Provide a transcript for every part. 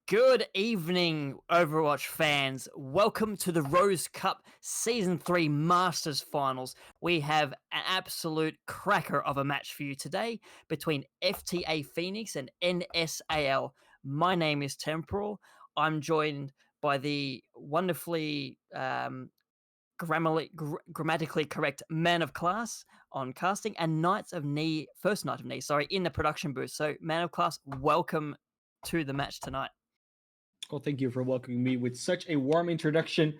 Good evening, Overwatch fans. Welcome to the Rose Cup Season 3 Masters Finals. We have an absolute cracker of a match for you today between FTA Phoenix and N.S.A.L. My name is Temporal. I'm joined by the wonderfully grammatically correct man of class on casting and first Knight of Knee, in the production booth. So, man of class, welcome to the match tonight. Well, thank you for welcoming me with such a warm introduction.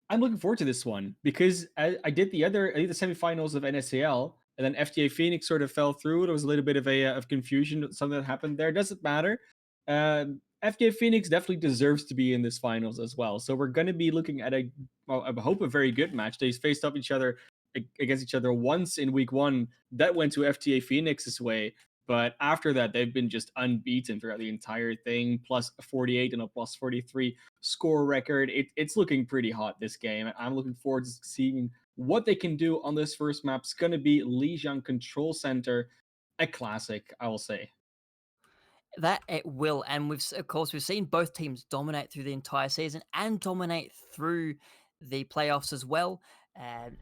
I'm looking forward to this one because I did the semifinals of N.S.A.L, and then FTA Phoenix sort of fell through. There was a little bit of confusion, something that happened there. Doesn't matter. FTA Phoenix definitely deserves to be in this finals as well. So we're going to be looking at I hope a very good match. They faced up against each other once in week one. That went to FTA Phoenix's way. But after that, they've been just unbeaten throughout the entire thing, plus 48 and a plus 43 score record. It's looking pretty hot, this game. I'm looking forward to seeing what they can do on this first map. It's going to be Lijiang Control Center, a classic, I will say. That it will, and we've seen both teams dominate through the entire season and dominate through the playoffs as well. And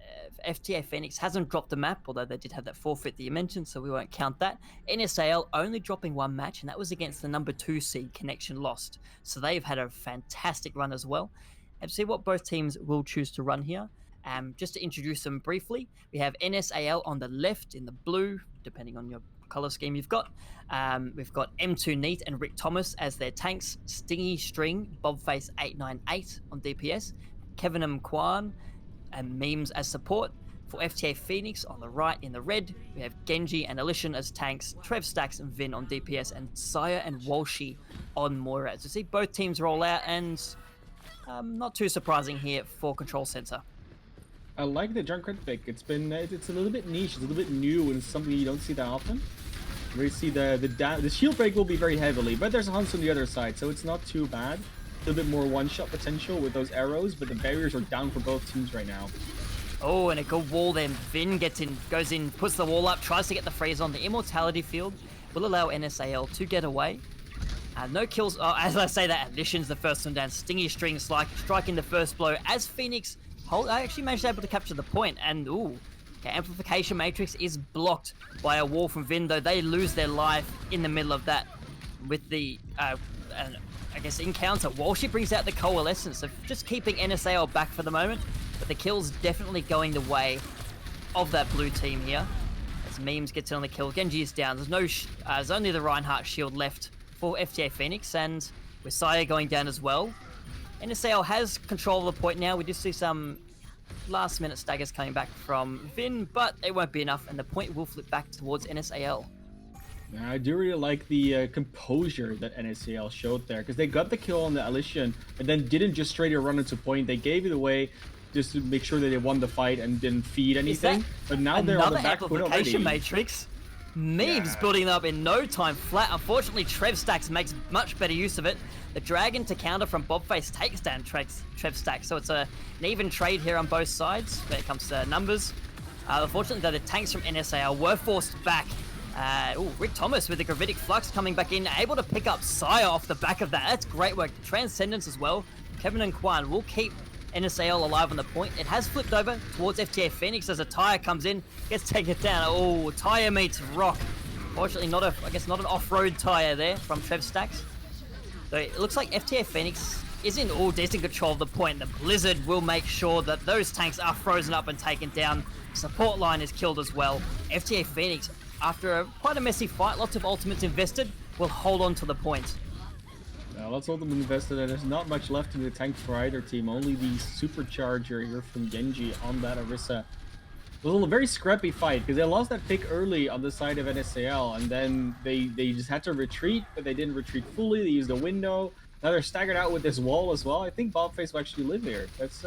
FTA Phoenix hasn't dropped the map, although they did have that forfeit that you mentioned, so we won't count that. N.S.A.L only dropping one match, and that was against the number 2 seed Connection Lost. So they've had a fantastic run as well. And see what both teams will choose to run here. Just to introduce them briefly, we have N.S.A.L on the left in the blue, depending on your color scheme you've got. We've got M2 Neat and Rick Thomas as their tanks, Stingy String, Bobface 898 on DPS, Kevin M. Kwan and Memes as support. For FTA Phoenix on the right in the red, we have Genji and Alishan as tanks, Trev Stacks and Vin on DPS, and Saya and Walshy on Moira. So see both teams roll out, and not too surprising here for Control Center. I like the Junkrat pick. It's a little bit niche, it's a little bit new, and it's something you don't see that often. We see the shield break will be very heavily, but there's a Hunts on the other side, so it's not too bad. A little bit more one-shot potential with those arrows, but the barriers are down for both teams right now. Oh, and a good wall then. Vin goes in, puts the wall up, tries to get the freeze on. The Immortality Field will allow N.S.A.L to get away. No kills. Oh, as I say that, Addition's the first one down. Stingy String striking the first blow as Phoenix I actually managed to be able to capture the point, and Amplification Matrix is blocked by a wall from Vin, though they lose their life in the middle of that with the, encounter. Walshy brings out the Coalescence of just keeping N.S.A.L back for the moment, but the kill's definitely going the way of that blue team here. As Memes gets on the kill, Genji is down. There's only the Reinhardt shield left for FTA Phoenix, and with Saya going down as well. N.S.A.L has control of the point now. We just see some last-minute staggers coming back from Vin, but it won't be enough, and the point will flip back towards N.S.A.L. I do really like the composure that N.S.A.L showed there, because they got the kill on the Alishan, and then didn't just straight run into point. They gave it away just to make sure that they won the fight and didn't feed anything. But now they're on the back foot already. Amplification Matrix. Memes building up in no time flat. Unfortunately, Trev Stacks makes much better use of it. The Dragon to counter from Bobface takes down Trev Stacks, so it's an even trade here on both sides when it comes to numbers. Unfortunately, though, the tanks from N.S.A.L were forced back. Rick Thomas with the Gravitic Flux coming back in, able to pick up Saya off the back of that. That's great work. Transcendence as well. Kevin and Kwan will keep N.S.A.L alive on the point. It has flipped over towards FTA Phoenix as a Tire comes in, gets taken down. Oh, Tire meets Rock. Fortunately, not an off-road Tire there from Trev Stacks. So it looks like FTA Phoenix is in all decent control of the point. The Blizzard will make sure that those tanks are frozen up and taken down. Support line is killed as well. FTA Phoenix, after quite a messy fight, lots of ultimates invested, will hold on to the point. Lots of them invested, and there's not much left in the tank for either team. Only the supercharger here from Genji on that Orisa. It was a very scrappy fight because they lost that pick early on the side of N.S.A.L, and then they just had to retreat, but they didn't retreat fully. They used a window. Now they're staggered out with this wall as well. I think Bobface will actually live here. That's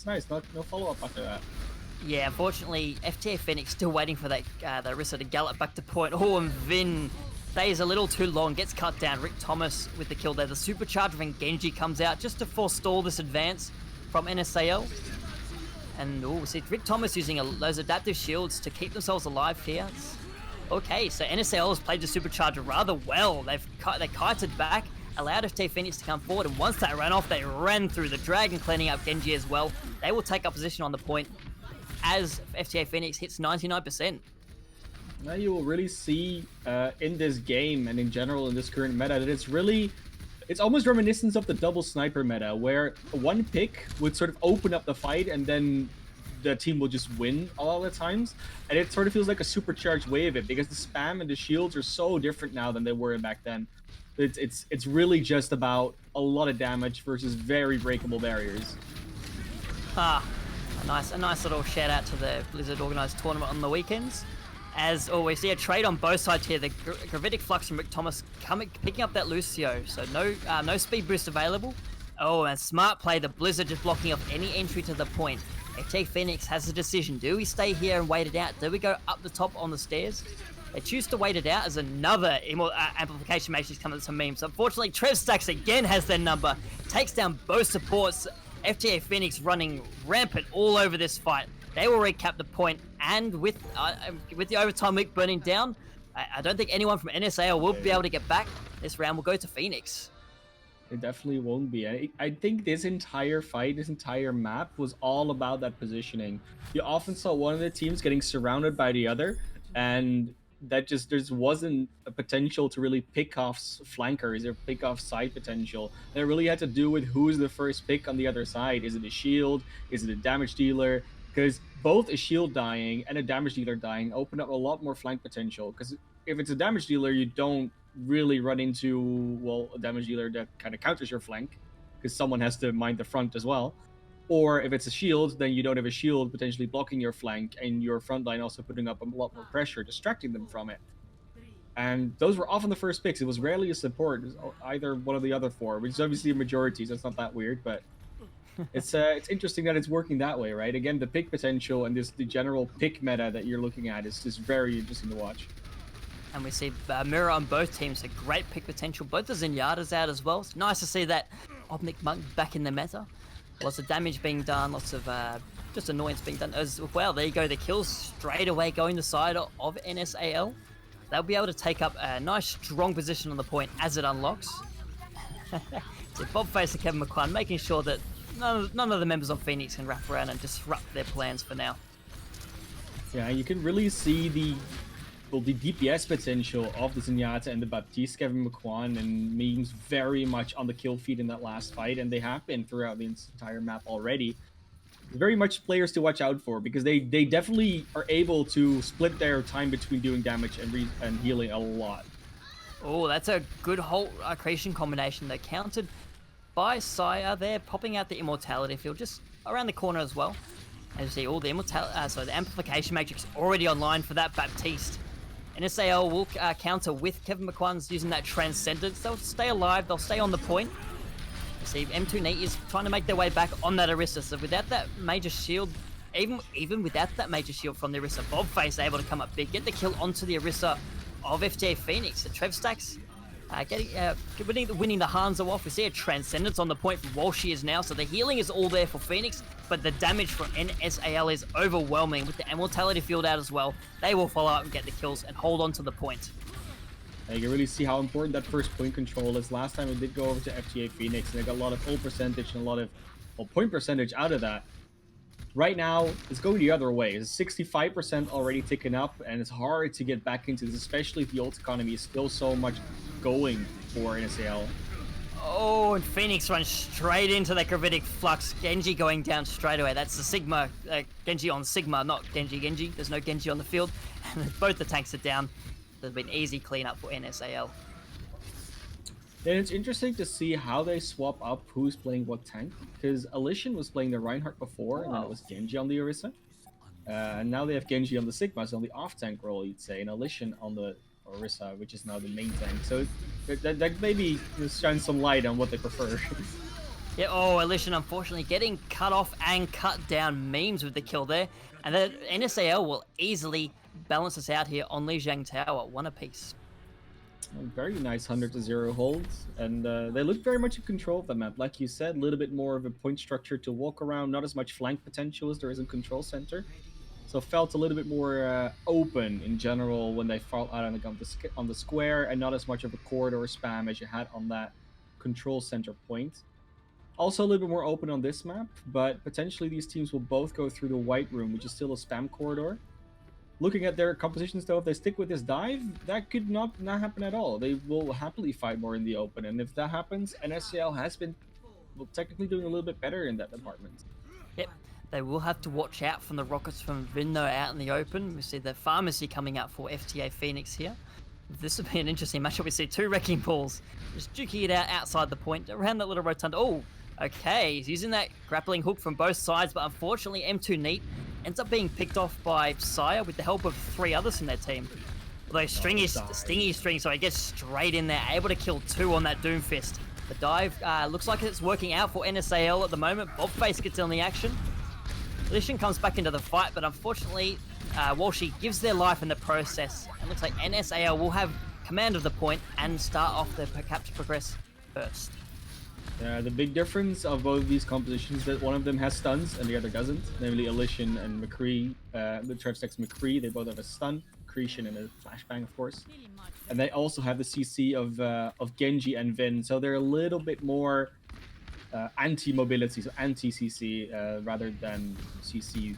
nice. No follow-up after that. Yeah, unfortunately, FTA Phoenix still waiting for that the Orisa to gallop back to point. Oh, and Vin stays a little too long, gets cut down. Rick Thomas with the kill there. The supercharger from Genji comes out just to forestall this advance from N.S.A.L. And we see Rick Thomas using those adaptive shields to keep themselves alive here. Okay, so N.S.A.L has played the supercharger rather well. They kited back, allowed FTA Phoenix to come forward, and once that ran off, they ran through the Dragon, cleaning up Genji as well. They will take up position on the point as FTA Phoenix hits 99%. Now you will really see in this game and in general in this current meta that it's almost reminiscent of the double sniper meta, where one pick would sort of open up the fight and then the team will just win a lot of the times. And it sort of feels like a supercharged way of it because the spam and the shields are so different now than they were back then. It's really just about a lot of damage versus very breakable barriers. Ah, a nice little shout out to the Blizzard organized tournament on the weekends. As always, see a trade on both sides here. The Gravitic Flux from Rick Thomas picking up that Lucio, so no speed boost available. Oh, and smart play, the Blizzard just blocking off any entry to the point. FTA Phoenix has a decision. Do we stay here and wait it out? Do we go up the top on the stairs? They choose to wait it out as another amplification matrix comes with some memes. Unfortunately, Trev Stacks again has their number, takes down both supports. FTA Phoenix running rampant all over this fight. They will recap the point, and with the overtime week burning down, I don't think anyone from N.S.A.L will be able to get back. This round will go to Phoenix. It definitely won't be. I think this entire fight, this entire map was all about that positioning. You often saw one of the teams getting surrounded by the other, and that just there wasn't a potential to really pick off flankers or pick off side potential. And it really had to do with who's the first pick on the other side. Is it a shield? Is it a damage dealer? Because both a shield dying and a damage dealer dying open up a lot more flank potential. Because if it's a damage dealer, you don't really run into, well, a damage dealer that kind of counters your flank because someone has to mind the front as well. Or if it's a shield, then you don't have a shield potentially blocking your flank and your front line also putting up a lot more pressure, distracting them from it. And those were often the first picks. It was rarely a support, either one of the other four, which is obviously a majority, so it's not that weird, but it's interesting that it's working that way, right? Again, the pick potential and the general pick meta that you're looking at is just very interesting to watch. And we see Mirror on both teams, a great pick potential. Both the Zenyatta's out as well. It's nice to see that Omnic Monk back in the meta. Lots of damage being done, lots of just annoyance being done as well. There you go, the kills straight away going the side of N.S.A.L. They'll be able to take up a nice strong position on the point as it unlocks. So Bobface and Kevin McQuan making sure that none of the members of Phoenix can wrap around and disrupt their plans for now. Yeah, you can really see the DPS potential of the Zenyatta and the Baptiste, Kevin McQuan, and memes very much on the kill feed in that last fight, and they have been throughout the entire map already. Very much players to watch out for because they definitely are able to split their time between doing damage and healing a lot. Oh, that's a good whole creation combination. They're countered by Sire. They're popping out the Immortality field just around the corner as well. As you see, all the the Amplification Matrix already online for that Baptiste. N.S.A.L will counter with Kevin McQuan's using that Transcendence. They'll stay alive, they'll stay on the point. You see, M2 Neat is trying to make their way back on that Orisa. So without that major shield, even without that major shield from the Orisa, Bobface able to come up big, get the kill onto the Orisa of FTA Phoenix. The Trev Stacks winning the Hanzo off. We see a Transcendence on the point from Walshy is now, so the healing is all there for Phoenix, but the damage from N.S.A.L is overwhelming with the Immortality field out as well. They will follow up and get the kills and hold on to the point. You can really see how important that first point control is. Last time it did go over to FTA Phoenix, and they got a lot of ult percentage and a lot of point percentage out of that. Right now, it's going the other way. It's 65% already ticking up, and it's hard to get back into this, especially if the ult economy is still so much going for N.S.A.L. Oh, and Phoenix runs straight into the Gravitic Flux. Genji going down straight away. That's the Sigma, Genji on Sigma, not Genji. There's no Genji on the field. And both the tanks are down. There's been easy cleanup for N.S.A.L. And it's interesting to see how they swap up who's playing what tank, because Alishan was playing the Reinhardt before, and then it was Genji on the Orisa. And now they have Genji on the Sigma, so on the off-tank role, you'd say, and Alishan on the Orisa, which is now the main tank. So that maybe shines some light on what they prefer. Yeah, oh, Alishan unfortunately getting cut off and cut down. Memes with the kill there. And then N.S.A.L will easily balance us out here on Lijiang Tower, one apiece. Very nice 100-0 holds, and they look very much in control of the map. Like you said, a little bit more of a point structure to walk around, not as much flank potential as there is in Control Center. So felt a little bit more open in general when they fought out on the square, and not as much of a corridor spam as you had on that control center point. Also a little bit more open on this map, but potentially these teams will both go through the white room, which is still a spam corridor. Looking at their compositions, though, if they stick with this dive, that could not happen at all. They will happily fight more in the open, and if that happens, N.S.A.L has been, well, technically doing a little bit better in that department. Yep. They will have to watch out from the rockets from Vinno out in the open. We see the pharmacy coming up for FTA Phoenix here. This would be an interesting matchup. We see two wrecking balls just duking it out outside the point around that little rotunda. Oh, okay. He's using that grappling hook from both sides, but unfortunately, M2 Neat ends up being picked off by Sire with the help of three others from their team. Although Stingy String, so he gets straight in there, able to kill two on that Doomfist. The dive looks like it's working out for N.S.A.L at the moment. Bobface gets in the action. Lishan comes back into the fight, but unfortunately, Walshy gives their life in the process. It looks like N.S.A.L will have command of the point and start off the capture progress first. The big difference of both of these compositions is that one of them has stuns and the other doesn't, namely Elysian and McCree. The Trevstack's McCree, they both have a stun, Accretion and a flashbang, of course. And they also have the CC of Genji and Vin, so they're a little bit more anti-mobility, so anti-CC, rather than CC,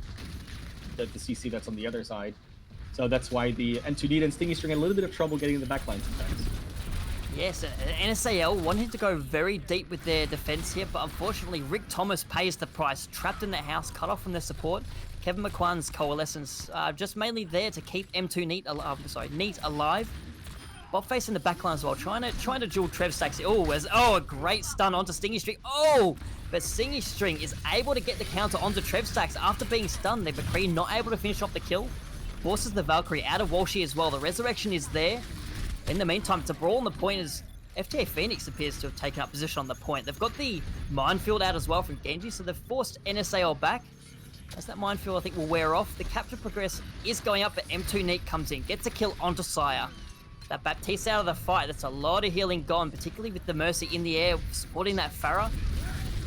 the CC that's on the other side. So that's why the N2D and Stingy String had a little bit of trouble getting in the backline sometimes. Yes, N.S.A.L wanted to go very deep with their defense here, but unfortunately Rick Thomas pays the price. Trapped in that house, cut off from their support. Kevin McQuan's Coalescence just mainly there to keep M2 Neat alive. Bobface in the backline as well, trying to duel Trevstacks. A great stun onto Stingy String. Oh, but Stingy String is able to get the counter onto Trevstacks after being stunned. The McCree not able to finish off the kill. Forces the Valkyrie out of Walshy as well. The resurrection is there. In the meantime, it's a brawl on the point as FTA Phoenix appears to have taken up position on the point. They've got the minefield out as well from Genji, so they've forced N.S.A.L back. As that minefield, I think, will wear off. The capture progress is going up, but M2 Neat comes in, gets a kill onto Sire. That Baptiste out of the fight, that's a lot of healing gone, particularly with the Mercy in the air, supporting that Pharah.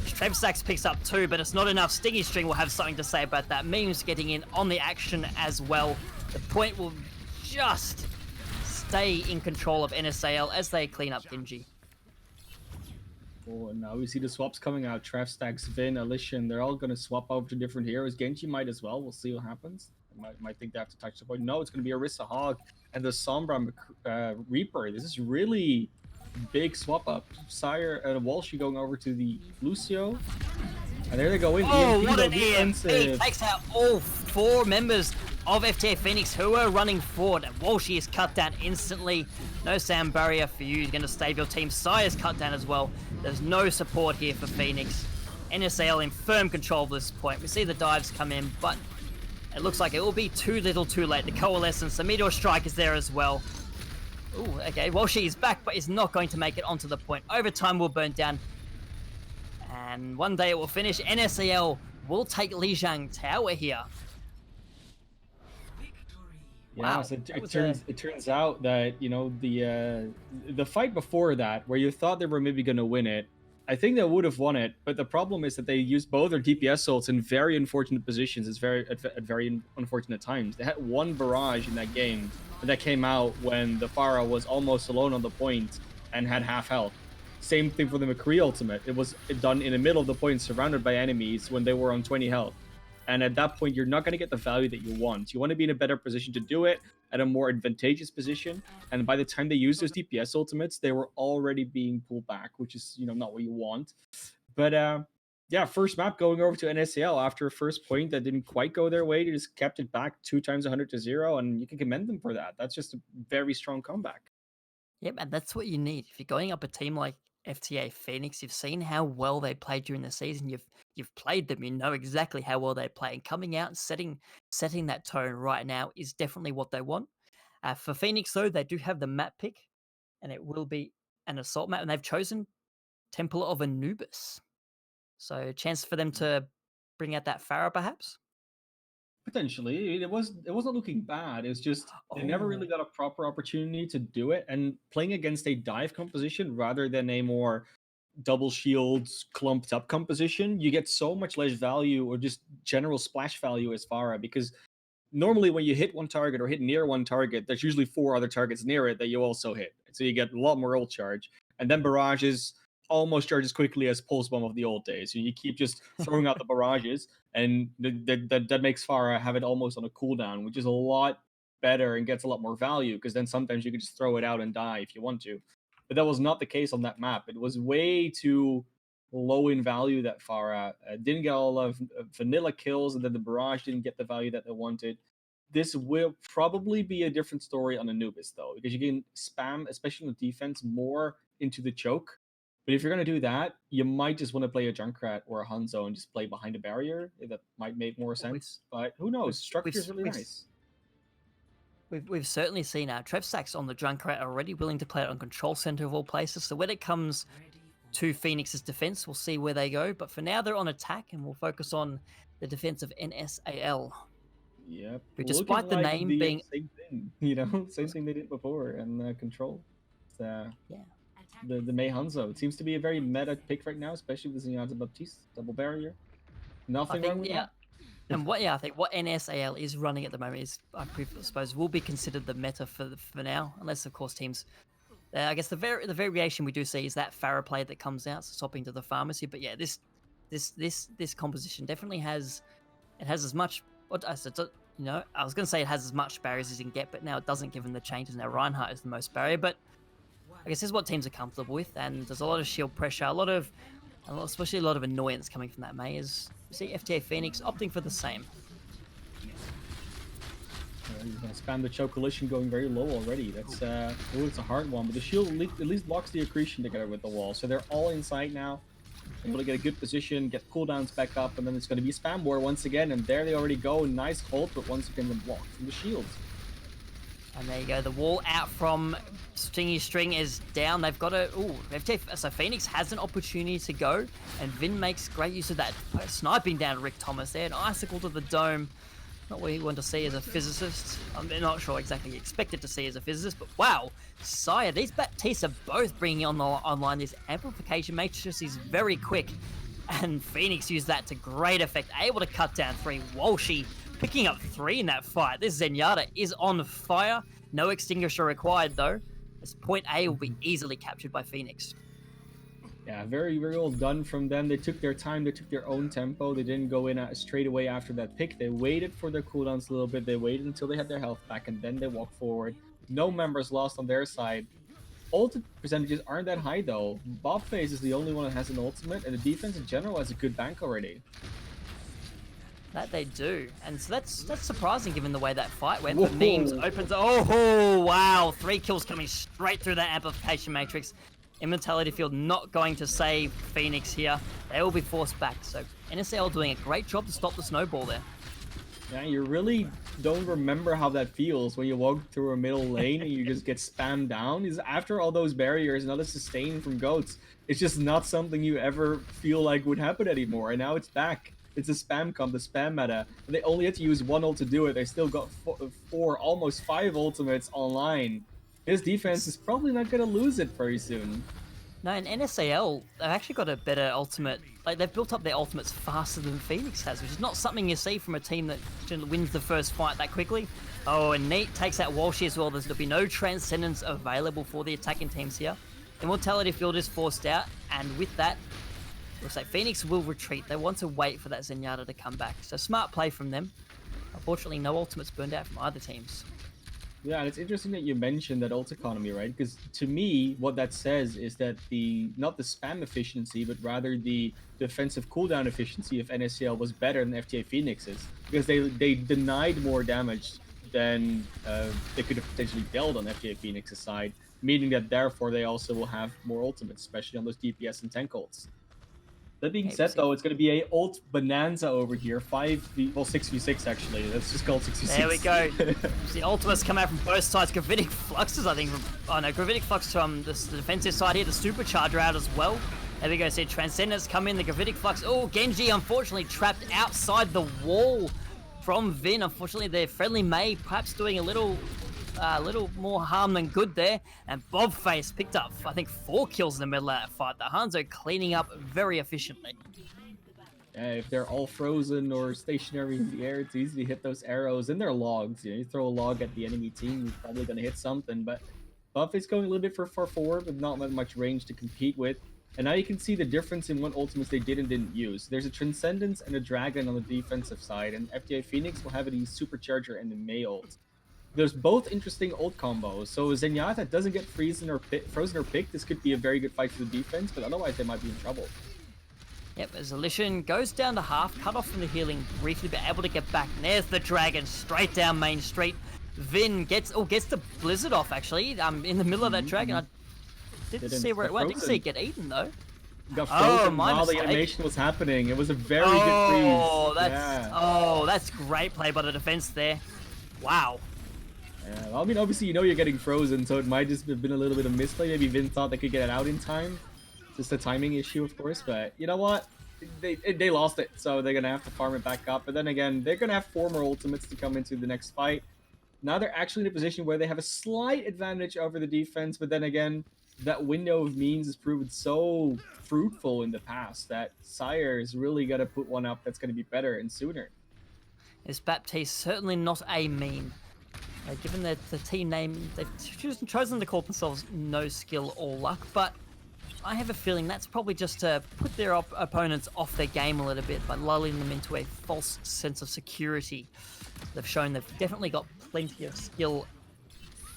Trevstacks picks up two, but it's not enough. Stingy String will have something to say about that. Memes getting in on the action as well. The point will just stay in control of N.S.A.L as they clean up Genji. Oh, and now we see the swaps coming out. Trevstacks, Vin, Elysian, they're all going to swap over to different heroes. Genji might as well. We'll see what happens. Might think they have to touch the point. No, it's going to be Orisa Hog and the Sombra Reaper. This is really big swap up. Sire and Walshy going over to the Lucio. And there they go in. Oh, what an EMP! Takes out all four members of FTA Phoenix who are running forward. And Walshy is cut down instantly. No sound barrier for you. You're going to save your team. Sire's cut down as well. There's no support here for Phoenix. N.S.A.L in firm control of this point. We see the dives come in, but it looks like it will be too little too late. The Coalescence, the Meteor Strike is there as well. Ooh, okay. Walshy is back, but is not going to make it onto the point. Overtime will burn down. And one day it will finish. N.S.A.L will take Lijiang Tower here. Yeah, wow, so it turns out that, you know, the fight before that, where you thought they were maybe going to win it, I think they would have won it. But the problem is that they used both their DPS ults in very unfortunate positions. It's at very unfortunate times. They had one barrage in that game, and that came out when the Pharah was almost alone on the point and had half health. Same thing for the McCree ultimate. It was done in the middle of the point, surrounded by enemies when they were on 20 health. And at that point, you're not going to get the value that you want. You want to be in a better position to do it, at a more advantageous position. And by the time they used those DPS ultimates, they were already being pulled back, which is, you know, not what you want. But yeah, first map going over to N.S.A.L after a first point that didn't quite go their way. They just kept it back 2 times 100-0, and you can commend them for that. That's just a very strong comeback. Yep, and that's what you need. If you're going up a team like FTA Phoenix, you've seen how well they played during the season. You've played them. You know exactly how well they play. And coming out and setting that tone right now is definitely what they want. For Phoenix, though, they do have the map pick, and it will be an assault map, and they've chosen Temple of Anubis. So a chance for them to bring out that Pharah, perhaps? Potentially. It wasn't looking bad. It's just they never really got a proper opportunity to do it. And playing against a dive composition rather than a more double shields clumped up composition, you get so much less value or just general splash value as Pharah, because normally when you hit one target or hit near one target, there's usually 4 other targets near it that you also hit. So you get a lot more ult charge. And then barrages almost charge as quickly as Pulse Bomb of the old days. You keep just throwing out the barrages, and that makes Pharah have it almost on a cooldown, which is a lot better and gets a lot more value, because then sometimes you can just throw it out and die if you want to. But that was not the case on that map. It was way too low in value that Pharah didn't get all of vanilla kills, and then the barrage didn't get the value that they wanted. This will probably be a different story on Anubis though, because you can spam, especially on the defense, more into the choke. But if you're gonna do that, you might just want to play a Junkrat or a Hanzo and just play behind a barrier. That might make more We've sense. But who we've knows? we've Structure is really we've nice. we've certainly seen Trevstacks on the Junkrat already willing to play it on Control Center of all places. So when it comes to Phoenix's defense, we'll see where they go. But for now, they're on attack, and we'll focus on the defense of N.S.A.L, Yep, who, looking despite the like name the being, same thing. Same thing they did before, and Control. It's, yeah, the Mei Hanzo. It seems to be a very meta pick right now, especially with Zenyatta Baptiste double barrier. I Nothing wrong think, with yeah. that. And I think what N.S.A.L is running at the moment is, suppose, will be considered the meta for now, unless of course teams. I guess the variation we do see is that Pharah play that comes out, so swapping to the pharmacy. But yeah, this composition definitely has, it has as much. What I said, I was going to say it has as much barriers as you can get, but now it doesn't, given the changes. Now Reinhardt is the most barrier, but I guess this is what teams are comfortable with, and there's a lot of shield pressure, especially a lot of annoyance coming from that Mei. As you see, FTA Phoenix opting for the same. He's gonna spam the choke collision, going very low already. That's it's a hard one, but the shield at least blocks the accretion together with the wall, so they're all inside now. Able to get a good position, get cooldowns back up, and then it's going to be spam war once again. And there they already go. Nice hold, but once again, the block from the shields. And there you go. The wall out from Stingy String is down. They've got a... Ooh, FTA... So Phoenix has an opportunity to go, and Vin makes great use of that, sniping down Rick Thomas there. An icicle to the dome. Not what you want to see as a physicist. I'm not sure exactly you expected to see as a physicist, but wow. Sire, these Baptistes are both bringing on online this amplification matrix is very quick. And Phoenix used that to great effect, able to cut down 3. Walshy picking up 3 in that fight. This Zenyatta is on fire. No extinguisher required though, as point A will be easily captured by Phoenix. Yeah, very, very well done from them. They took their time, they took their own tempo. They didn't go in straight away after that pick. They waited for their cooldowns a little bit. They waited until they had their health back, and then they walked forward. No members lost on their side. Ult percentages aren't that high though. Bobface is the only one that has an ultimate, and the defense in general has a good bank already. That they do, and so that's surprising given the way that fight went. Whoa. But Memes opens. Oh wow! 3 kills coming straight through that amplification matrix. Immortality Field not going to save Phoenix here. They will be forced back. So N.S.A.L doing a great job to stop the snowball there. Yeah, you really don't remember how that feels when you walk through a middle lane and you just get spammed down. Is after all those barriers and all the sustain from goats, it's just not something you ever feel like would happen anymore. And now it's back. It's a spam comp, the spam meta. And they only had to use 1 ult to do it. They still got 4, almost 5 ultimates online. This defense is probably not going to lose it very soon. No, and N.S.A.L, they've actually got a better ultimate. Like, they've built up their ultimates faster than Phoenix has, which is not something you see from a team that wins the first fight that quickly. Oh, and Neat takes that Walshy as well. There'll be no Transcendence available for the attacking teams here. Immortality Field is forced out, and with that, looks like Phoenix will retreat. They want to wait for that Zenyatta to come back. So smart play from them. Unfortunately, no ultimates burned out from either teams. Yeah, and it's interesting that you mentioned that ult economy, right? Because to me, what that says is that not the spam efficiency, but rather the defensive cooldown efficiency of N.S.A.L was better than FTA Phoenix's, because they denied more damage than they could have potentially dealt on FTA Phoenix's side, meaning that therefore they also will have more ultimates, especially on those DPS and tank ults. That being said, though, it's going to be a ult bonanza over here. 6v6 actually. Let's just call it 6v6. There we go. The ultimates come out from both sides. Gravitic Fluxes, I think. Oh no, Gravitic Flux from the defensive side here. The Supercharger out as well. There we go. See, Transcendence come in. The Gravitic Flux. Oh, Genji unfortunately trapped outside the wall from Vin. Unfortunately, their friendly Mei perhaps doing a little more harm than good there. And Bobface picked up, I think, 4 kills in the middle of that fight. The Hanzo cleaning up very efficiently. If they're all frozen or stationary in the air, it's easy to hit those arrows. And they're logs. You throw a log at the enemy team, you're probably going to hit something. But Bobface going a little bit far forward with not that much range to compete with. And now you can see the difference in what ultimates they did and didn't use. There's a Transcendence and a Dragon on the defensive side, and FTA Phoenix will have a Supercharger and the Mailed. There's both interesting ult combos. So Zenyatta doesn't get frozen or picked. This could be a very good fight for the defense, but otherwise they might be in trouble. Yep, as Alishan goes down to half, cut off from the healing briefly, but able to get back. And there's the Dragon straight down Main Street. Vin gets the Blizzard off, actually, in the middle of that Dragon. I didn't see where it went. Didn't see it get eaten, though. Got frozen my while mistake. the animation was happening. It was a very good freeze. That's great play by the defense there. Wow. Yeah, I mean, obviously, you know you're getting frozen, so it might just have been a little bit of misplay. Maybe Vin thought they could get it out in time. Just a timing issue, of course, but you know what? They lost it, so they're gonna have to farm it back up. But then again, they're gonna have 4 more ultimates to come into the next fight. Now they're actually in a position where they have a slight advantage over the defense, but then again, that window of means has proven so fruitful in the past that Sire is really gonna put one up that's gonna be better and sooner. Is Baptiste certainly not a meme? Given the team name, they've chosen to call themselves No Skill or Luck, but I have a feeling that's probably just to put their opponents off their game a little bit by lulling them into a false sense of security. They've shown they've definitely got plenty of skill,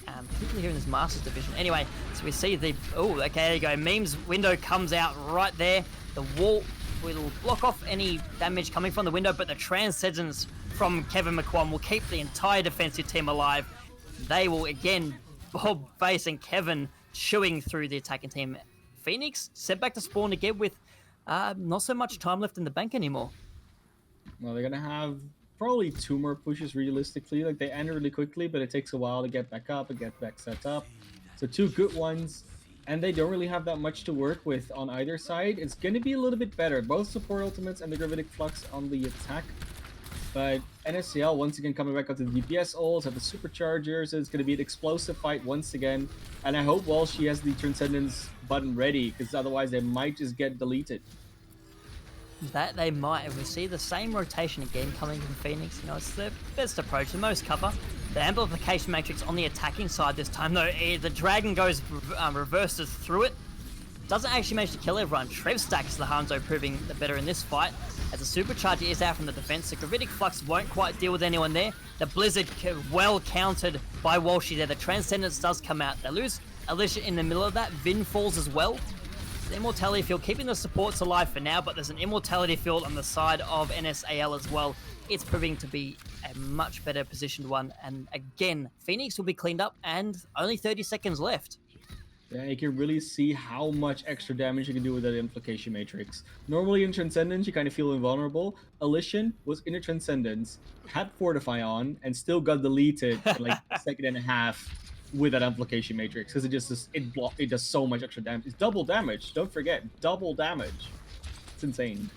particularly here in this Masters division. Anyway, so we see the... Oh, okay, there you go. Meme's window comes out right there. The wall will block off any damage coming from the window, but the Transcendence from Kevin McQuan will keep the entire defensive team alive. They will, again, Bob Face and Kevin chewing through the attacking team. Phoenix sent back to spawn again with not so much time left in the bank anymore. Well, they're gonna have probably 2 more pushes realistically. Like, they end really quickly, but it takes a while to get back up and get back set up. So 2 good ones, and they don't really have that much to work with on either side. It's gonna be a little bit better. Both support ultimates and the Gravitic Flux on the attack. But N.S.A.L once again coming back up to the DPS ults, have the superchargers, so it's going to be an explosive fight once again. And I hope Walshy has the Transcendence button ready, because otherwise they might just get deleted. That they might. If we see the same rotation again coming from Phoenix, you know, it's the best approach, the most cover. The amplification matrix on the attacking side this time, though, the Dragon goes reverses through it. Doesn't actually manage to kill everyone. Trev stacks the Hanzo, proving the better in this fight. As the Supercharger is out from the defense, the Gravitic Flux won't quite deal with anyone there. The Blizzard well countered by Walshy there. The Transcendence does come out. They lose Alicia in the middle of that. Vin falls as well. The Immortality Field keeping the supports alive for now, but there's an Immortality Field on the side of N.S.A.L as well. It's proving to be a much better positioned one. And again, Phoenix will be cleaned up and only 30 seconds left. Yeah, you can really see how much extra damage you can do with that Implication Matrix. Normally in Transcendence, you kind of feel invulnerable. Alishan was in a Transcendence, had Fortify on, and still got deleted in like a second and a half with that Implication Matrix, because it does so much extra damage. It's double damage, don't forget, double damage. It's insane.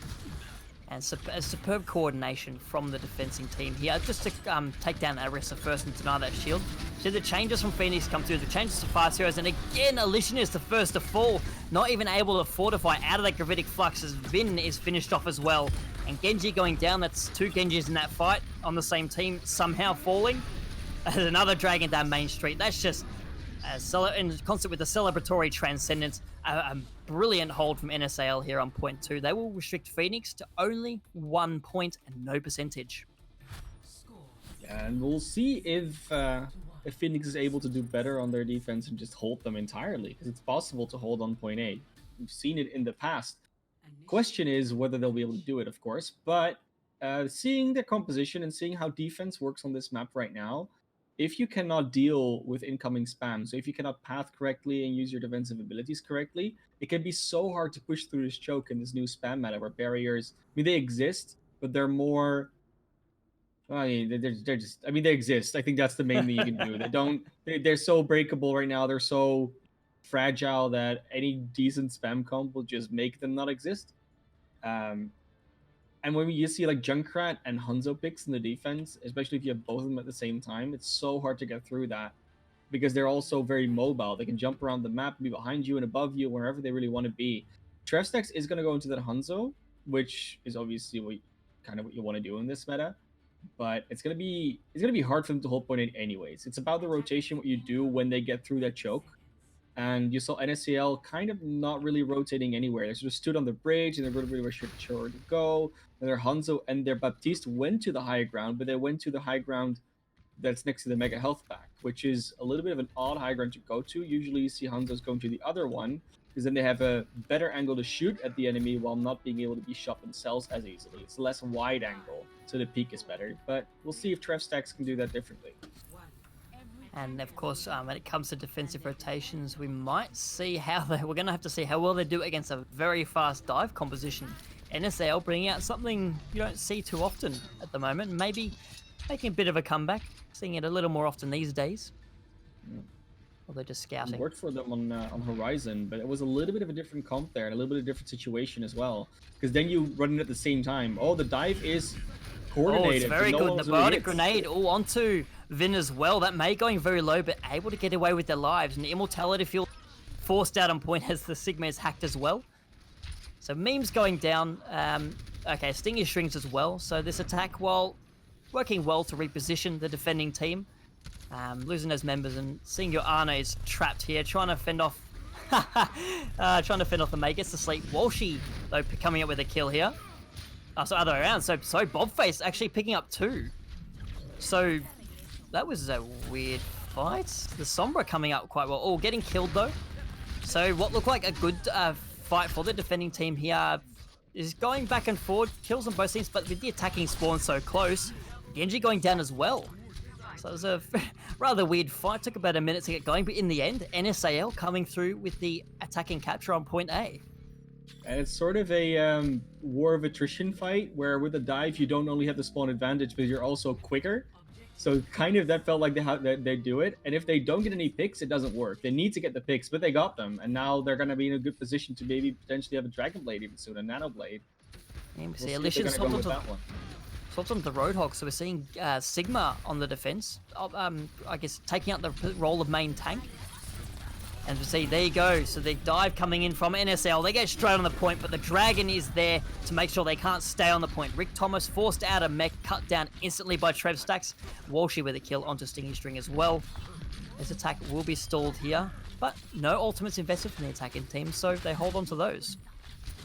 And a superb coordination from the defending team here, just to take down Arisa first and deny that shield. So the changes from Phoenix come through, the changes to Fast Heroes, and again, Alishan is the first to fall, not even able to fortify out of that Gravitic Flux as Vin is finished off as well. And Genji going down, that's 2 Genjis in that fight on the same team, somehow falling. There's another Dragon down Main Street. That's just in concert with the celebratory Transcendence, a brilliant hold from N.S.A.L here on point 2. They will restrict Phoenix to only 1 point and no percentage. Yeah, and we'll see if Phoenix is able to do better on their defense and just hold them entirely, because it's possible to hold on point A. We've seen it in the past. Question is whether they'll be able to do it, of course, but seeing their composition and seeing how defense works on this map right now, if you cannot deal with incoming spam, so if you cannot path correctly and use your defensive abilities correctly, it can be so hard to push through this choke in this new spam meta where barriers, I mean, they exist, but they're more... I mean, they're just... I mean, they exist. I think that's the main thing you can do. They're so breakable right now. They're so fragile that any decent spam comp will just make them not exist. And when you see like Junkrat and Hanzo picks in the defense, especially if you have both of them at the same time, it's so hard to get through that because they're also very mobile. They can jump around the map, be behind you and above you, wherever they really want to be. Trevstex is going to go into that Hanzo, which is obviously what you want to do in this meta. But it's gonna be hard for them to hold point 8 anyways. It's about the rotation, what you do when they get through that choke. And you saw N.S.A.L kind of not really rotating anywhere. They sort of stood on the bridge and they really were sure to go. And their Hanzo and their Baptiste went to the high ground, but they went to the high ground that's next to the Mega Health Pack, which is a little bit of an odd high ground to go to. Usually you see Hanzo's going to the other one, because then they have a better angle to shoot at the enemy while not being able to be shot themselves as easily. It's a less wide angle, so the peak is better. But we'll see if Trev Stacks can do that differently. And of course, when it comes to defensive rotations, we might see how we're going to have to see how well they do against a very fast dive composition. N.S.A.L bringing out something you don't see too often at the moment, maybe making a bit of a comeback, seeing it a little more often these days. Yeah. Or they're just It scouting. worked for them on Horizon, but it was a little bit of a different comp there and a little bit of a different situation as well. Because then you run it at the same time. Oh, the dive is Oh, it's coordinated, but very no good. one The was really biotic hit. grenade all onto Vin as well. That May going very low, but able to get away with their lives. And the immortality field forced out on point as the Sigma is hacked as well. So memes going down. Okay, Stinger strings as well. So this attack, while working well to reposition the defending team, losing those members and seeing your Ana is trapped here, trying to fend off, trying to fend off the May gets to sleep. Walshy though coming up with a kill here. Oh, so other way around. So Bobface actually picking up two. So that was a weird fight. The Sombra coming up quite well. Oh, getting killed though. So what looked like a good fight for the defending team here is going back and forward, kills on both teams, but with the attacking spawn so close, Genji going down as well. So it was a rather weird fight. Took about a minute to get going, but in the end, N.S.A.L coming through with the attacking capture on point A. And it's sort of a war of attrition fight where with a dive you don't only have the spawn advantage, but you're also quicker. So kind of that felt like they do it. And if they don't get any picks, it doesn't work. They need to get the picks, but they got them, and now they're going to be in a good position to maybe potentially have a Dragon Blade even soon, a Nano Blade. And we We'll see see if they're Alicia going to go with that one. swapped onto the Roadhog, so we're seeing Sigma on the defense. I guess taking out the role of main tank. And we see, there you go. So the dive coming in from N.S.A.L. They get straight on the point, but the Dragon is there to make sure they can't stay on the point. Rick Thomas forced out a mech, cut down instantly by Trev Stacks. Walshy with a kill onto Stingy String as well. This attack will be stalled here, but no ultimates invested from the attacking team, so they hold on to those.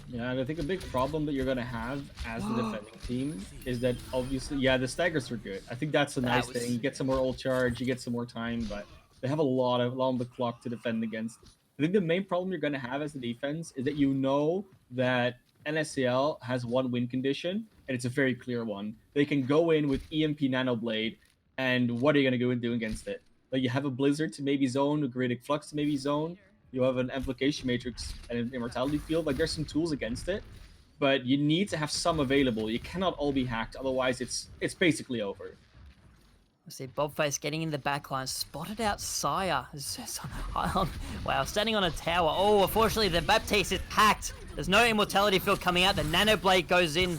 Yeah, and I think a big problem that you're going to have as the defending team is that obviously, yeah, the staggers are good. I think that's a nice thing. You get some more ult charge, you get some more time, but they have a lot on the clock to defend against. I think the main problem you're going to have as the defense is that you know that N.S.A.L has one win condition, and it's a very clear one. They can go in with EMP Nanoblade, and what are you going to go and do against it? Like you have a Blizzard to maybe zone, a Greatic Flux to maybe zone, you have an amplification matrix and an immortality field. Like there's some tools against it, but you need to have some available. You cannot all be hacked, otherwise it's basically over. I see Bobface getting in the backline, spotted out Sire. Wow, standing on a tower. Oh, unfortunately, the Baptiste is hacked. There's no immortality field coming out. The Nano Blade goes in.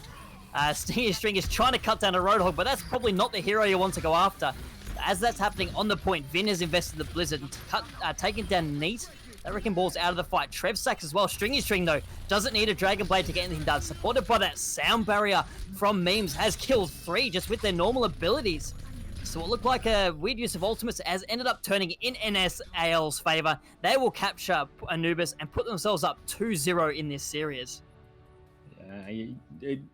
Stinger String is trying to cut down a Roadhog, but that's probably not the hero you want to go after. As that's happening on the point, Vin has invested the Blizzard and taking down Neat. That Wrecking Ball's out of the fight. Trev Stacks as well. Stringy String, though, doesn't need a Dragon Blade to get anything done. Supported by that sound barrier from Memes, has killed 3 just with their normal abilities. So what looked like a weird use of ultimates has ended up turning in N.S.A.L's favor. They will capture Anubis and put themselves up 2-0 in this series. I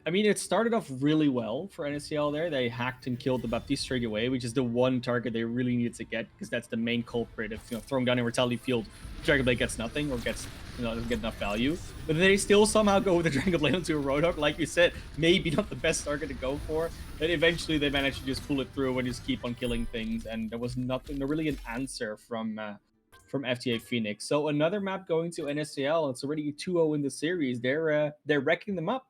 mean, it started off really well for N.S.A.L there. They hacked and killed the Baptiste straight away, which is the one target they really needed to get, because that's the main culprit. If throwing down Immortality Field, Dragon Blade gets nothing or gets doesn't get enough value. But they still somehow go with the Dragon Blade onto a Roadhog, like you said, maybe not the best target to go for. But eventually they managed to just pull it through and just keep on killing things, and there was nothing, really an answer from FTA Phoenix. So another map going to N.S.A.L. It's already 2-0 in the series. They're wrecking them up.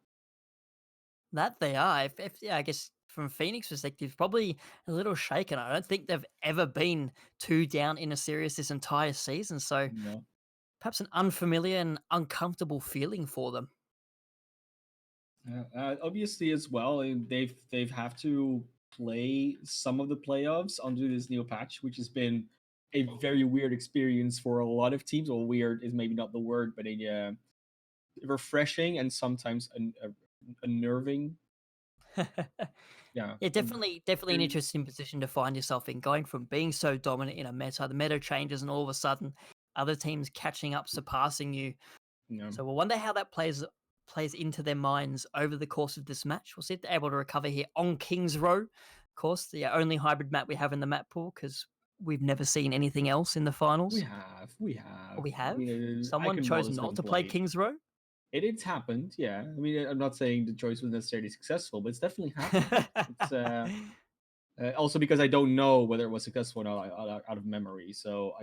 That they are. I guess from Phoenix perspective, probably a little shaken. I don't think they've ever been 2 down in a series this entire season. So No. perhaps an unfamiliar and uncomfortable feeling for them. Obviously, as well, they've have to play some of the playoffs under this new patch, which has been a very weird experience for a lot of teams. Well, weird is maybe not the word, but a refreshing and sometimes unnerving. Yeah, Yeah, definitely an interesting position to find yourself in, going from being so dominant in a meta, the meta changes, and all of a sudden other teams catching up, surpassing you. You know, So we'll wonder how that plays into their minds over the course of this match. We'll see if they're able to recover here on King's Row. Of course, the only hybrid map we have in the map pool because we've never seen anything else in the we finals. have, we Or have. we I have? mean, Someone Icon chose has not been to play played. King's Row? It's happened, yeah. I mean, I'm not saying the choice was necessarily successful, but it's definitely happened. It's also because I don't know whether it was successful or not out of memory, so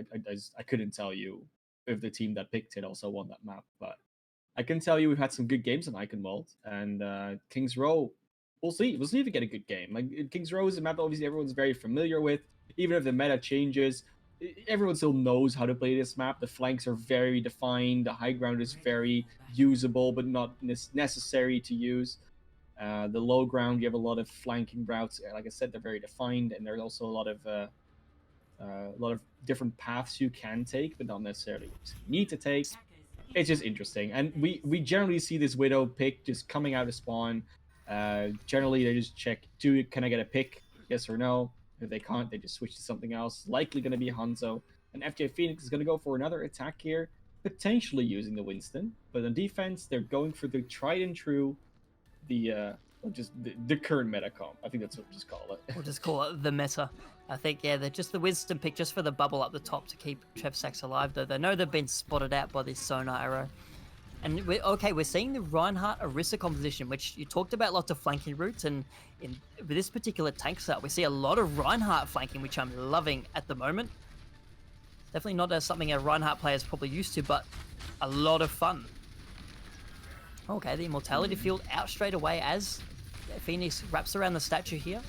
I couldn't tell you if the team that picked it also won that map. But I can tell you we've had some good games on Eichenwald, and Kings Row. We'll see. We'll see if we get a good game. Like Kings Row is a map that obviously everyone's very familiar with. Even if the meta changes, everyone still knows how to play this map. The flanks are very defined. The high ground is very usable, but not necessary to use. The low ground, you have a lot of flanking routes. Like I said, they're very defined, and there's also a lot of different paths you can take, but not necessarily need to take. It's just interesting, and we generally see this Widow pick just coming out of spawn. Generally, they just check: can I get a pick? Yes or no. If they can't, they just switch to something else. Likely going to be Hanzo. And FJ Phoenix is going to go for another attack here, potentially using the Winston. But on defense, they're going for the tried and true, the current meta comp. I think that's what we just call it. We'll just call it the meta. I think, yeah, they're just the Winston pick just for the bubble up the top to keep Trev Sachs alive, though. They know they've been spotted out by this sonar arrow. And we're seeing the Reinhardt Orisa composition, which you talked about lots of flanking routes, and with this particular tank set, we see a lot of Reinhardt flanking, which I'm loving at the moment. Definitely not something a Reinhardt player is probably used to, but a lot of fun. Okay, the Immortality Field out straight away as Phoenix wraps around the statue here.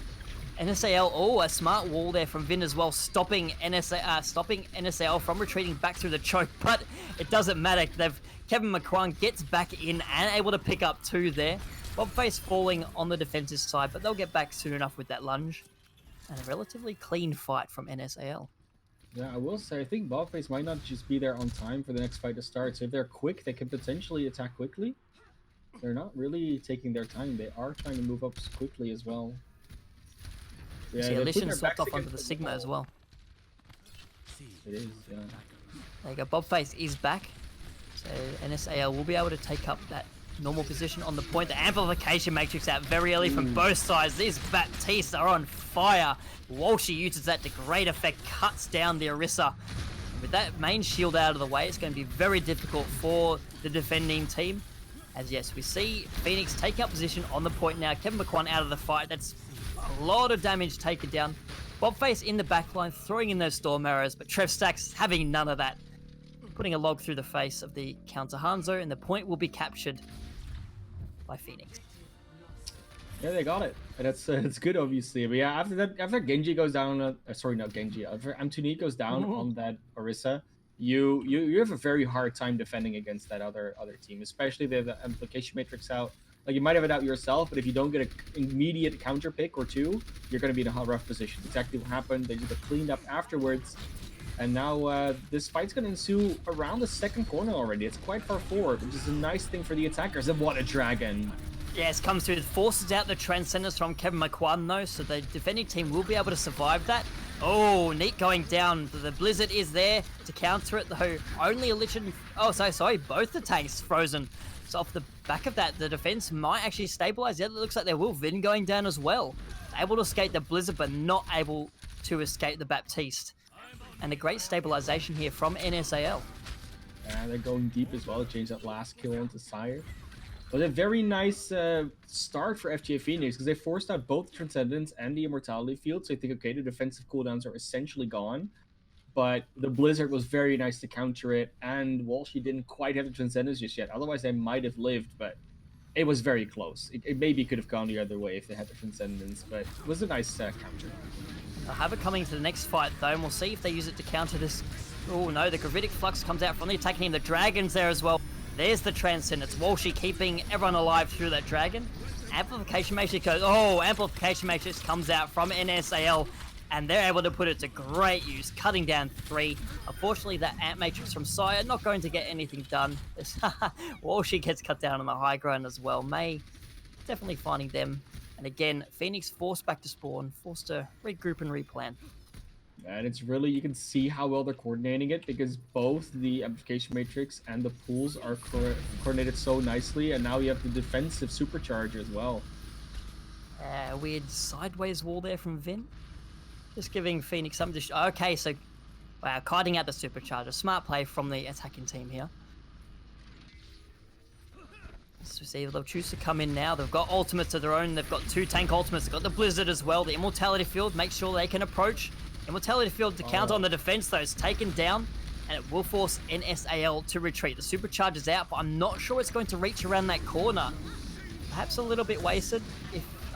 N.S.A.L, oh, a smart wall there from Vin as well, stopping N.S.A.L from retreating back through the choke, but it doesn't matter. Kevin McQuan gets back in and able to pick up 2 there. Bobface falling on the defensive side, but they'll get back soon enough with that lunge. And a relatively clean fight from N.S.A.L. Yeah, I will say, I think Bobface might not just be there on time for the next fight to start. So if they're quick, they can potentially attack quickly. They're not really taking their time. They are trying to move up quickly as well. Yeah, see, Alishan swapped off onto the Sigma as well. It is, yeah. There you go, Bobface is back. So N.S.A.L will be able to take up that normal position on the point. The amplification matrix out very early from both sides. These Baptistes are on fire. Walshy uses that to great effect, cuts down the Orisa. With that main shield out of the way, it's going to be very difficult for the defending team. As yes, we see Phoenix taking up position on the point now. Kevin McQuan out of the fight. That's a lot of damage taken down. Bobface in the backline, throwing in those storm arrows, but Trev Sachs having none of that. Putting a log through the face of the counter Hanzo, and the point will be captured by Phoenix. Yeah, they got it. And it's good, obviously. But yeah, after Genji goes down, sorry, not Genji. After Amtuni goes down on that Orisa, you have a very hard time defending against that other team, especially if they have the amplification matrix out. Like, you might have it out yourself, but if you don't get an immediate counter pick or 2, you're going to be in a rough position. Exactly what happened. They just got cleaned up afterwards. And now this fight's going to ensue around the second corner already. It's quite far forward, which is a nice thing for the attackers. And what a dragon. Yes, comes through, forces out the Transcendence from Kevin McQuan though, so the defending team will be able to survive that. Oh, Neat going down. The Blizzard is there to counter it, though only a Lichen... Oh, sorry, both the tanks frozen. So off the back of that, the defense might actually stabilize. Yeah, it looks like there will. Vin going down as well. Able to escape the Blizzard, but not able to escape the Baptiste. And a great stabilization here from N.S.A.L. Yeah, they're going deep as well to change that last kill onto Sire. But a very nice start for FGA Phoenix because they forced out both Transcendence and the Immortality Field. So I think, okay, the defensive cooldowns are essentially gone. But the Blizzard was very nice to counter it. And Walshy didn't quite have the Transcendence just yet. Otherwise, they might have lived, but it was very close. It maybe could have gone the other way if they had the Transcendence, but it was a nice counter. They'll have it coming to the next fight, though, and we'll see if they use it to counter this. Oh, no, the Gravitic Flux comes out from the attacking team. The Dragon's there as well. There's the Transcendence. Walshy keeping everyone alive through that Dragon. Amplification Matrix goes... Oh, Amplification Matrix comes out from N.S.A.L, and they're able to put it to great use, cutting down 3. Unfortunately, that Amp Matrix from Sire not going to get anything done. Walshy gets cut down on the high ground as well. May definitely finding them. And again, Phoenix forced back to spawn, forced to regroup and replan. And it's really, you can see how well they're coordinating it because both the amplification matrix and the pools are coordinated so nicely, and now you have the defensive supercharger as well. Weird sideways wall there from Vin. Just giving Phoenix something to okay, so wow, kiting out the supercharger. Smart play from the attacking team here. So see, they'll choose to come in now. They've got ultimates of their own. They've got 2 tank ultimates. They've got the Blizzard as well. The Immortality Field makes sure they can approach. Immortality Field to counter on the defense, though. It's taken down, and it will force N.S.A.L to retreat. The supercharger's out, but I'm not sure it's going to reach around that corner. Perhaps a little bit wasted,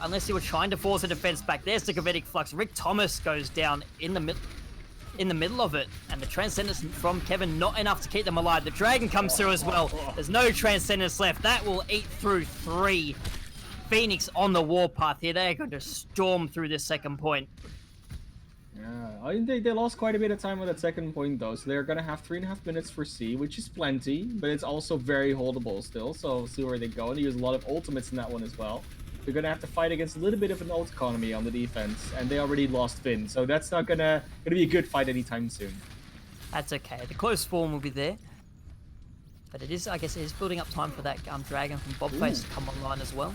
unless you were trying to force a defense back. There's the Gravitic Flux. Rick Thomas goes down in the middle of it, and the Transcendence from Kevin, not enough to keep them alive. The Dragon comes through as well. There's no Transcendence left. That will eat through 3. Phoenix on the warpath here. They're going to storm through this second point. Yeah, I think they lost quite a bit of time on that second point though, so they're gonna have 3.5 minutes for C, which is plenty, but it's also very holdable still, so we'll see where they go. And they use a lot of ultimates in that one as well. They're gonna have to fight against a little bit of an ult economy on the defense, and they already lost Finn, so that's not gonna be a good fight anytime soon. That's okay. The close form will be there. But it is, I guess, it is building up time for that Dragon from Bobface to come online as well.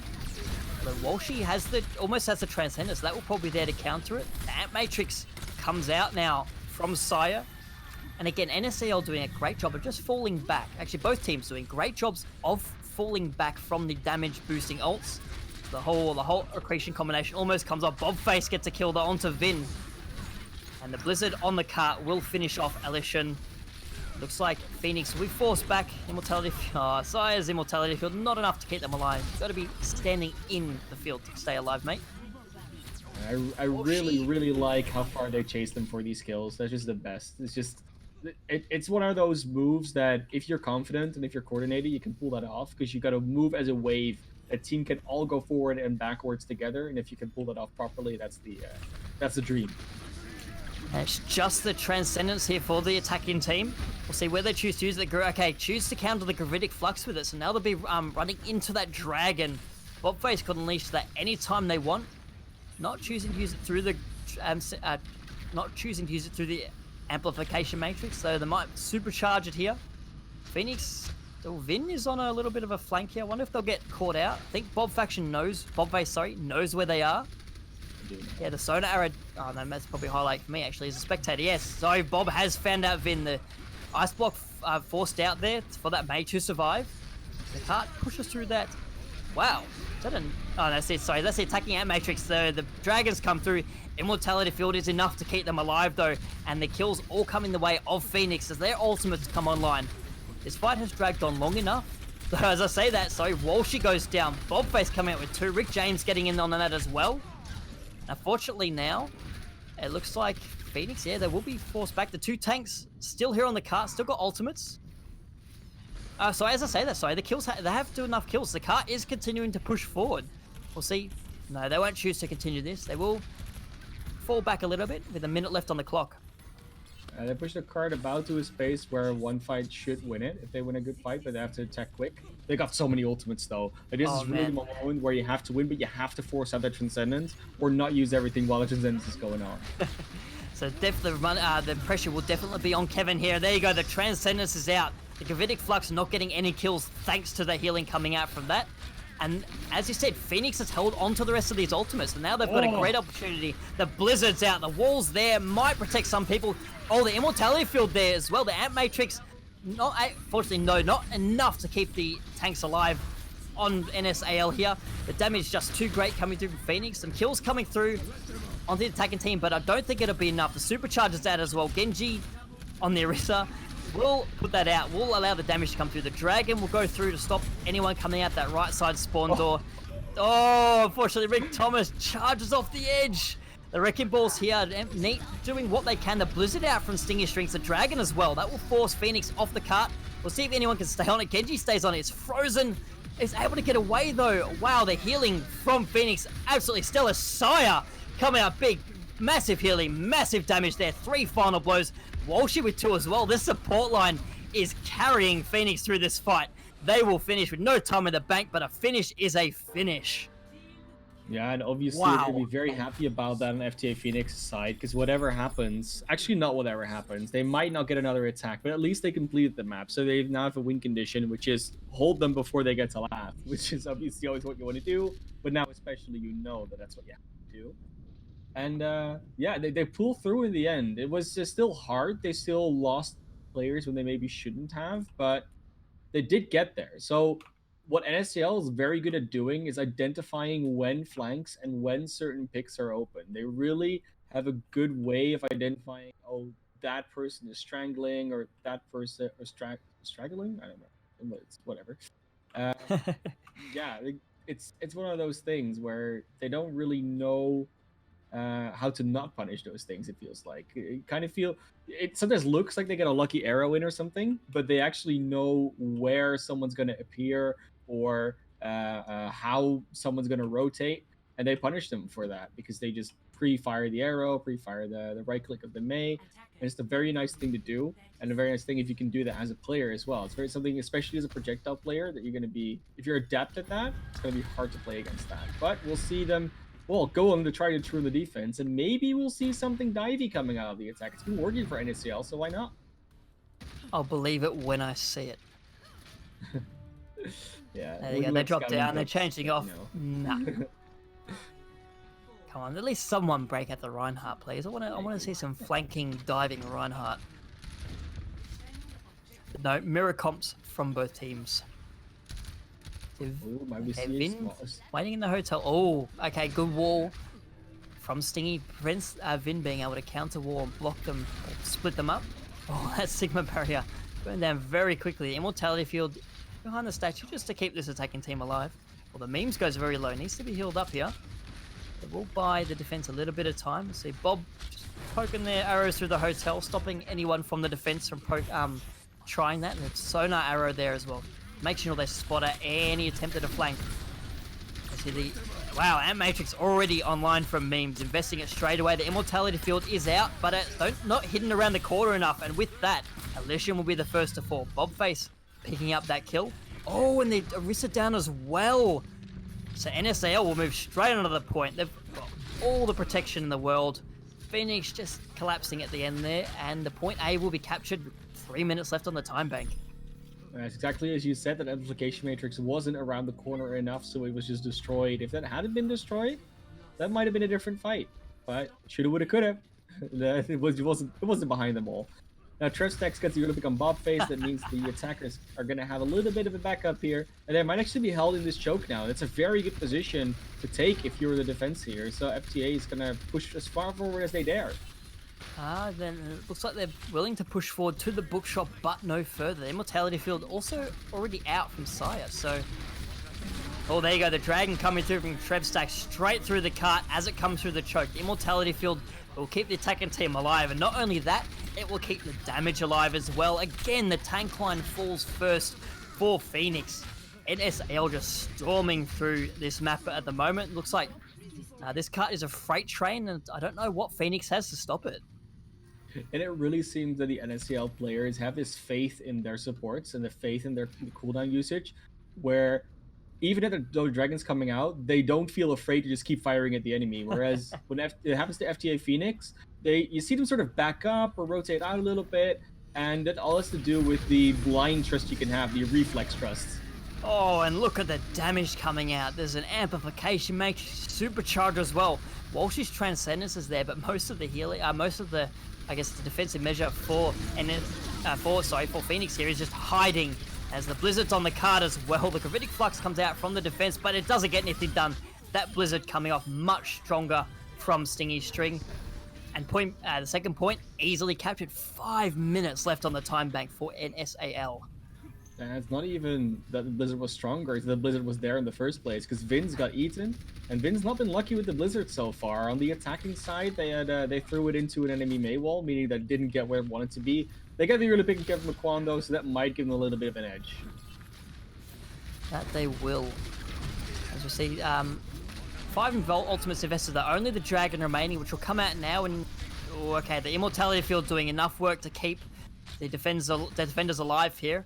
Although Walshy has almost has the Transcendence. That will probably be there to counter it. The Ant Matrix comes out now from Sire. And again, N.S.A.L doing a great job of just falling back. Actually, both teams doing great jobs of falling back from the damage boosting ults. The whole accretion combination almost comes off. Bobface gets a kill there onto Vin. And the Blizzard on the cart will finish off Alishan. Looks like Phoenix will be forced back. Immortality, Sire's Immortality Field, not enough to keep them alive. You've got to be standing in the field to stay alive, mate. I really like how far they chase them for these kills. That's just the best. It's just, it's one of those moves that if you're confident and if you're coordinated, you can pull that off because you got to move as a wave. A team can all go forward and backwards together, and if you can pull that off properly, that's the dream. And it's just the Transcendence here for the attacking team. We'll see where they choose to use it. Okay, choose to counter the Gravitic Flux with it. So now they'll be running into that Dragon. Bobface could unleash that anytime they want. Not choosing to use it through the amplification matrix. So they might supercharge it here. Phoenix. Vin is on a little bit of a flank here. I wonder if they'll get caught out. I think Bobface knows where they are. Yeah, the sonar arrow. Oh no, that's probably a highlight for me actually as a spectator. Yes, so Bob has found out Vin. The ice block forced out there for that mage to survive. The cart pushes through that. Wow. Is that oh, that's it. Sorry, that's the attacking Ant Matrix. The dragons come through. Immortality Field is enough to keep them alive though, and the kills all come in the way of Phoenix as their ultimates come online. This fight has dragged on long enough. So as I say that, Walshy goes down. Bobface coming out with 2. Rick James getting in on that as well. Unfortunately now, it looks like Phoenix, yeah, they will be forced back. The 2 tanks still here on the cart, still got ultimates. So as I say that, the kills, they have to do enough kills. The cart is continuing to push forward. We'll see. No, they won't choose to continue this. They will fall back a little bit with a minute left on the clock. They push the card about to a space where one fight should win it if they win a good fight, but they have to attack quick. They got so many ultimates though. Like, this is really the moment where you have to win, but you have to force out that Transcendence or not use everything while the Transcendence is going on. So definitely, the pressure will definitely be on Kevin here. There you go, the Transcendence is out. The Gravitic Flux not getting any kills thanks to the healing coming out from that. And as you said, Phoenix has held on to the rest of these ultimates, and now they've got a great opportunity. The Blizzard's out, the wall's there, might protect some people. Oh, the Immortality Field there as well. The Ant Matrix, fortunately, not enough to keep the tanks alive on N.S.A.L here. The damage is just too great coming through from Phoenix. Some kills coming through onto the attacking team, but I don't think it'll be enough. The Supercharger's out as well. Genji on the Orisa will put that out. We'll allow the damage to come through. The Dragon will go through to stop anyone coming out that right side spawn door. Oh, unfortunately, Rick Thomas charges off the edge. The Wrecking Balls here, neat, doing what they can. The Blizzard out from Stinger Strings. The Dragon as well. That will force Phoenix off the cart. We'll see if anyone can stay on it. Genji stays on it. It's frozen. It's able to get away though. Wow, the healing from Phoenix. Absolutely stellar. Sire coming out big. Massive healing. Massive damage there. 3 final blows. Walshy with 2 as well. This support line is carrying Phoenix through this fight. They will finish with no time in the bank, but a finish is a finish. Yeah, and obviously they're gonna Wow. be very happy about that on FTA Phoenix's side, because whatever happens, actually not whatever happens, they might not get another attack, but at least they completed the map. So they now have a win condition, which is hold them before they get to last, which is obviously always what you want to do. But now especially you know that that's what you have to do. And yeah, they pull through in the end. It was still hard. They still lost players when they maybe shouldn't have, but they did get there. So what N.S.A.L is very good at doing is identifying when flanks and when certain picks are open. They really have a good way of identifying, oh, that person is strangling or that person or straggling. I don't know. It's whatever. Um, yeah, it's one of those things where they don't really know how to not punish those things. It feels like it kind of feel it sometimes looks like they get a lucky arrow in or something, but they actually know where someone's going to appear or how someone's going to rotate, and they punish them for that because they just pre-fire the arrow, pre-fire the right click of the Mei, and it's a very nice thing to do. And a very nice thing if you can do that as a player as well. It's very something, especially as a projectile player, that you're going to be, if you're adept at that, it's going to be hard to play against that. But we'll see them well, go on to try to turn the defense, and maybe we'll see something divey coming out of the attack. It's been working for N.S.A.L, so why not? I'll believe it when I see it. Yeah, There you looking go. They like dropped scouting down. They're ducks, changing but off. Nah. Come on, at least someone break out the Reinhardt, please. I want to see some flanking, diving Reinhardt. No, mirror comps from both teams. Ooh, might be Okay, seeing Vin waiting in the hotel. Oh, okay, good wall from Stingy. Prevents Vin being able to counter wall and block them, or split them up. Oh, that Sigma barrier going down very quickly. Immortality field behind the statue just to keep this attacking team alive. Well, the memes goes very low. Needs to be healed up here. It will buy the defense a little bit of time. See Bob just poking their arrows through the hotel, stopping anyone from the defense from trying that. And it's sonar arrow there as well, making sure they spot out any attempt at a flank. I see the wow, and Matrix already online from memes, investing it straight away. The immortality field is out, but not hidden around the corner enough. And with that, Elysium will be the first to fall. Bobface picking up that kill. Oh, and the Orisa down as well. So N.S.A.L will move straight onto the point. They've got all the protection in the world. Phoenix just collapsing at the end there, and the point A will be captured with 3 minutes left on the time bank. That's exactly as you said, that amplification matrix wasn't around the corner enough, so it was just destroyed. If that hadn't been destroyed, that might have been a different fight. But shoulda, woulda, coulda. It wasn't behind them all. Now Trevstack's gets going to become Bobface. That means the attackers are going to have a little bit of a backup here, and they might actually be held in this choke now. It's a very good position to take if you're the defense here. So FTA is going to push as far forward as they dare. Then it looks like they're willing to push forward to the bookshop, but no further. The immortality field also already out from Sire, so... Oh, there you go, the Dragon coming through from Trevstack straight through the cart as it comes through the choke. The immortality field will keep the attacking team alive, and not only that, it will keep the damage alive as well. Again, the tank line falls first for Phoenix. N.S.A.L just storming through this map at the moment. Looks like this cart is a freight train, and I don't know what Phoenix has to stop it. And it really seems that the N.S.A.L players have this faith in their supports and the faith in their cooldown usage, where even if the dragon's coming out, they don't feel afraid to just keep firing at the enemy. Whereas when it happens to FTA Phoenix, you see them sort of back up or rotate out a little bit, and that all has to do with the blind trust you can have, the reflex trust. Oh, and look at the damage coming out. There's an amplification matrix supercharge as well. Walsh's Transcendence is there, but most of the healing, I guess the defensive measure for Phoenix here is just hiding as the Blizzard's on the card as well. The Gravitic Flux comes out from the defense, but it doesn't get anything done. That Blizzard coming off much stronger from Stingy String. And the second point, easily captured. 5 minutes left on the time bank for N.S.A.L. And it's not even that the Blizzard was stronger, it's that the Blizzard was there in the first place, because Vin's got eaten, and Vin's not been lucky with the Blizzard so far. On the attacking side, they threw it into an enemy Mei wall, meaning that it didn't get where it wanted to be. They got to be really picking care of McQuan, though, so that might give them a little bit of an edge. That they will. As we see, 5-volt ultimates invested, only the Dragon remaining, which will come out now, and... Oh, okay, the Immortality Field doing enough work to keep the defenders alive here.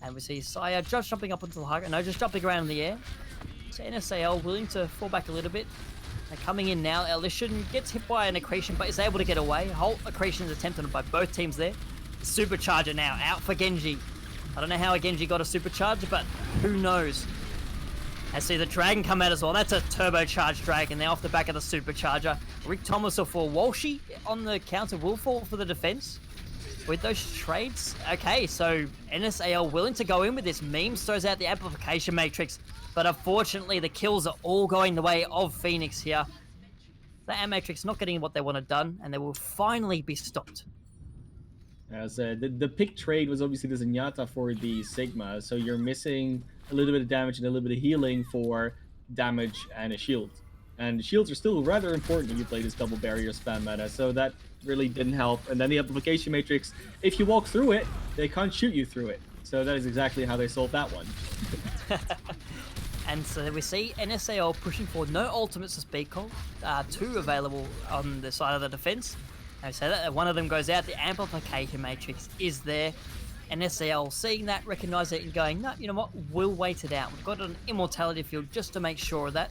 And we see Saya just jumping up into the high ground. No, just jumping around in the air. So N.S.A.L willing to fall back a little bit. They're coming in now. Elishan gets hit by an accretion, but is able to get away. Holt accretion is attempted by both teams there. The supercharger now out for Genji. I don't know how a Genji got a supercharger, but who knows? I see the dragon come out as well. That's a turbocharged dragon. They're off the back of the supercharger. Rick Thomas or for Walshy on the counter will fall for the defense. With those trades, okay, so N.S.A.L willing to go in with this. Memes throws out the amplification matrix, but unfortunately the kills are all going the way of Phoenix here. The amp matrix not getting what they wanted done, and they will finally be stopped. As the pick trade was obviously the Zenyatta for the Sigma, so you're missing a little bit of damage and a little bit of healing for damage and a shield. And shields are still rather important when you play this double barrier spam meta, so that really didn't help. And then the amplification matrix, if you walk through it, they can't shoot you through it. So that is exactly how they solved that one. And so we see N.S.A.L pushing forward. No ultimates to speak of. Two available on the side of the defense. And we say that one of them goes out. The amplification matrix is there. N.S.A.L seeing that, recognize it, and going, no, you know what? We'll wait it out. We've got an immortality field just to make sure of that.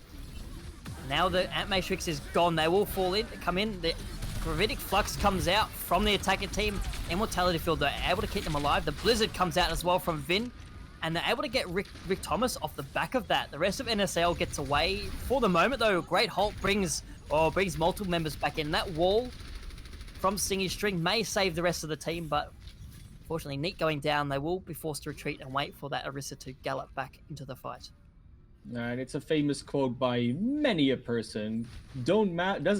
Now the amp matrix is gone. They will fall in, come in. The gravitic flux comes out from the attacking team. Immortality field, they're able to keep them alive. The blizzard comes out as well from Vin, and they're able to get Rick Thomas off the back of that. The rest of N.S.A.L gets away for the moment, though. Great Holt brings multiple members back in. That wall from Stingy String may save the rest of the team, but unfortunately, Neat going down, they will be forced to retreat and wait for that Orisa to gallop back into the fight. And it's a famous quote by many a person. Doesn't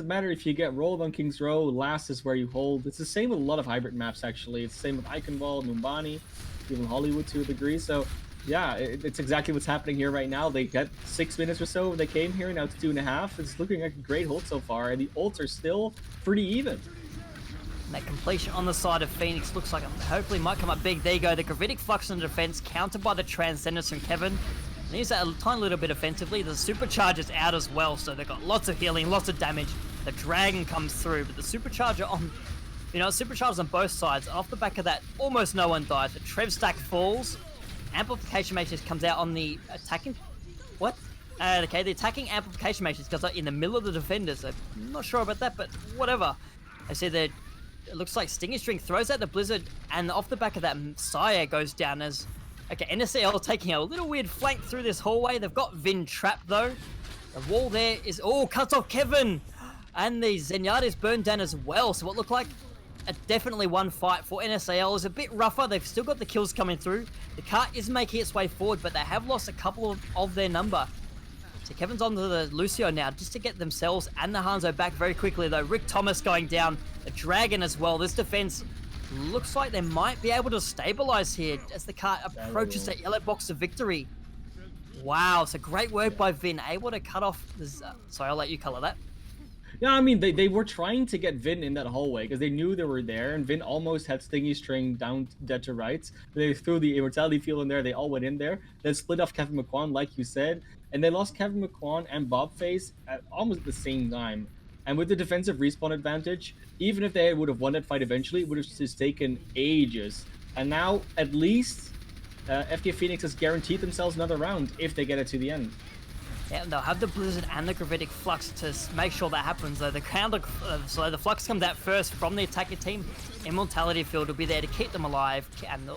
matter if you get rolled on King's Row, last is where you hold. It's the same with a lot of hybrid maps, actually. It's the same with Iconval, Numbani, even Hollywood to a degree. So, yeah, it's exactly what's happening here right now. They get 6 minutes or so. They came here, now it's 2.5. It's looking like a great hold so far, and the ults are still pretty even. That completion on the side of Phoenix looks like hopefully might come up big. There you go. The Gravitic Flux in the defense, countered by the Transcendence from Kevin. They use that a tiny little bit offensively. The Supercharger's out as well, so they've got lots of healing, lots of damage. The Dragon comes through, but the Supercharger on... Superchargers on both sides. Off the back of that, almost no one dies. The Trev stack falls. Amplification Matrix comes out on the attacking... What? Okay, the attacking Amplification Matrix goes out in the middle of the defenders. So I'm not sure about that, but whatever. I see that it looks like Stinger String throws out the Blizzard, and off the back of that, Saya goes down as... Okay, N.S.A.L taking a little weird flank through this hallway. They've got Vin trapped, though. The wall there is... Oh, cuts off Kevin! And the Zenyatta is burned down as well. So what looked like definitely one fight for N.S.A.L is a bit rougher. They've still got the kills coming through. The cart is making its way forward, but they have lost a couple of their number. So Kevin's onto the Lucio now just to get themselves and the Hanzo back very quickly, though. Rick Thomas going down. The Dragon as well. This defense... looks like they might be able to stabilize here as the cart approaches that yellow box of victory. Wow, so great work by Vin, able to cut off this. Sorry, I'll let you color that. Yeah, I mean, they were trying to get Vin in that hallway because they knew they were there, and Vin almost had Stingy String down dead to rights. They threw the Immortality Field in there, they all went in there. Then split off Kevin McQuan, like you said, and they lost Kevin McQuan and Bobface at almost the same time. And with the defensive respawn advantage, even if they would have won that fight eventually, it would have just taken ages. And now, at least, FTA Phoenix has guaranteed themselves another round if they get it to the end. Yeah, they'll have the Blizzard and the Gravitic Flux to make sure that happens. Though the counter, so the Flux comes out first from the attacking team. Immortality Field will be there to keep them alive and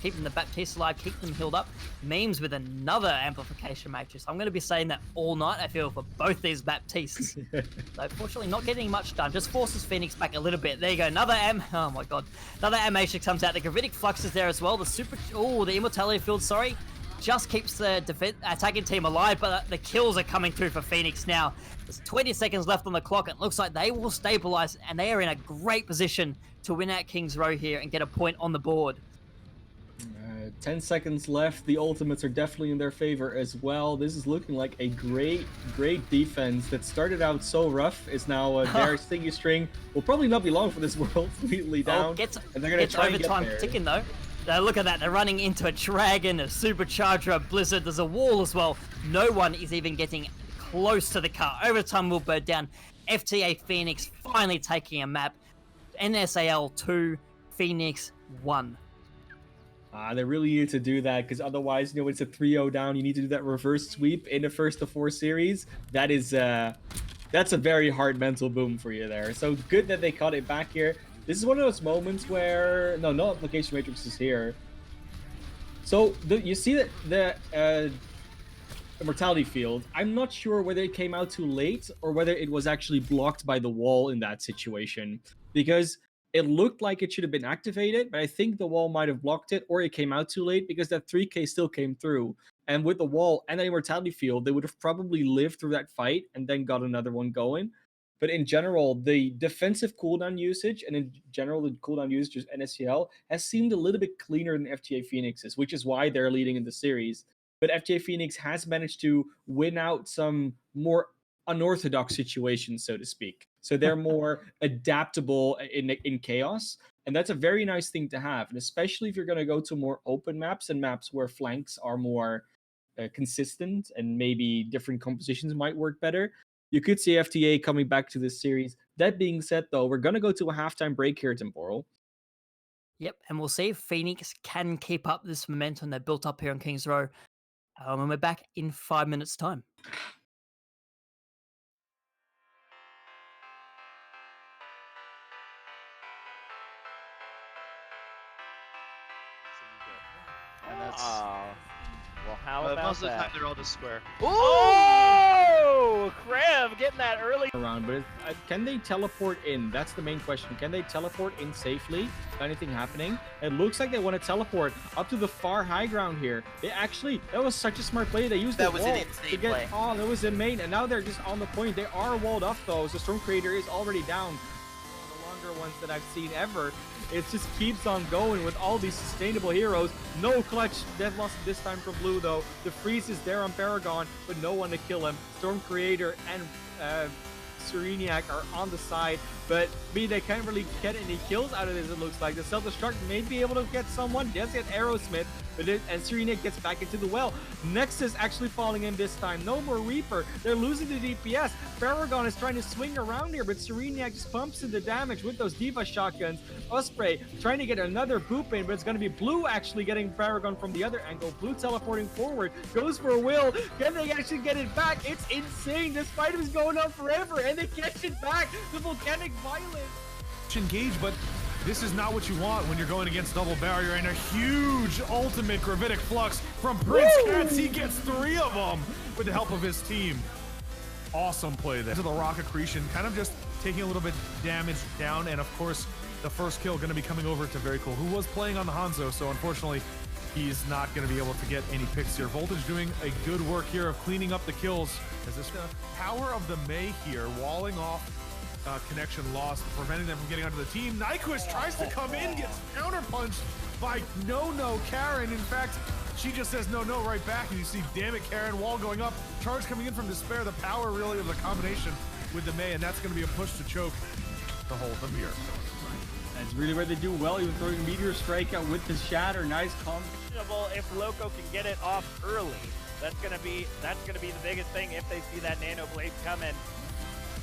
keeping the Baptiste alive, keep them healed up. Memes with another Amplification Matrix. I'm going to be saying that all night, I feel, for both these Baptistes. So, fortunately, not getting much done. Just forces Phoenix back a little bit. There you go. Another oh my god. Another M Matrix comes out. The Gravitic Flux is there as well. The Immortality Field, sorry. Just keeps the attacking team alive, but the kills are coming through for Phoenix now. There's 20 seconds left on the clock. It looks like they will stabilize, and they are in a great position to win out King's Row here and get a point on the board. 10 seconds left. The ultimates are definitely in their favor as well. This is looking like a great defense that started out so rough. Is now their Stingy String will probably not be long for this world completely down. And they're going to try and get there. Ticking though. Look at that. They're running into a Dragon, a Supercharger, a Blizzard. There's a wall as well. No one is even getting close to the car. Overtime will burn down. FTA Phoenix finally taking a map. N.S.A.L 2, Phoenix 1. They really need to do that because otherwise, when it's a 3-0 down, you need to do that reverse sweep in the first of 4 series. That is, that's a very hard mental boom for you there. So good that they caught it back here. This is one of those moments where no application matrix is here. So you see that the immortality field. I'm not sure whether it came out too late or whether it was actually blocked by the wall in that situation because it looked like it should have been activated, but I think the wall might have blocked it or it came out too late because that 3K still came through. And with the wall and the immortality field, they would have probably lived through that fight and then got another one going. But in general, the defensive cooldown usage and in general, the cooldown usage of N.S.A.L has seemed a little bit cleaner than FTA Phoenix's, which is why they're leading in the series. But FTA Phoenix has managed to win out some more unorthodox situations, so to speak. So they're more adaptable in chaos. And that's a very nice thing to have. And especially if you're going to go to more open maps and maps where flanks are more consistent and maybe different compositions might work better. You could see FTA coming back to this series. That being said, though, we're going to go to a halftime break here, Temporal. Yep, and we'll see if Phoenix can keep up this momentum they built up here on Kings Row. And we're back in 5 minutes' time. And that's Well, how most about of the time that? they're all just square. Oh, Krev getting that early. Around, but can they teleport in? That's the main question. Can they teleport in safely? Anything happening? It looks like they want to teleport up to the far high ground here. They actually, that was such a smart play. They used That the was wall an insane to get. play. Oh, that was in main, and now they're just on the point. They are walled up though. So Storm Creator is already down. One of the longer ones that I've seen ever. It just keeps on going with all these sustainable heroes. No clutch death loss this time for Blue though. The freeze is there on Paragon, but no one to kill him. Storm Creator and Sereniac are on the side, but they can't really get any kills out of this. It looks like the self-destruct may be able to get someone. Does get Aerosmith, but and Sereniac gets back into the well. Nexus actually falling in this time. No more Reaper. They're losing the DPS. Paragon is trying to swing around here, but Sereniac just pumps in the damage with those Diva shotguns. Osprey trying to get another boop in, but it's going to be Blue actually getting Paragon from the other angle. Blue teleporting forward, goes for a will. Can they actually get it back? It's insane. This fight is going on forever, and they catch it back. The volcanic violence. Engage, but this is not what you want when you're going against double barrier and a huge ultimate gravitic flux from Prince Cats. He gets 3 of them with the help of his team. Awesome play there. To the rock accretion, kind of just taking a little bit damage down, and of course the first kill going to be coming over to Very Cool, who was playing on the Hanzo, so unfortunately he's not going to be able to get any picks here. Voltage doing a good work here of cleaning up the kills as this power of the Mei here, walling off connection lost, preventing them from getting onto the team. Nyquist tries to come in, gets counterpunched by No Karen. In fact, she just says no right back, and you see, damn it, Karen, wall going up, charge coming in from Despair. The power really of the combination with the Mei, and that's going to be a push to choke to hold them here. That's really where they do well, even throwing a Meteor Strike out with the Shatter. Nice combo. If Loco can get it off early, that's gonna be the biggest thing if they see that Nano Blade coming.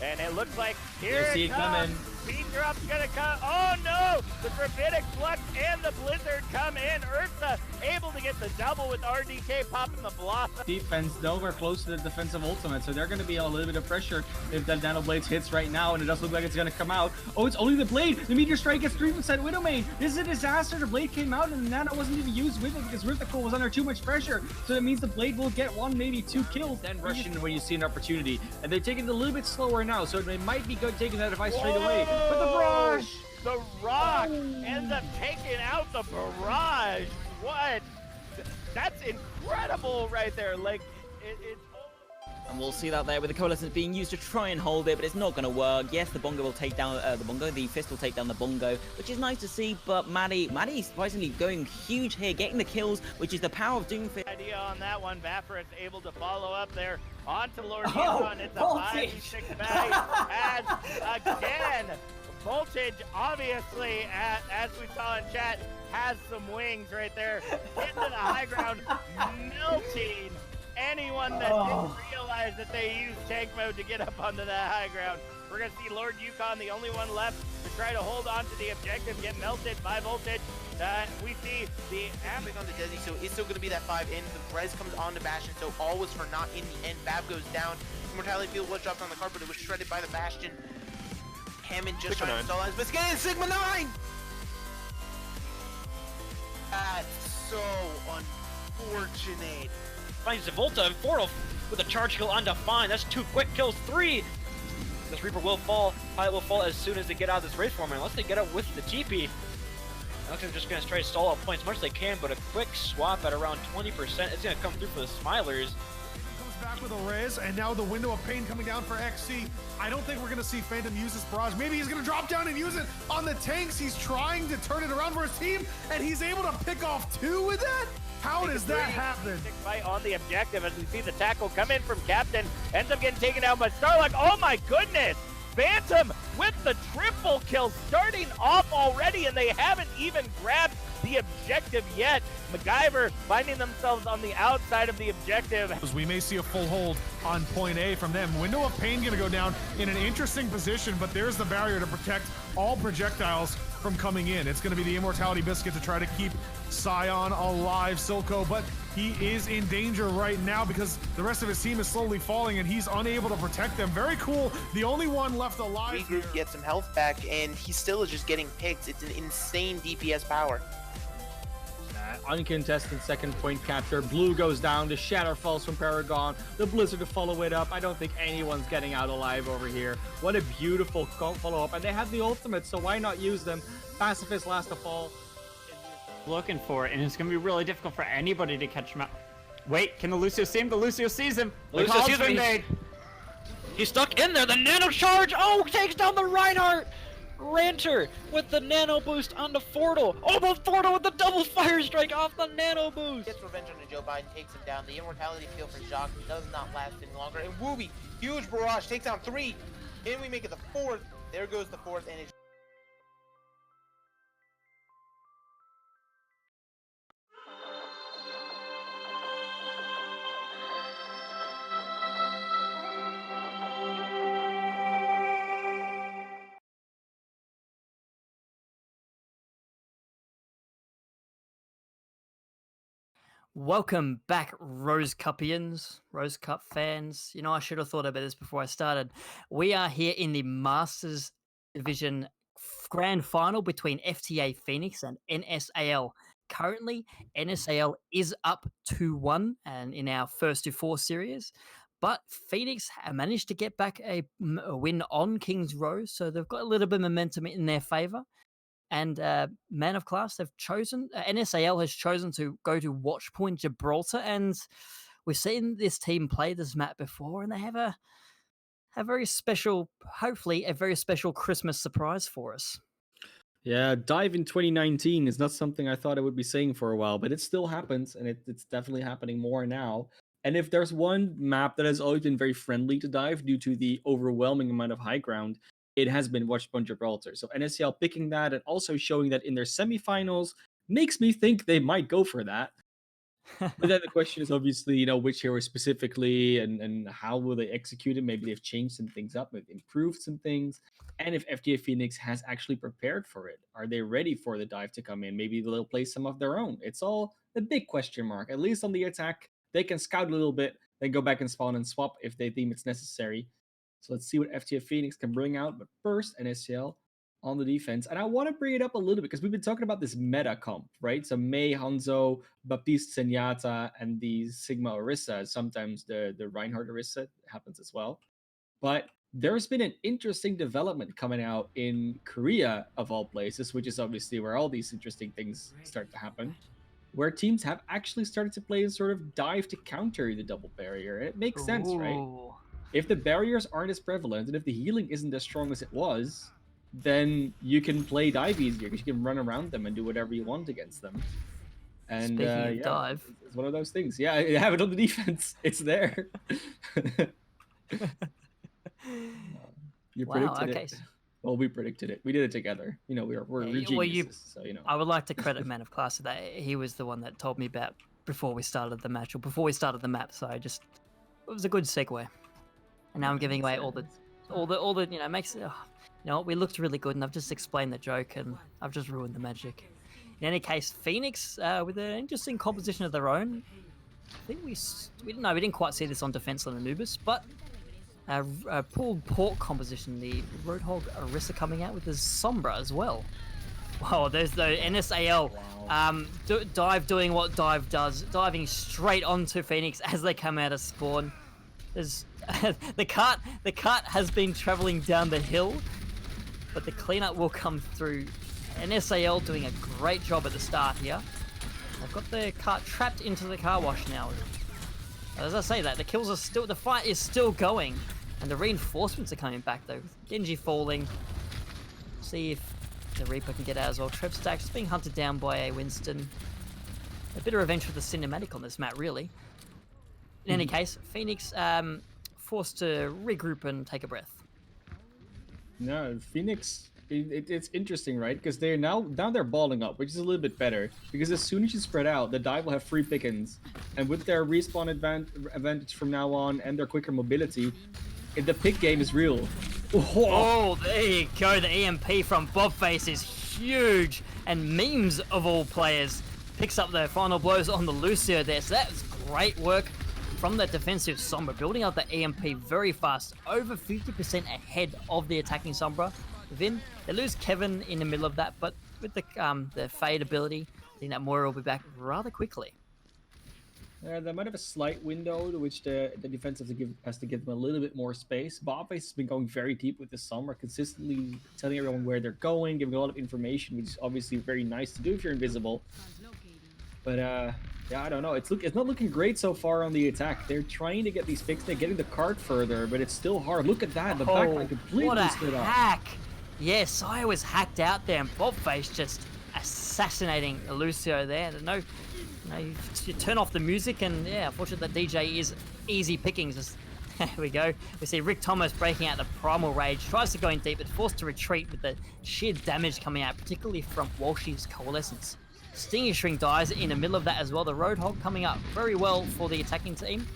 And it looks like here see it it comes. coming. Speed drop's gonna come. Oh no! The Gravitic Flux and the Blizzard come in. Ursa able to get the double with RDK popping the Blossom. Defense nowhere close to the defensive ultimate, so they're going to be a little bit of pressure if that Nano Blades hits right now, and it does look like it's going to come out. Oh, it's only the Blade. The Meteor Strike gets 3% Widowmane. This is a disaster. The Blade came out, and the Nano wasn't even used with it because Rifticle was under too much pressure, so that means the Blade will get 1, maybe 2 kills, then rush in when you see an opportunity. And they're taking it a little bit slower now, so they might be good taking that device straight away. But the Barrage! The Rock ends up taking out the Barrage. What? That's incredible right there. Like, it's... And we'll see that there with the Coalescence being used to try and hold it, but it's not going to work. Yes, the Bongo will take down the Fist will take down the Bongo, which is nice to see, but Maddie surprisingly going huge here, getting the kills, which is the power of Doomfist. Idea on that one. Vaporous able to follow up there onto Lord Neon. It's a 5v6 battle as, again, Voltage, obviously, as we saw in chat, has some wings right there. Getting to the high ground, melting anyone that didn't realize that they used tank mode to get up onto that high ground. We're going to see Lord Yukon, the only one left to try to hold on to the objective, get melted by Voltage. We see the Big on the Desi, so it's still going to be that 5 in. The res comes on to Bastion, so all was for naught in the end. Bab goes down. Immortality Field was dropped on the carpet. It was shredded by the Bastion. Hammond just trying to install his, but it's getting Sigma 9! That's so unfortunate. Finds Volta and Portal with a charge kill on Define. That's 2 quick kills, 3. This Reaper will fall. Pilot will fall as soon as they get out of this race form, unless they get out with the GP. Looks like they're just going to try to stall out points as much as they can, but a quick swap at around 20% is going to come through for the Smilers. Comes back with a res, and now the window of pain coming down for XC. I don't think we're going to see Phantom use this barrage. Maybe he's going to drop down and use it on the tanks. He's trying to turn it around for his team, and he's able to pick off 2 with that? How does that happen? Fight on the objective as we see the tackle come in from Captain. Ends up getting taken down by Starlock. Oh my goodness! Phantom with the triple kill starting off already, and they haven't even grabbed the objective yet. MacGyver finding themselves on the outside of the objective. We may see a full hold on point A from them. Window of Pain going to go down in an interesting position, but there's the barrier to protect all projectiles from coming in. It's going to be the Immortality Biscuit to try to keep Scion alive, Silco, but he is in danger right now because the rest of his team is slowly falling and he's unable to protect them. Very cool. The only one left alive here. Regroup, get some health back, and he still is just getting picked. It's an insane DPS power. Uncontested second point capture. Blue goes down. The shatter falls from Paragon. The Blizzard to follow it up. I don't think anyone's getting out alive over here. What a beautiful follow up. And they have the ultimate, so why not use them? Pacifist last to fall. Looking for it, and it's going to be really difficult for anybody to catch him up. Wait, can the Lucio see him? The Lucio sees him. Lucio sees him. He's stuck in there. The nano charge. Oh, takes down the Reinhardt. Ranter with the nano boost on the Fortal. Oh, but Fortal with the double fire strike off the nano boost. Gets revenge on Joe Biden, takes him down. The Immortality Field for Jacques does not last any longer. And Wooby, huge barrage, takes down 3. And we make it the 4th. There goes the 4th, and it's Welcome back, Rose Cupians, Rose Cup fans. You know, I should have thought about this before I started. We are here in the Masters Division Grand Final between FTA Phoenix and N.S.A.L. Currently, N.S.A.L is up 2-1 and in our first to 4 series, but Phoenix have managed to get back a win on King's Row, so they've got a little bit of momentum in their favor. And Man of Class, they've chosen, N.S.A.L has chosen to go to Watchpoint Gibraltar, and we've seen this team play this map before, and they have a very special, hopefully a very special Christmas surprise for us. Yeah, Dive in 2019 is not something I thought I would be saying for a while, but it still happens, and it's definitely happening more now. And if there's one map that has always been very friendly to Dive due to the overwhelming amount of high ground, it has been Watchpoint Gibraltar. So N.S.A.L picking that and also showing that in their semifinals makes me think they might go for that. But then the question is obviously, you know, which hero specifically and how will they execute it? Maybe they've changed some things up, maybe improved some things. And if FTA Phoenix has actually prepared for it, are they ready for the dive to come in? Maybe they'll play some of their own. It's all a big question mark. At least on the attack, they can scout a little bit, then go back and spawn and swap if they deem it's necessary. So let's see what FTA Phoenix can bring out. But first, N.S.A.L on the defense. And I want to bring it up a little bit because we've been talking about this meta comp, right? So Mei, Hanzo, Baptiste, Zenyatta, and the Sigma Orisa. Sometimes the Reinhardt Orisa happens as well. But there's been an interesting development coming out in Korea, of all places, which is obviously where all these interesting things start to happen, where teams have actually started to play a sort of dive to counter the double barrier. And it makes sense, right? If the barriers aren't as prevalent and if the healing isn't as strong as it was, then you can play dive easier because you can run around them and do whatever you want against them. And Speaking of yeah, dive, it's one of those things. Yeah, I have it on the defense. It's there. You predicted it. Well, we predicted it. We did it together. You know, we're geniuses, so you know. I would like to credit Man of Class for that. He was the one that told me about before we started the match, or before we started the map. So it was a good segue. And now I'm giving away all the, makes it. We looked really good, and I've just explained the joke, and I've just ruined the magic. In any case, Phoenix with an interesting composition of their own. I think we didn't quite see this on Defense on Anubis, but a pulled pork composition. The Roadhog Orisa coming out with his Sombra as well. Wow, there's the N.S.A.L. Dive doing what Dive does, diving straight onto Phoenix as they come out of spawn. There's the cart has been traveling down the hill, but the cleanup will come through. N.S.A.L. doing a great job at the start here. They've got the cart trapped into the car wash now. As I say that, the fight is still going, and the reinforcements are coming back though. Genji falling. See if the Reaper can get out as well. Trevstack's being hunted down by a Winston. A bit of revenge for the cinematic on this map, really. In any case, Phoenix forced to regroup and take a breath. No, Phoenix. It's interesting, right? Because they're now they're balling up, which is a little bit better. Because as soon as you spread out, the dive will have free pickings, and with their respawn advantage from now on and their quicker mobility, the pick game is real. Oh, there you go. The EMP from Bobface is huge, and Memes of all players picks up the final blows on the Lucio there. So that's great work from that defensive Sombra, building up the EMP very fast, over 50% ahead of the attacking Sombra. Vim, they lose Kevin in the middle of that, but with the fade ability, I think that Moira will be back rather quickly. They might have a slight window to which the defense has to give them a little bit more space. Bobface has been going very deep with the Sombra, consistently telling everyone where they're going, giving a lot of information, which is obviously very nice to do if you're invisible. But yeah, I don't know. It's not looking great so far on the attack. They're trying to get these picks. They're getting the cart further, but it's still hard. Look at that. The backline completely split up. What a hack! Yeah, Saya was hacked out there, and Bobface just assassinating Lucio there. You turn off the music, and yeah, unfortunately the DJ is easy pickings. There we go. We see Rick Thomas breaking out the Primal Rage, tries to go in deep, but forced to retreat with the sheer damage coming out, particularly from Walshy's Coalescence. Stingy String dies in the middle of that as well. The Roadhog coming up very well for the attacking team.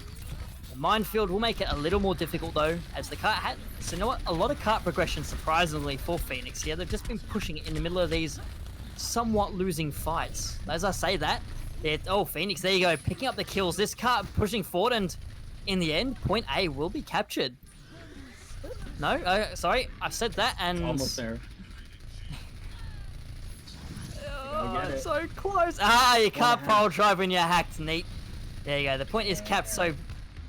The Minefield will make it a little more difficult though, as the cart had. So you know what? A lot of cart progression surprisingly for Phoenix. Yeah, they've just been pushing it in the middle of these somewhat losing fights. As I say that, Phoenix, there you go, picking up the kills. This cart pushing forward, and in the end, point A will be captured. No, sorry, I said that, and Almost there. So close. You can't pile drive when you're hacked, neat. There you go. The point is capped. So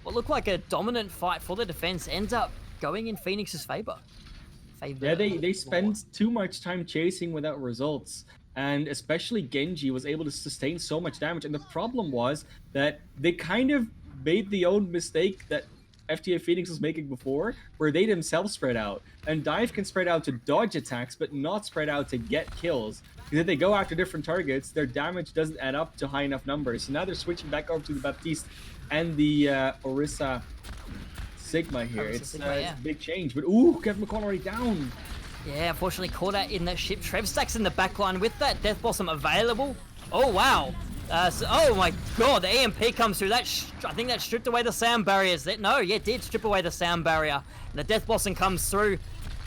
what looked like a dominant fight for the defense ends up going in Phoenix's favor. Yeah, they spend too much time chasing without results. And especially Genji was able to sustain so much damage. And the problem was that they kind of made the own mistake that FTA Phoenix was making before, where they themselves spread out. And Dive can spread out to dodge attacks, but not spread out to get kills. Because if they go after different targets, their damage doesn't add up to high enough numbers. So now they're switching back over to the Baptiste and the Orisa Sigma here. It's a big change. But ooh, Kevin McCall already down. Yeah, unfortunately caught out in that ship. Trevstack's in the backline with that Death Blossom available. Oh, wow. Oh my god, the EMP comes through. I think that stripped away the sound barriers. It did strip away the sound barrier. And the Death Blossom comes through.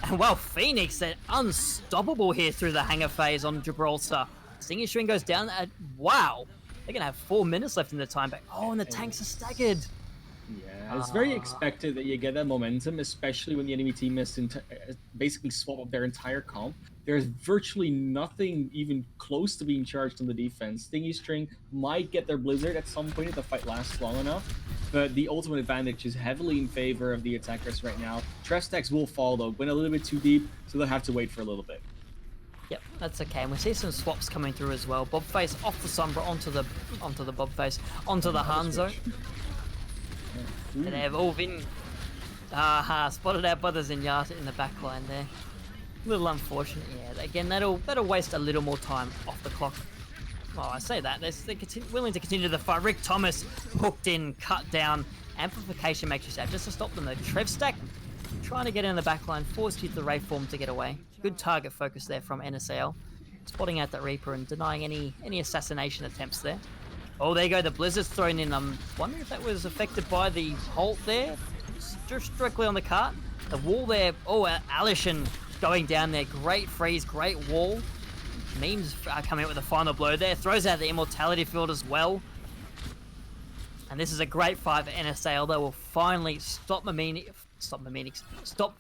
And well, Phoenix, they're unstoppable here through the hangar phase on Gibraltar. Stinging String goes down. Wow. They're going to have 4 minutes left in the time back. Oh, and the tanks are staggered. Yeah, it's very expected that you get that momentum, especially when the enemy team has basically swap up their entire comp. There's virtually nothing even close to being charged on the defense. Stingy String might get their Blizzard at some point if the fight lasts long enough, but the ultimate advantage is heavily in favor of the attackers right now. Trevstacks will fall though, went a little bit too deep, so they'll have to wait for a little bit. Yep, that's okay. And we see some swaps coming through as well. Bobface off the Sombra onto the Bobface, onto the Hanzo. And they've all been spotted out by the Zenyatta in the back line there. A little unfortunate, yeah. Again, that'll waste a little more time off the clock. Well, I say that. They're willing to continue the fight. Rick Thomas hooked in, cut down. Amplification makes you sad just to stop them though. Trevstack trying to get in the back line, forced you to the Ray form to get away. Good target focus there from N.S.A.L. Spotting out that Reaper and denying any assassination attempts there. Oh, there you go. The Blizzard's thrown in. I'm wondering if that was affected by the halt there. Just directly on the cart. The wall there. Oh, Alishan going down there. Great freeze, great wall. Memes coming out with a final blow there. Throws out the immortality field as well. And this is a great fight for N.S.A.L. They will finally stop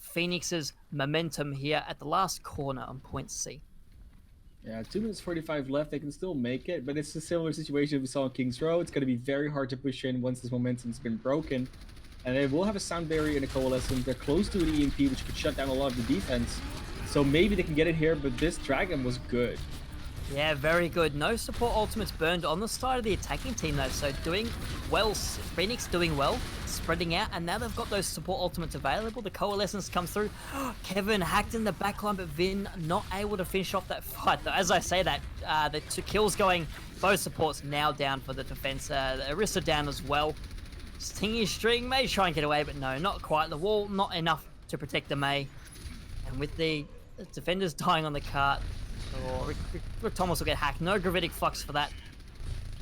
Phoenix's momentum here at the last corner on point C. Yeah, 2 minutes 45 left. They can still make it, but it's a similar situation we saw in Kings Row. It's going to be very hard to push in once this momentum's been broken. And they will have a sound barrier in a coalescence. They're close to an EMP, which could shut down a lot of the defense. So maybe they can get it here, but this Dragon was good. Yeah, very good. No support ultimates burned on the side of the attacking team though, so doing well. Phoenix doing well, spreading out, and now they've got those support ultimates available. The coalescence comes through. Kevin hacked in the backline, but Vin not able to finish off that fight though. As I say that, the 2 kills going, both supports now down for the defense. Arissa down as well. Stingy string may try and get away, but no, not quite. The wall not enough to protect the May, and with the defenders dying on the cart. Rick Thomas will get hacked. No gravitic flux for that.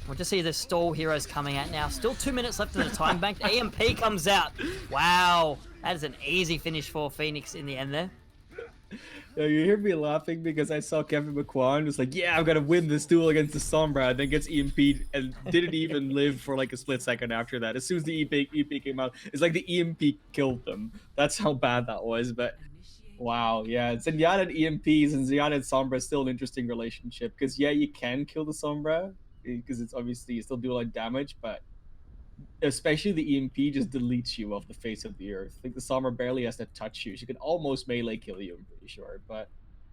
We'll just see the stall heroes coming out now. Still 2 minutes left in the time bank. The EMP comes out. Wow. That is an easy finish for Phoenix in the end there. You hear me laughing because I saw Kevin McQuan was like, yeah, I'm going to win this duel against the Sombra, and then gets EMP'd and didn't even live for like a split second after that. As soon as the EMP came out, it's like the EMP killed them. That's how bad that was, but wow, yeah, Zenyatta and EMPs and Zenyatta and Sombra is still an interesting relationship because, yeah, you can kill the Sombra because it's obviously you still do a lot of damage, but especially the EMP just deletes you off the face of the earth. Like the Sombra barely has to touch you. She can almost melee kill you, I'm pretty sure. But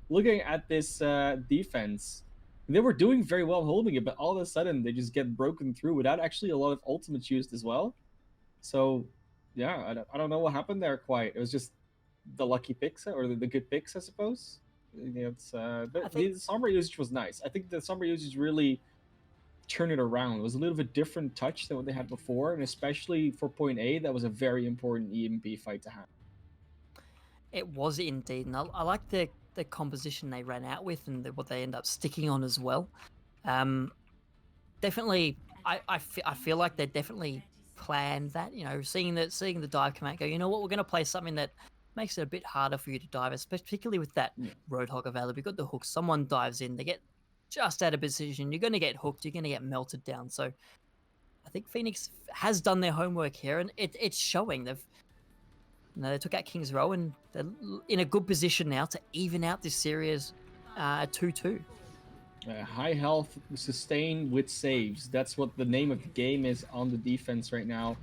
looking at this defense, they were doing very well holding it, but all of a sudden they just get broken through without actually a lot of ultimates used as well. So, yeah, I don't know what happened there quite. It was just the lucky picks or the good picks, I suppose. It's but the Sombra usage was nice. I think the Sombra usage really turned it around. It was a little bit different touch than what they had before, and especially for point A, that was a very important EMP fight to have. It was indeed, and I like the composition they ran out with and what they end up sticking on as well. Definitely, I feel like they definitely planned that. You know, seeing the dive come out, go, you know what, we're going to play something that makes it a bit harder for you to dive, particularly with that Roadhog available. You've got the hook. Someone dives in, they get just out of position. You're going to get hooked. You're going to get melted down. So I think Phoenix has done their homework here, and it's showing. They took out Kings Row, and they're in a good position now to even out this series 2-2. High health, sustain with saves. That's what the name of the game is on the defense right now.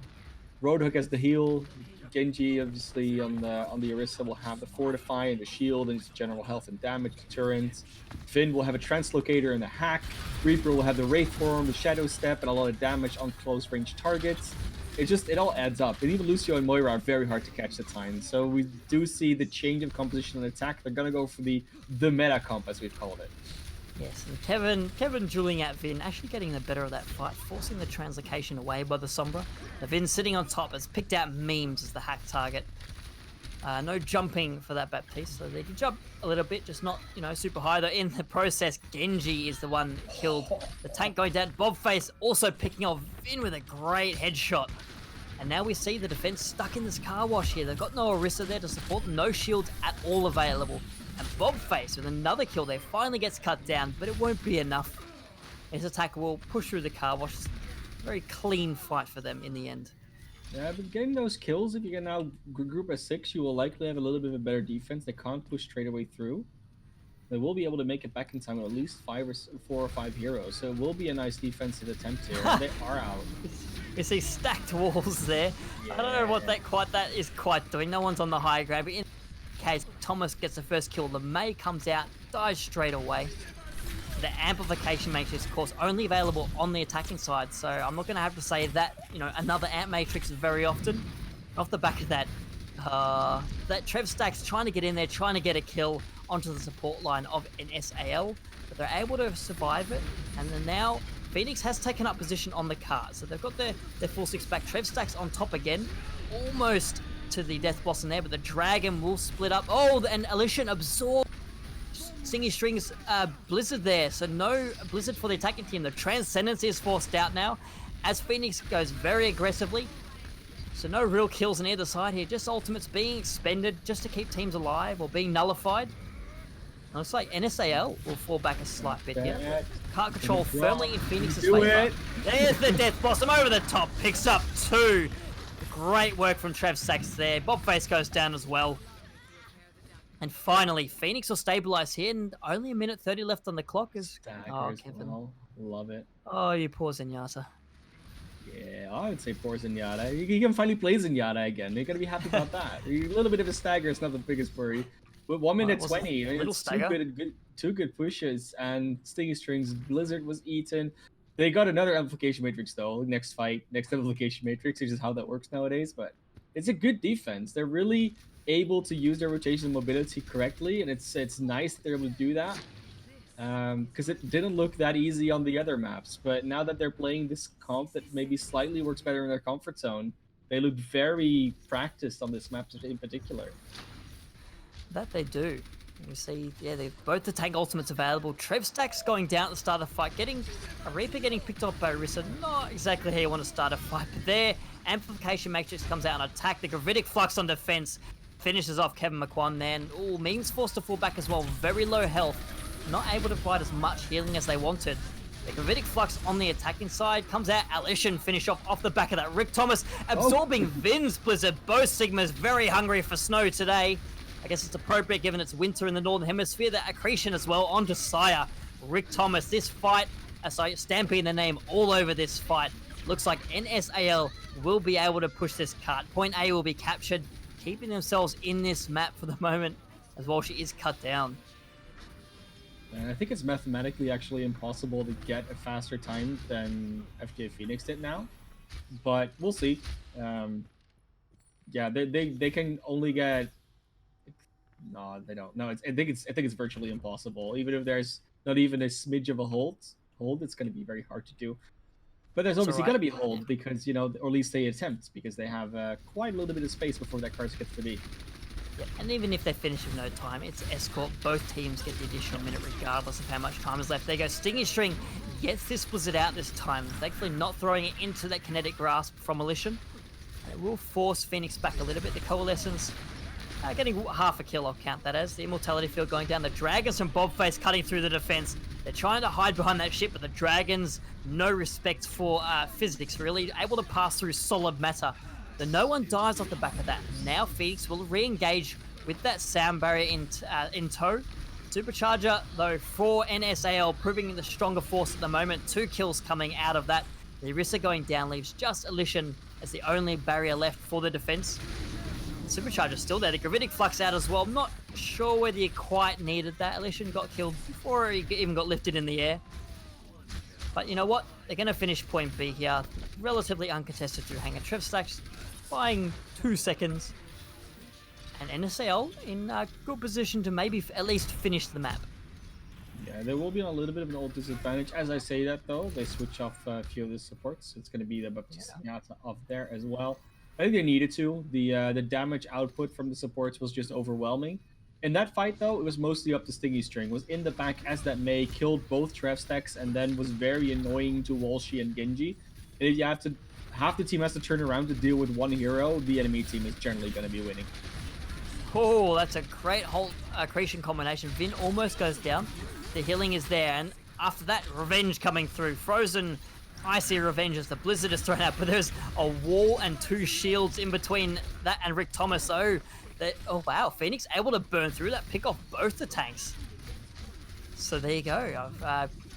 Roadhog has the heal. Genji, obviously, on the Orisa will have the Fortify and the Shield and just general health and damage deterrent. Finn will have a Translocator and a Hack. Reaper will have the Wraith Form, the Shadow Step, and a lot of damage on close range targets. It all adds up. And even Lucio and Moira are very hard to catch at times. So we do see the change of composition and attack. They're going to go for the meta comp, as we've called it. Yes, and Kevin dueling at Vin, actually getting the better of that fight, forcing the translocation away by the Sombra. The Vin sitting on top has picked out memes as the hack target. No jumping for that Baptiste, so they can jump a little bit, just not, super high. Though in the process, Genji is the one that killed the tank going down. Bobface also picking off Vin with a great headshot. And now we see the defense stuck in this car wash here. They've got no Orisa there to support them, no shields at all available. And Bobface with another kill there finally gets cut down, but it won't be enough. His attack will push through the car wash. Very clean fight for them in the end. Yeah, but getting those kills, if you can now group as 6, you will likely have a little bit of a better defense. They can't push straight away through. They will be able to make it back in time with at least 4 or 5 heroes. So it will be a nice defensive attempt here. They are out. We see stacked walls there. Yeah. I don't know what that is quite doing. No one's on the high ground. But in case Thomas gets the first kill, the May comes out, dies straight away. The amplification matrix, of course, only available on the attacking side, so I'm not going to have to say that, another amp matrix very often. Off the back of that, that Trev Stack's trying to get in there, trying to get a kill onto the support line of N.S.A.L, but they're able to survive it, and then now Phoenix has taken up position on the cart, so they've got their full 6 back. Trev Stack's on top again, almost to the death boss in there, but the dragon will split up. Oh, and Alishan absorbed. Stingy Strings Blizzard there, so no Blizzard for the attacking team. The Transcendence is forced out now as Phoenix goes very aggressively. So no real kills on either side here, just ultimates being expended just to keep teams alive or being nullified. And looks like N.S.A.L will fall back a slight bit here. Cart control firmly in Phoenix's favor. There's the Death Blossom over the top, picks up 2. Great work from Trev Sachs there. Bobface goes down as well. And finally, Phoenix will stabilize here, and only 1:30 left on the clock. Oh, Kevin. Well. Love it. Oh, you poor Zenyatta. Yeah, I would say poor Zenyatta. You can finally play Zenyatta again. You're gonna be happy about that. A little bit of a stagger is not the biggest worry. But 1:20, it's two good pushes, and Stingy Strings Blizzard was eaten. They got another amplification matrix though. Next fight, next amplification matrix, which is how that works nowadays. But it's a good defense. They're really able to use their rotation and mobility correctly, and it's nice that they're able to do that. Because it didn't look that easy on the other maps, but now that they're playing this comp that maybe slightly works better in their comfort zone, they look very practiced on this map in particular. That they do. You see, yeah, they've both the tank ultimates available. Trev Stacks going down at the start of the fight, getting a Reaper getting picked off by Orisa. Not exactly how you want to start a fight, but there, Amplification Matrix comes out and attack. The Gravitic Flux on defense finishes off Kevin McQuan then. Ooh, Means forced to fall back as well. Very low health. Not able to provide as much healing as they wanted. The Gravitic Flux on the attacking side comes out. Alition finish off the back of that. Rick Thomas absorbing Vin's Blizzard. Both Sigmas very hungry for snow today. I guess it's appropriate given it's winter in the Northern Hemisphere. The accretion as well onto Sire. Rick Thomas, this fight, stamping the name all over this fight. Looks like N.S.A.L will be able to push this cut. Point A will be captured, keeping themselves in this map for the moment as well. She is cut down. And I think it's mathematically actually impossible to get a faster time than FTA Phoenix did now, but we'll see. Yeah, they can only get. No, they don't. No, I think it's virtually impossible. Even if there's not even a smidge of a hold, it's going to be very hard to do. But there's obviously going to be hold because or at least they attempt because they have quite a little bit of space before that card gets to be. Yeah, and even if they finish with no time, it's escort. Both teams get the additional minute regardless of how much time is left. They go Stingy String, gets this Blizzard out this time. Thankfully not throwing it into that kinetic grasp from Alition. It will force Phoenix back a little bit. The Coalescence getting half a kill, I'll count that as. The Immortality Field going down. The Dragons from Bobface cutting through the defense. They're trying to hide behind that ship, but the Dragons, no respect for physics, really. Able to pass through solid matter. The no one dies off the back of that. Now Phoenix will re-engage with that sound barrier in tow. Supercharger, though, for N.S.A.L, proving the stronger force at the moment. 2 kills coming out of that. The Orisa going down leaves just Alition as the only barrier left for the defense. Supercharger still there. The Gravitic Flux out as well. I'm not sure whether you quite needed that. Alition got killed before he even got lifted in the air. But you know what? They're going to finish point B here. Relatively uncontested through Hangar. Trev Stacks buying 2 seconds. And N.S.A.L in a good position to maybe at least finish the map. Yeah, they will be on a little bit of an old disadvantage. As I say that, though, they switch off a few of the supports. It's going to be the Baptiste off there as well. I think they needed to. The damage output from the supports was just overwhelming. In that fight, though, it was mostly up to Stingy String. Was in the back as that Mei, killed both Trev Stacks, and then was very annoying to Walshy and Genji. And if you have to, half the team has to turn around to deal with one hero, the enemy team is generally going to be winning. Oh, that's a great whole creation combination. Vin almost goes down. The healing is there, and after that, Revenge coming through. Frozen, icy Revenge as the Blizzard is thrown out, but there's a wall and 2 shields in between that and Rick Thomas. Oh wow, Phoenix able to burn through that, pick off both the tanks. So there you go.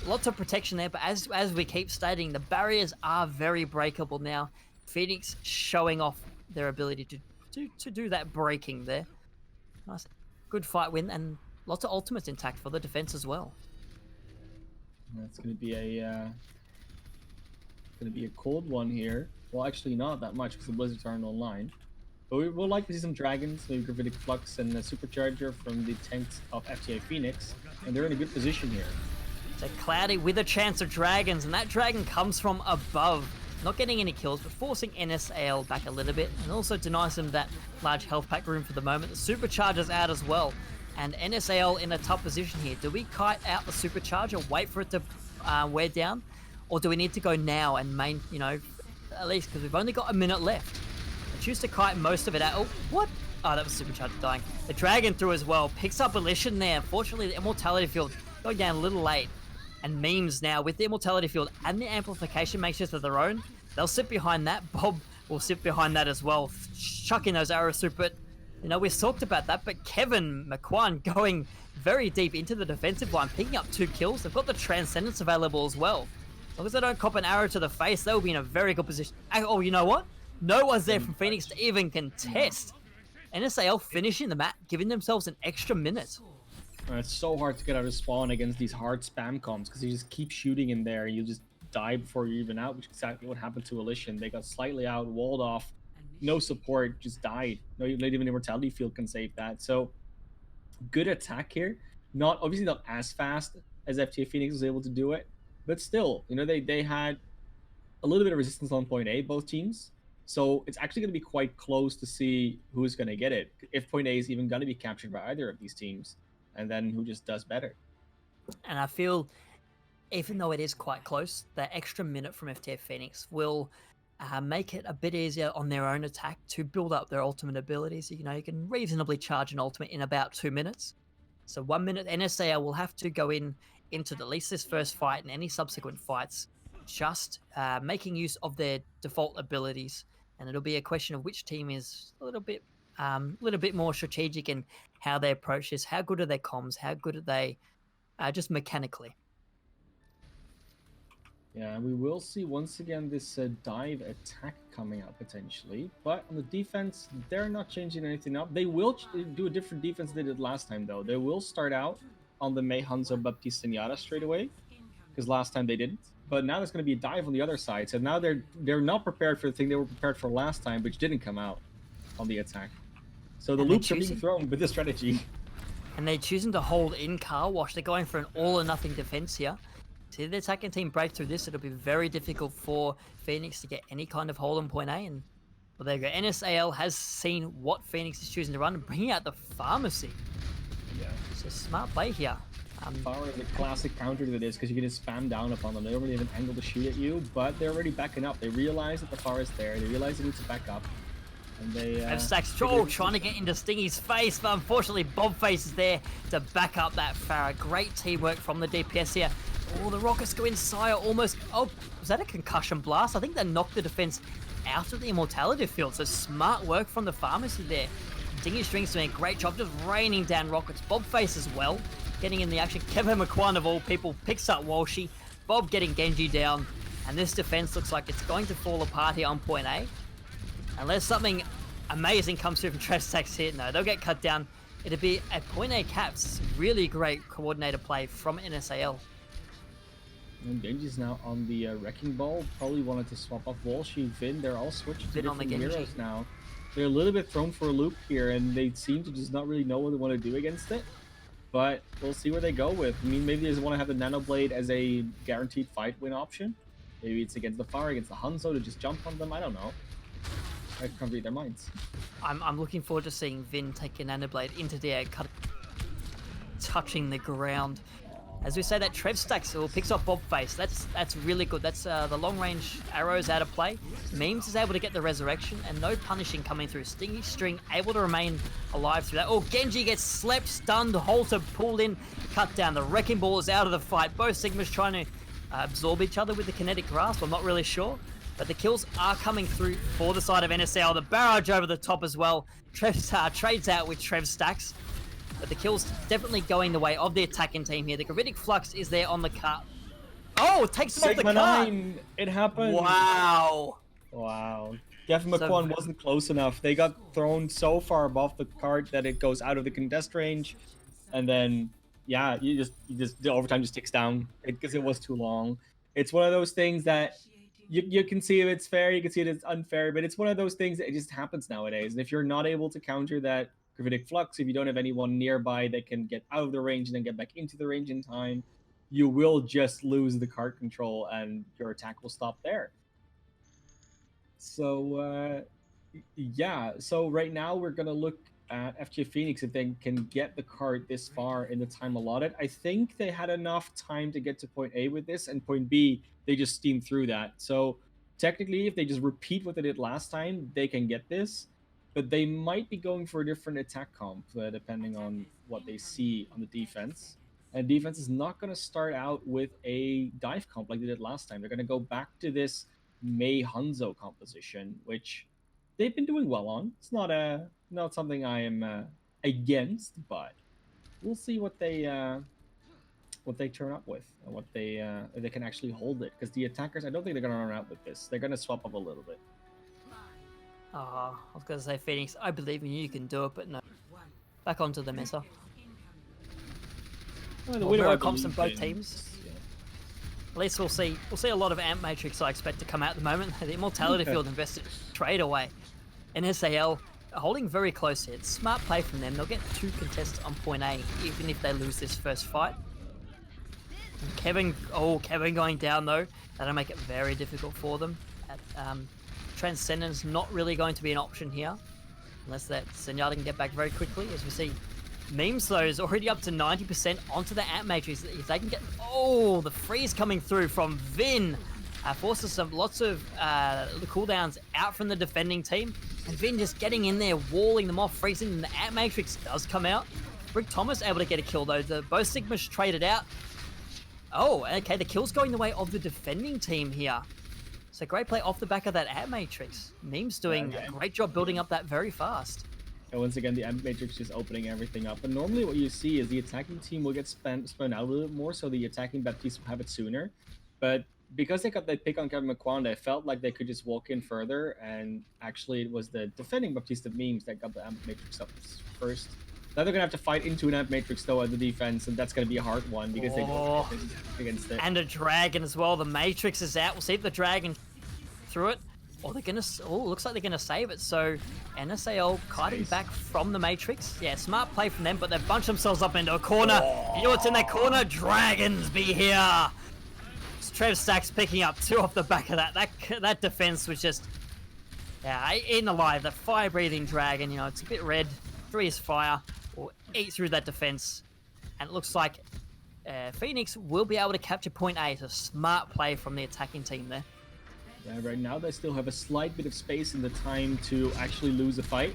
Lots of protection there, but as we keep stating, the barriers are very breakable now. Phoenix showing off their ability to do that breaking there. Nice, good fight win, and lots of ultimates intact for the defense as well. That's going to be a cold one here. Well, actually not that much because the Blizzards aren't online. But we'll likely see some Dragons, maybe Gravitic Flux and a Supercharger from the tanks of FTA Phoenix, and they're in a good position here. So Cloudy with a chance of Dragons, and that Dragon comes from above. Not getting any kills, but forcing N.S.A.L back a little bit, and also denies them that large health pack room for the moment. The Supercharger's out as well. And N.S.A.L in a tough position here. Do we kite out the supercharger, wait for it to wear down? Or do we need to go now and at least because we've only got a minute left. I choose to kite most of it out. Oh, what? Oh, that was supercharger dying. The dragon through as well. Picks up Elision there. Unfortunately, the immortality field going down a little late. And memes now with the immortality field and the amplification matrix of their own. They'll sit behind that. Bob will sit behind that as well, chucking those arrows through. But we've talked about that, but Kevin McQuan going very deep into the defensive line, picking up 2 kills. They've got the Transcendence available as well. As long as they don't cop an arrow to the face, they'll be in a very good position. Oh, you know what? No one's there from Phoenix to even contest. N.S.A.L finishing the map, giving themselves an extra minute. It's so hard to get out of spawn against these hard spam comps because you just keep shooting in there. You just die before you're even out, which is exactly what happened to Elision. They got slightly out, walled off, no support, just died. Not even immortality field can save that. So good attack here. Obviously not as fast as FTA Phoenix was able to do it, but still, they had a little bit of resistance on point A, both teams. So it's actually going to be quite close to see who's going to get it, if point A is even going to be captured by either of these teams, and then who just does better. And I feel, even though it is quite close, that extra minute from FTA Phoenix will make it a bit easier on their own attack to build up their ultimate abilities. You can reasonably charge an ultimate in about 2 minutes. So 1 minute, N.S.A.L will have to go into at least this first fight and any subsequent fights, just making use of their default abilities. And it'll be a question of which team is a little bit more strategic in how they approach this. How good are their comms? How good are they just mechanically? Yeah, we will see once again this dive attack coming up potentially. But on the defense, they're not changing anything up. They will do a different defense they did last time, though. They will start out on the Mei Hanzo Baptiste Senora straight away, because last time they didn't. But now there's going to be a dive on the other side. So now they're not prepared for the thing they were prepared for last time, which didn't come out on the attack. So the loops are being thrown with this strategy. And they're choosing to hold in Car Wash. They're going for an all-or-nothing defense here. See the attacking team break through this, it'll be very difficult for Phoenix to get any kind of hold on point A. And well, there you go. N.S.A.L has seen what Phoenix is choosing to run and bringing out the pharmacy. Yeah. It's a smart play here. Power is a classic counter to this because you can just spam down upon them. They don't really have an angle to shoot at you, but they're already backing up. They realize that the Pharah is there. They realize they need to back up. And they have Stacks trying to get into Stingy's face, but unfortunately Bobface is there to back up that Pharah. Great teamwork from the DPS here. Oh, the rockets go inside almost. Oh, was that a concussion blast? I think that knocked the defense out of the immortality field. So smart work from the pharmacy there. Dingy Strings doing a great job just raining down rockets. Bobface as well, getting in the action. Kevin McQuan of all people picks up Walshy. Bob getting Genji down. And this defense looks like it's going to fall apart here on point A. Unless something amazing comes through from Trestack's here. No, they'll get cut down. It'll be at point A caps. Really great coordinator play from N.S.A.L. And Genji's now on the Wrecking Ball. Probably wanted to swap off Walshy, Vin. They're all switched to different heroes now. They're a little bit thrown for a loop here, and they seem to just not really know what they want to do against it. But we'll see where they go with. I mean, maybe they just want to have the Nano Blade as a guaranteed fight win option. Maybe it's against the Pharah, against the Hanzo to just jump on them. I don't know. I can't read their minds. I'm looking forward to seeing Vin take a Nano Blade into the air, touching the ground. As we say, that Trev stacks will picks up Bobface. That's really good. That's the long range arrows out of play. Memes is able to get the resurrection and no punishing coming through. Stingy String able to remain alive through that. Oh, Genji gets slept, stunned, halter pulled in, cut down. The Wrecking Ball is out of the fight. Both Sigmas trying to absorb each other with the kinetic grasp. I'm not really sure. But the kills are coming through for the side of N.S.A.L. The barrage over the top as well. Trev trades out with Trev stacks. But the kill's definitely going the way of the attacking team here. The Gravitic Flux is there on the cart. Oh, it takes him off the cart. It happened. Wow. Wow. Kevin McQuan wasn't close enough. They got thrown so far above the cart that it goes out of the contest range. And then, yeah, you just the overtime just ticks down because it was too long. It's one of those things that you can see if it's fair, you can see if it's unfair, but it's one of those things that it just happens nowadays. And if you're not able to counter that Gravitic Flux, if you don't have anyone nearby that can get out of the range and then get back into the range in time, you will just lose the cart control and your attack will stop there. So, yeah. So right now we're going to look at FTA Phoenix if they can get the card this far in the time allotted. I think they had enough time to get to point A with this, and point B, they just steamed through that. So technically, if they just repeat what they did last time, they can get this. But they might be going for a different attack comp, depending on what they see on the defense. And defense is not going to start out with a dive comp like they did last time. They're going to go back to this Mei Hanzo composition, which they've been doing well on. It's not something I am against, but we'll see what they turn up with and what if they can actually hold it. Because the attackers, I don't think they're gonna run out with this. They're gonna swap up a little bit. I was gonna say, Phoenix, I believe in you. You can do it, but no. Back onto the meta. Well, the Well, winner, mirror I comps in believe both teams. At least we'll see a lot of Amp Matrix. I expect to come out at the moment. The Immortality Field invested straight away. N.S.A.L holding very close here. It's smart play from them. They'll get 2 contests on point A, even if they lose this first fight. And Kevin going down though. That'll make it very difficult for them. Transcendence not really going to be an option here, unless that Zenyatta can get back very quickly. As we see, Memes though is already up to 90% onto the Amp Matrix. If they can get, the freeze coming through from Vin. Forces lots of the cooldowns out from the defending team. And Vin just getting in there, walling them off, freezing, and the Amp Matrix does come out. Rick Thomas able to get a kill though. Both Sigmas traded out. Oh, okay, the kill's going the way of the defending team here. So great play off the back of that Amp Matrix. Memes doing a great job building up that very fast. And once again, the Amp Matrix just opening everything up. And normally what you see is the attacking team will get spun out a little bit more, so the attacking Baptiste will have it sooner. But because they got that pick on Kevin McQuan, I felt like they could just walk in further, and actually it was the defending Baptiste of Memes that got the Amp Matrix up first. Now they're going to have to fight into an Amp Matrix though at the defense, and that's going to be a hard one because they go against it. And a Dragon as well. The Matrix is out. We'll see if the Dragon through it. They're going to... looks like they're going to save it. So N.S.A.L kiting back from the Matrix. Yeah, smart play from them, but they've bunched themselves up into a corner. You know what's in that corner? Dragons be here. Trev Stacks picking up 2 off the back of that. That defense was just... yeah, eaten alive. That fire-breathing Dragon, it's a bit red. 3 is fire. Will eat through that defense. And it looks like Phoenix will be able to capture point A. It's a smart play from the attacking team there. Yeah, right now they still have a slight bit of space in the time to actually lose a fight.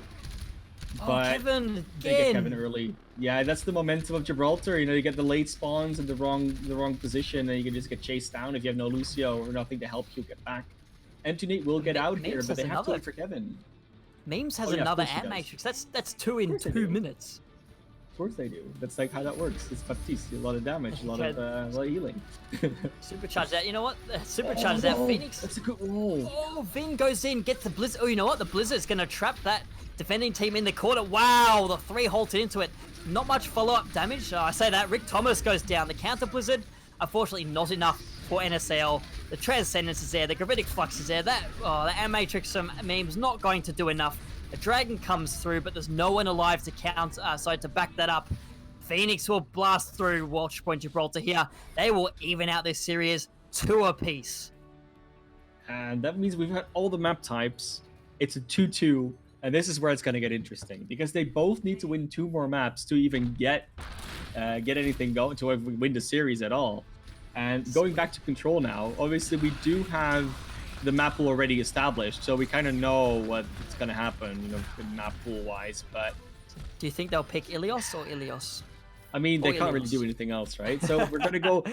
But Kevin again. They get Kevin early. Yeah, that's the momentum of Gibraltar. You get the late spawns in the wrong position, and you can just get chased down if you have no Lucio or nothing to help you get back. N2Nate will get out here, but they have to wait for Kevin. Memes has another Amp Matrix. That's 2 in 2 minutes. Of course they do. That's like how that works. It's Baptiste. A lot of damage, a lot of healing. Supercharge that. You know what? Supercharge that Phoenix. That's a good roll. Oh, Vin goes in, gets the Blizzard. Oh, you know what? The Blizzard's going to trap that defending team in the corner. Wow, the 3 halted into it. Not much follow-up damage. I say that. Rick Thomas goes down. The counter Blizzard, unfortunately, not enough for N.S.A.L. The Transcendence is there. The Gravitic Flux is there. The Amp Matrix from Memes not going to do enough. A Dragon comes through, but there's no one alive to to back that up. Phoenix will blast through Watch Point Gibraltar here. They will even out this series 2 apiece. And that means we've had all the map types. It's a 2-2. And this is where it's going to get interesting, because they both need to win 2 more maps to even get anything going, to win the series at all. And going back to Control now, obviously we do have the map pool already established, so we kind of know what's going to happen, map pool wise. But do you think they'll pick Ilios or Ilios? I mean, they can't really do anything else, right? So we're going to go,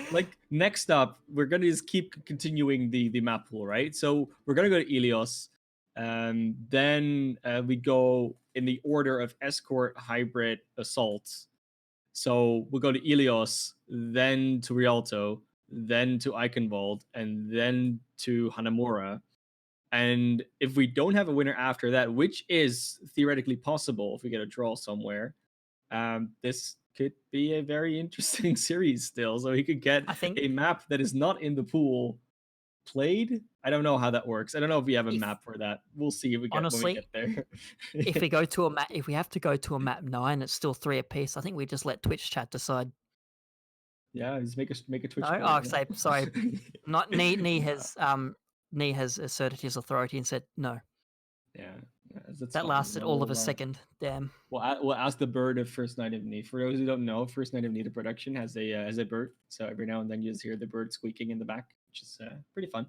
next up, we're going to just keep continuing the map pool, right? So we're going to go to Ilios. Then we go in the order of Escort, Hybrid, Assault. So we'll go to Ilios, then to Rialto, then to Eichenwald, and then to Hanamura. And if we don't have a winner after that, which is theoretically possible if we get a draw somewhere, this could be a very interesting series still. So he could get a map that is not in the pool played. I don't know how that works. I don't know if we have a map for that. We'll see if we get, when we get there. If we go to if we have to go to a map 9, it's still 3 apiece. I think we just let Twitch chat decide. Yeah, just make a Twitch. No, sorry. Not Nee has asserted his authority and said no. Yeah, That's That fine. lasted all of a second. Damn. We'll ask the bird of First Night of Need. For those who don't know, First Night of Need production has a bird. So every now and then you just hear the bird squeaking in the back, which is pretty fun.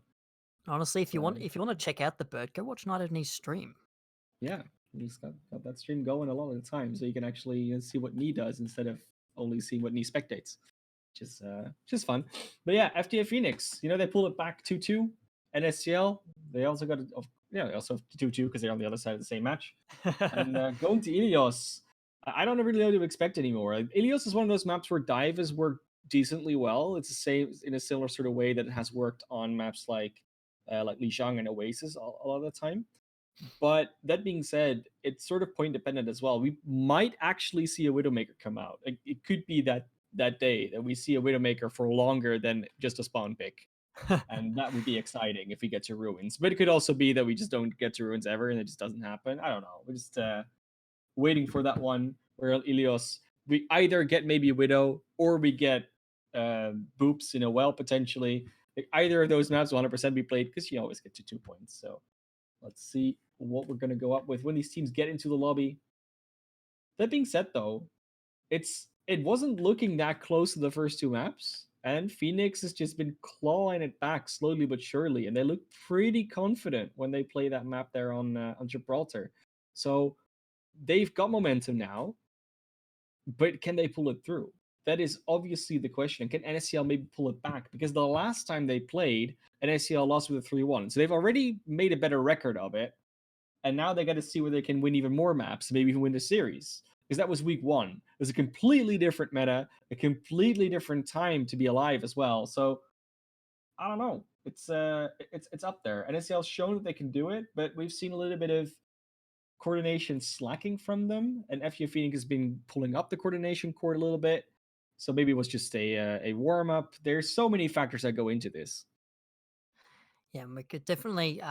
Honestly, if you So, want to check out the bird, go watch Night of Nee's stream. yeah, he's got that stream going a lot of the time, so you can actually see what Nee does instead of only seeing what Nee spectates, which is fun. But yeah, FTA Phoenix, they pulled it back 2-2. N.S.A.L, they also got they also have 2-2 because they're on the other side of the same match. And going to Ilios, I don't really know what to expect anymore. Like, Ilios is one of those maps where dive has worked decently well. It's the same in a similar sort of way that it has worked on maps like Lijiang and Oasis a lot of the time. But that being said, it's sort of point dependent as well. We might actually see a Widowmaker come out. Like, it could be that day that we see a Widowmaker for longer than just a spawn pick. And that would be exciting if we get to Ruins. But it could also be that we just don't get to Ruins ever and it just doesn't happen. I don't know. We're just waiting for that one where Ilios, we either get maybe a Widow or we get Boops in a well potentially. Like, either of those maps will 100% be played because you always get to 2 points. So let's see what we're going to go up with when these teams get into the lobby. That being said, though, it wasn't looking that close to the first 2 maps, and Phoenix has just been clawing it back slowly but surely, and they look pretty confident when they play that map there on Gibraltar. So they've got momentum now, but can they pull it through? That is obviously the question. Can N.S.A.L maybe pull it back? Because the last time they played, N.S.A.L lost with a 3-1. So they've already made a better record of it. And now they got to see whether they can win even more maps, maybe even win the series. Because that was week 1. It was a completely different meta, a completely different time to be alive as well. So I don't know. It's up there. N.S.A.L's shown that they can do it, but we've seen a little bit of coordination slacking from them, and FTA Phoenix has been pulling up the coordination cord a little bit. So maybe it was just a warm up. There's so many factors that go into this. Yeah, we could definitely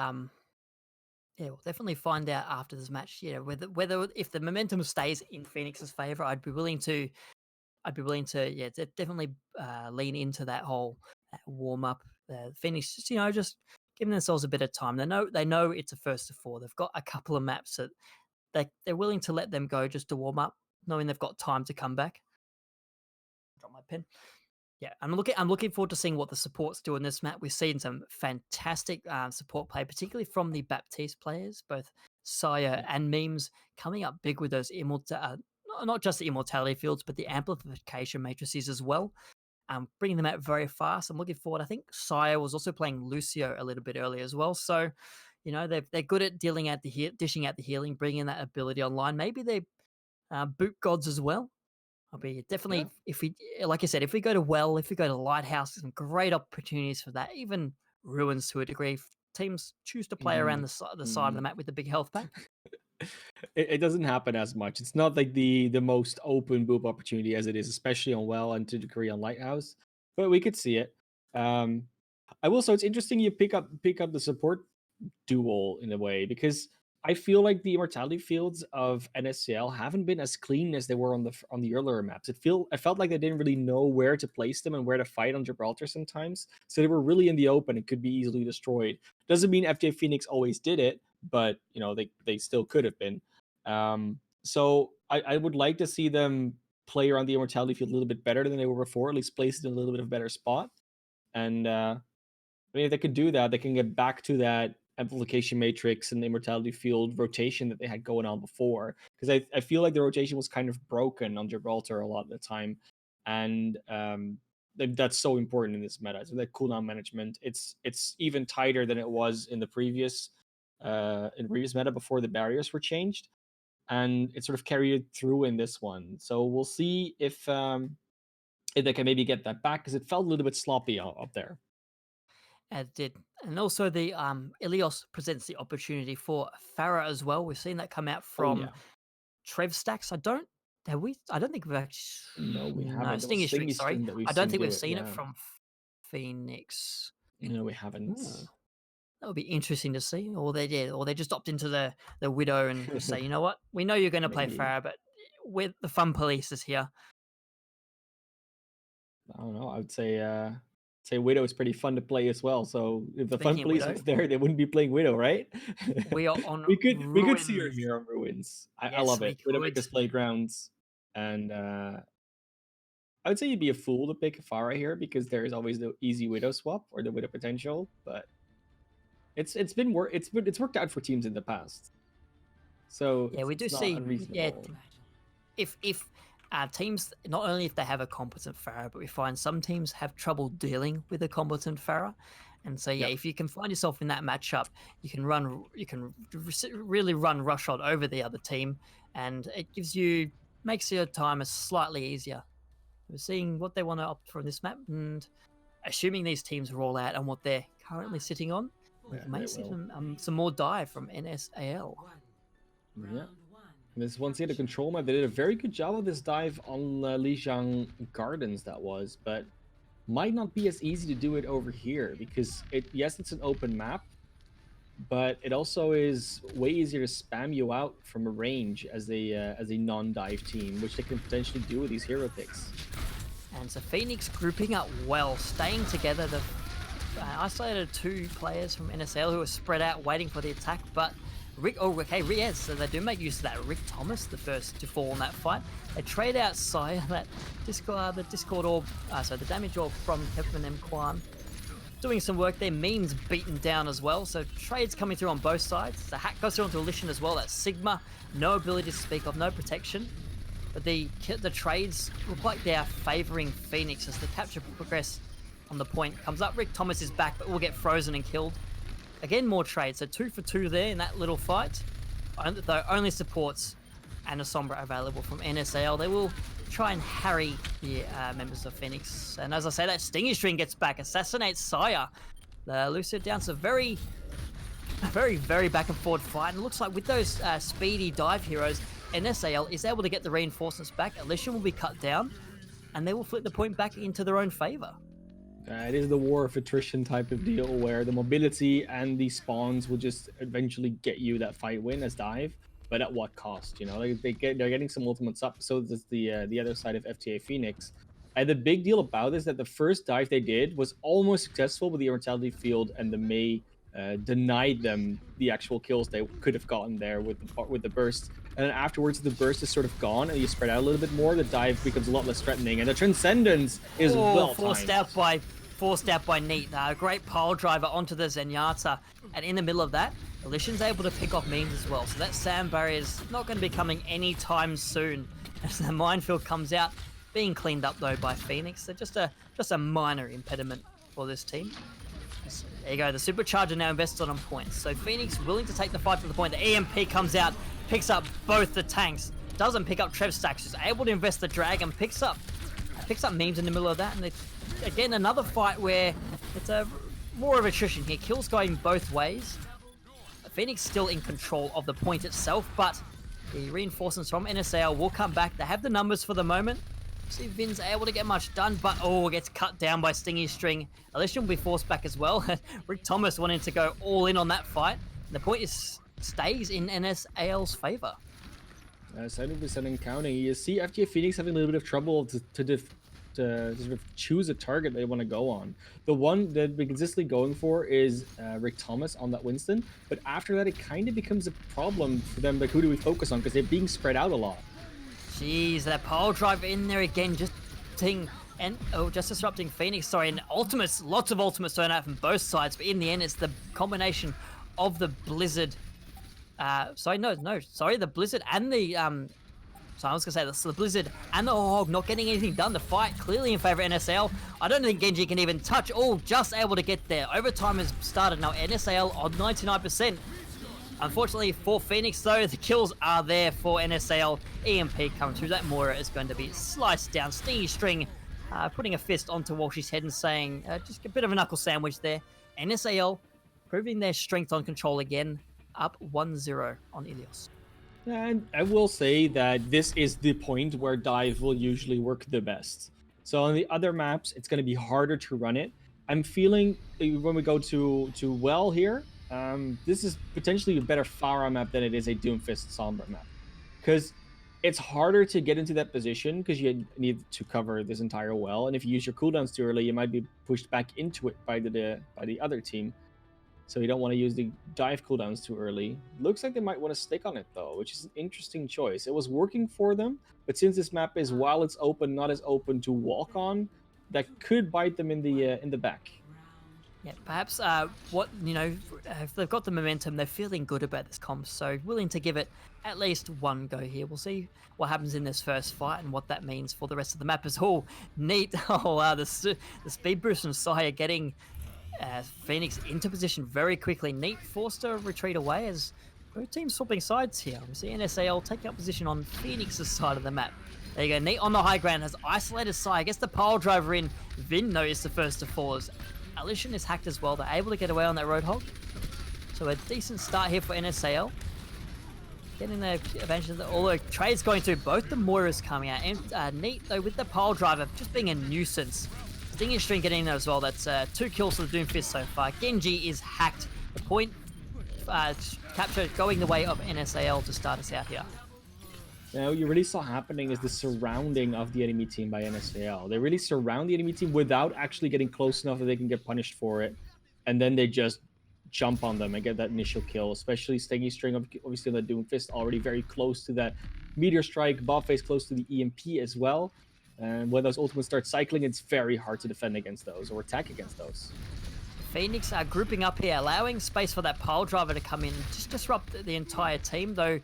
we'll definitely find out after this match. Yeah, whether if the momentum stays in Phoenix's favor, I'd be willing to definitely lean into that whole warm up. Phoenix, just giving themselves a bit of time. They know it's a first to 4. They've got a couple of maps that they're willing to let them go just to warm up, knowing they've got time to come back. Drop my pen. Yeah, I'm looking forward to seeing what the supports do in this map. We've seen some fantastic support play, particularly from the Baptiste players, both Saya and Memes, coming up big with those not just the immortality fields, but the amplification matrices as well. Bringing them out very fast. I'm looking forward. I think Saya was also playing Lucio a little bit earlier as well. So, they're good at dishing out the healing, bringing that ability online. Maybe they boot gods as well. I'll be definitely, if we, like I said, if we go to Well, if we go to Lighthouse, some great opportunities for that. Even Ruins to a degree. If teams choose to play around the side of the map with the big health pack. It doesn't happen as much. It's not like the most open boop opportunity as it is, especially on Well and to a degree on Lighthouse. But we could see it. I will. So it's interesting you pick up the support duel in a way, because I feel like the immortality fields of N.S.A.L haven't been as clean as they were on the earlier maps. I felt like they didn't really know where to place them and where to fight on Gibraltar sometimes. So they were really in the open and could be easily destroyed. Doesn't mean FTA Phoenix always did it, but they still could have been. So I would like to see them play around the immortality field a little bit better than they were before, at least place it in a little bit of a better spot. And I mean, if they could do that, they can get back to that amplification matrix and the immortality field rotation that they had going on before. Because I feel like the rotation was kind of broken on Gibraltar a lot of the time. And that's so important in this meta. So that cooldown management, it's even tighter than it was in the previous meta before the barriers were changed. And it sort of carried through in this one. So we'll see if they can maybe get that back, because it felt a little bit sloppy up there. It did. And also the Ilios presents the opportunity for Farah as well. We've seen that come out from Trev Stacks. I don't think we've actually. No, we haven't. No, Stingy Streak, sorry. I don't think we've seen it yeah. from Phoenix. No, we haven't. That would be interesting to see. Or they just opt into the Widow and just say, you know what? We know you're going to play Maybe. Farah, but with the fun police is here. I don't know. I would say say Widow is pretty fun to play as well. So if the fun Speaking of police Widow, was there, they wouldn't be playing Widow, right? we are on we could see her Ruins. here on Ruins. I Yes, love we it. could. Widowmaker's playgrounds, and I would say you'd be a fool to pick Pharah here because there is always the easy Widow swap or the Widow potential, but it's worked out for teams in the past. So Yeah, we do it's not see. Yeah, unreasonable. if teams, not only if they have a competent Pharah, but we find some teams have trouble dealing with a competent Pharah. And so yeah, Yep. if you can find yourself in that matchup, you can really run roughshod over the other team, and it makes your time slightly easier. We're seeing what they want to opt for in this map, and assuming these teams roll out on what they're currently sitting on, we Yeah, may they see will. some more dive from N.S.A.L. Yeah. And this once again, the control map, they did a very good job of this dive on Lijiang Gardens, that was, but might not be as easy to do it over here because yes, it's an open map, but it also is way easier to spam you out from a range as a non-dive team, which they can potentially do with these hero picks. And so Phoenix grouping up well, staying together. The isolated 2 players from N.S.A.L who are spread out waiting for the attack, but Riaz, so they do make use of that. Rick Thomas, the first to fall in that fight. They trade out Saya, the Discord orb, so the damage orb from Kevin M. Kwan. Doing some work there, Means beaten down as well, so trades coming through on both sides. The hack goes through onto Elysian as well. That's Sigma, no ability to speak of, no protection. But the trades look like they are favouring Phoenix as the capture progress on the point comes up. Rick Thomas is back, but will get frozen and killed. Again, more trades, so 2 for 2 there in that little fight. Though only supports and a Sombra available from N.S.A.L. They will try and harry the members of Phoenix. And as I say, that Stingy String gets back, assassinates Saya. The Lucio down to very back and forward fight. And it looks like with those speedy dive heroes, N.S.A.L is able to get the reinforcements back. Elysian will be cut down, and they will flip the point back into their own favor. It is the war of attrition type of deal where the mobility and the spawns will just eventually get you that fight win as dive, but at what cost? You know, like they're getting some ultimates up. So does the other side of FTA Phoenix. And the big deal about this is that the first dive they did was almost successful, but the Immortality Field and the Mei denied them the actual kills they could have gotten there with the burst. And then afterwards, the burst is sort of gone, and you spread out a little bit more. The dive becomes a lot less threatening, and the Transcendence is well timed. Forced out by Neat. Great pile driver onto the Zenyatta, and in the middle of that, Elysian's able to pick off Means as well. So that sand barrier is not going to be coming anytime soon as the minefield comes out, being cleaned up though by Phoenix. So just a minor impediment for this team. There you go, the supercharger now invested on points. So Phoenix willing to take the fight to the point. The EMP comes out, picks up both the tanks, doesn't pick up Trev Stacks, just able to invest the Dragon, picks up Memes in the middle of that, and again another fight where it's more of attrition here. Kills going both ways. Phoenix still in control of the point itself, but the reinforcements from N.S.A.L will come back. They have the numbers for the moment. See if Vin's able to get much done, but gets cut down by Stingy String. Elysian will be forced back as well. Rick Thomas wanting to go all in on that fight. The point stays in N.S.A.L's favor. 70% and counting. You see FTA Phoenix having a little bit of trouble to sort of choose a target they want to go on. The one that we're consistently going for is Rick Thomas on that Winston, but after that it kind of becomes a problem for them, like who do we focus on, because they're being spread out a lot. Jeez, that pile driver in there again, just disrupting Phoenix. Sorry, and ultimates, lots of ultimates thrown out from both sides, but in the end it's the combination of the Blizzard the Blizzard and the so I was gonna say this, the Blizzard and the Hog not getting anything done. The fight clearly in favor of N.S.A.L. I don't think Genji can even touch. Just able to get there. Overtime has started now. N.S.A.L on 99%. Unfortunately for Phoenix though, the kills are there for N.S.A.L. EMP coming through. That Moira is going to be sliced down. Stingy String putting a fist onto Walshy's head and saying just a bit of a knuckle sandwich there. N.S.A.L proving their strength on control again. Up 1-0 on Ilios. And I will say that this is the point where dive will usually work the best. So on the other maps, it's going to be harder to run it. I'm feeling when we go to Well here, this is potentially a better Pharah map than it is a Doomfist Sombra map. Because it's harder to get into that position because you need to cover this entire well, and if you use your cooldowns too early, you might be pushed back into it by the other team. So you don't want to use the dive cooldowns too early. Looks like they might want to stick on it though, which is an interesting choice. It was working for them, but since this map is, while it's open, not as open to walk on, that could bite them in the back. Yeah, perhaps if they've got the momentum, they're feeling good about this comp, so willing to give it at least one go here. We'll see what happens in this first fight and what that means for the rest of the map as well. Neat. Oh, wow, the speed boost from Sire getting Phoenix into position very quickly. Neat forced to retreat away as both teams swapping sides here. We see N.S.A.L taking up position on Phoenix's side of the map. There you go, Neat on the high ground has isolated Sire, gets the pile driver in. Vin, though, is the first to fall as Alishan is hacked as well. They're able to get away on that Roadhog. So a decent start here for N.S.A.L. Getting the advantage, although trade's going through both the Moiras coming out. And Neat, though, with the pile driver just being a nuisance. Stinging String getting in there as well. That's 2 kills for the Doomfist so far. Genji is hacked. The point capture going the way of N.S.A.L to start us out here. Now, what you really saw happening is the surrounding of the enemy team by N.S.A.L. They really surround the enemy team without actually getting close enough that they can get punished for it. And then they just jump on them and get that initial kill, especially Stingy String, obviously on the Doomfist, already very close to that Meteor Strike, Bobface close to the EMP as well. And when those ultimates start cycling, it's very hard to defend against those or attack against those. Phoenix are grouping up here, allowing space for that pile driver to come in, just disrupt the entire team, though.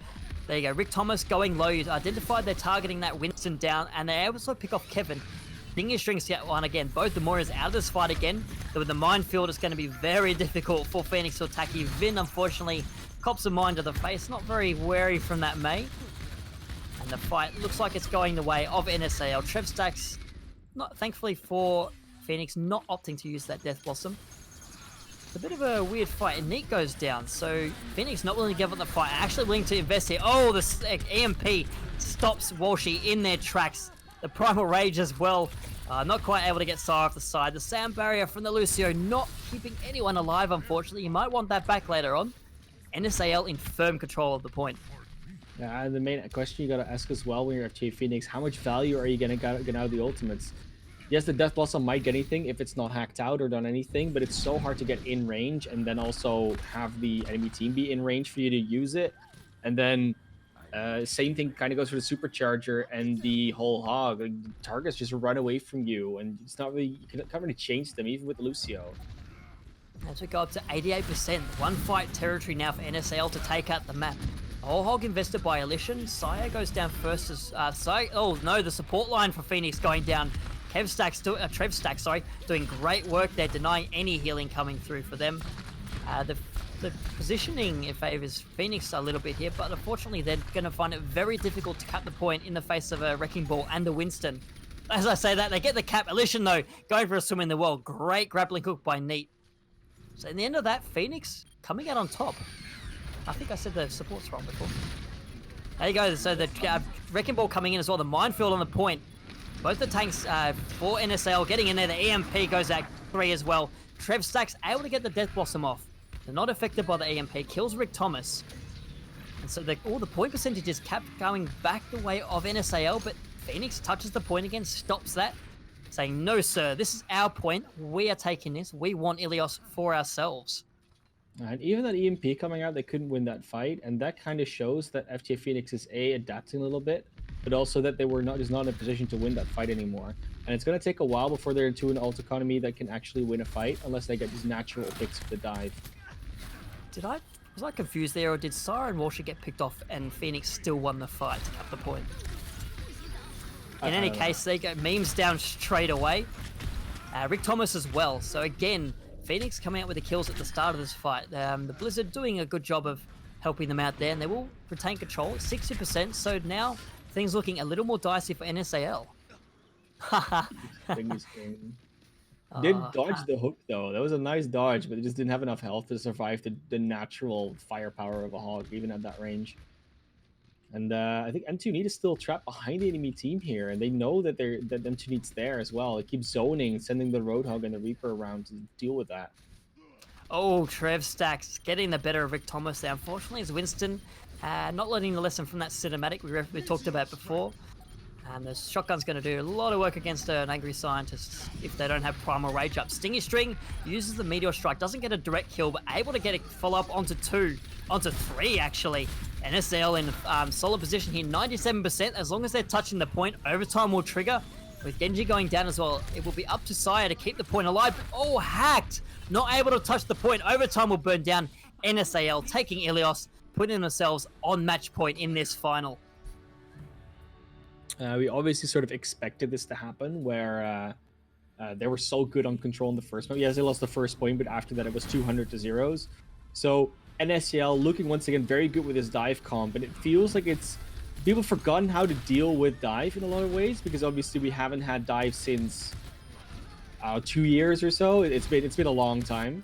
There you go, Rick Thomas going low. You identified they're targeting that Winston down, and they're able to pick off Kevin. Stinging Strings get one again. Both the Moiras out of this fight again. So with the minefield, it's going to be very difficult for Phoenix to attack you. Vin, unfortunately, cops a mine to the face. Not very wary from that Mei. And the fight looks like it's going the way of N.S.A.L. Trev Stacks, not thankfully for Phoenix, not opting to use that Death Blossom. It's a bit of a weird fight, and Neat goes down, so Phoenix not willing to give up the fight, actually willing to invest here. Oh, the EMP stops Walshy in their tracks. The Primal Rage as well, not quite able to get Sire off the side. The sound barrier from the Lucio not keeping anyone alive, unfortunately. You might want that back later on. N.S.A.L in firm control of the point. Yeah, and the main question you got to ask as well when you're FTA Phoenix, how much value are you going to get out of the ultimates? Yes, the Death Blossom might get anything if it's not hacked out or done anything, but it's so hard to get in range and then also have the enemy team be in range for you to use it. And then same thing kind of goes for the Supercharger and the whole Hog. Like, targets just run away from you, and it's not really, you can't really change them, even with Lucio. As we go up to 88%, one fight territory now for N.S.A.L to take out the map. Whole Hog invested by Alishan. Sire goes down first as oh no, the support line for Phoenix going down. Trev Stacks, doing great work there, denying any healing coming through for them. The positioning it favors Phoenix a little bit here, but unfortunately they're going to find it very difficult to cap the point in the face of a Wrecking Ball and the Winston. As I say that, they get the cap. Alishan, though, going for a swim in the well. Great grappling hook by Neat. So in the end of that, Phoenix coming out on top. I think I said the support's wrong before. There you go. So the Wrecking Ball coming in as well. The minefield on the point. Both the tanks for N.S.A.L getting in there. The EMP goes out 3 as well. Trev Stacks able to get the Death Blossom off. They're not affected by the EMP. Kills Rick Thomas. And so all the point percentages kept going back the way of N.S.A.L, but Phoenix touches the point again, stops that, saying, no, sir, this is our point. We are taking this. We want Ilios for ourselves. And even that EMP coming out, they couldn't win that fight, and that kind of shows that FTA Phoenix is adapting a little bit, but also that they were just not in a position to win that fight anymore. And it's going to take a while before they're into an ult economy that can actually win a fight, unless they get these natural picks for the dive. Was I confused there, or did Sire and Walshy get picked off and Phoenix still won the fight to cap the point? In any case, they get memes down straight away. Rick Thomas as well. So again, Phoenix coming out with the kills at the start of this fight. The Blizzard doing a good job of helping them out there, and they will retain control at 60%. So now things looking a little more dicey for N.S.A.L. Did dodge the hook though. That was a nice dodge, but they just didn't have enough health to survive the natural firepower of a Hog, even at that range. And I think M2 Need is still trapped behind the enemy team here, and they know that M2 Need's there as well. It keeps zoning, sending the Roadhog and the Reaper around to deal with that. Oh, Trev Stacks getting the better of Rick Thomas there. Unfortunately, as Winston Not learning the lesson from that cinematic we talked about before. And the shotgun's going to do a lot of work against an angry scientist if they don't have primal rage up. Stingy String uses the meteor strike, doesn't get a direct kill, but able to get a follow up onto 3 actually. N.S.A.L in solid position here, 97%. As long as they're touching the point, overtime will trigger. With Genji going down as well, it will be up to Sire to keep the point alive. Oh, hacked! Not able to touch the point. Overtime will burn down. N.S.A.L taking Ilios, putting themselves on match point in this final. We obviously sort of expected this to happen, where they were so good on control in the first point. Yes, they lost the first point, but after that it was 200 to zeros. So N.S.A.L looking once again very good with his dive comp, and it feels like people forgotten how to deal with dive in a lot of ways, because obviously we haven't had dive since 2 years or so. It's been a long time.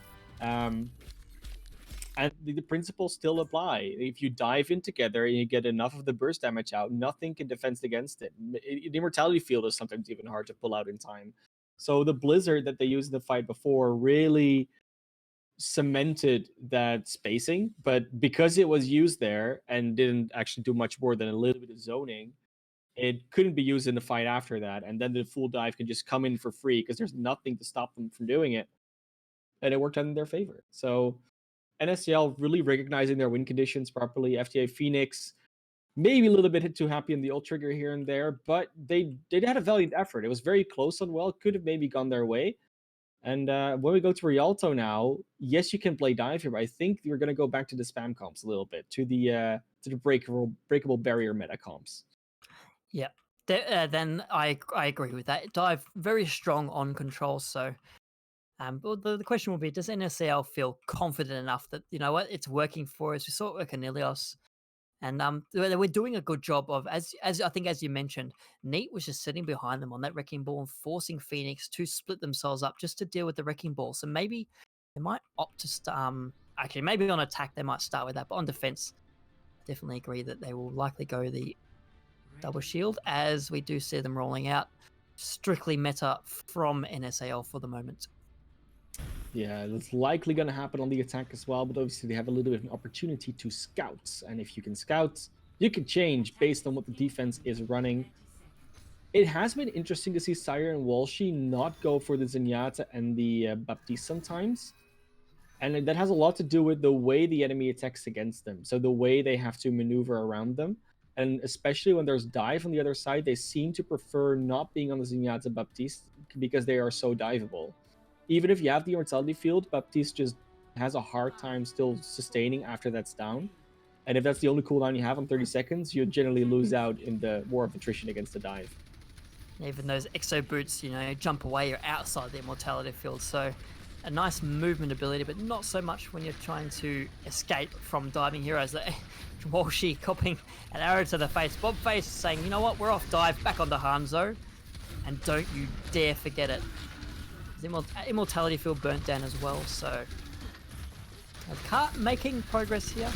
And the principles still apply. If you dive in together and you get enough of the burst damage out, nothing can defend against it. The Immortality Field is sometimes even hard to pull out in time. So the Blizzard that they used in the fight before really cemented that spacing, but because it was used there and didn't actually do much more than a little bit of zoning, it couldn't be used in the fight after that. And then the full dive can just come in for free because there's nothing to stop them from doing it. And it worked out in their favor. So N.S.A.L really recognizing their win conditions properly. FTA Phoenix maybe a little bit too happy in the ult trigger here and there, but they had a valiant effort. It was very close on well, could have maybe gone their way. And when we go to Rialto now, yes, you can play dive here, but I think you're going to go back to the spam comps a little bit, to the breakable barrier meta comps. Yeah, then I agree with that. Dive very strong on control, so. But the question will be, does N.S.A.L feel confident enough that, you know what, it's working for us? We saw it work in Ilios. And we're doing a good job of, as I think, as you mentioned, Neat was just sitting behind them on that Wrecking Ball and forcing Phoenix to split themselves up just to deal with the Wrecking Ball. So maybe they might opt to actually, maybe on attack they might start with that, but on defense, I definitely agree that they will likely go the double shield, as we do see them rolling out strictly meta from N.S.A.L for the moment. Yeah, that's likely going to happen on the attack as well, but obviously they have a little bit of an opportunity to scout. And if you can scout, you can change based on what the defense is running. It has been interesting to see Sire and Walshy not go for the Zenyatta and the Baptiste sometimes. And that has a lot to do with the way the enemy attacks against them. So the way they have to maneuver around them. And especially when there's dive on the other side, they seem to prefer not being on the Zenyatta Baptiste because they are so diveable. Even if you have the Immortality Field, Baptiste just has a hard time still sustaining after that's down. And if that's the only cooldown you have on 30 seconds, you generally lose out in the war of attrition against the dive. Even those exo boots, you know, jump away, you're outside the Immortality Field. So a nice movement ability, but not so much when you're trying to escape from diving heroes. Walshy copying an arrow to the face. Bob Face saying, you know what, we're off dive, back onto Hanzo. And don't you dare forget it. Immortality Field burnt down as well, so making progress here.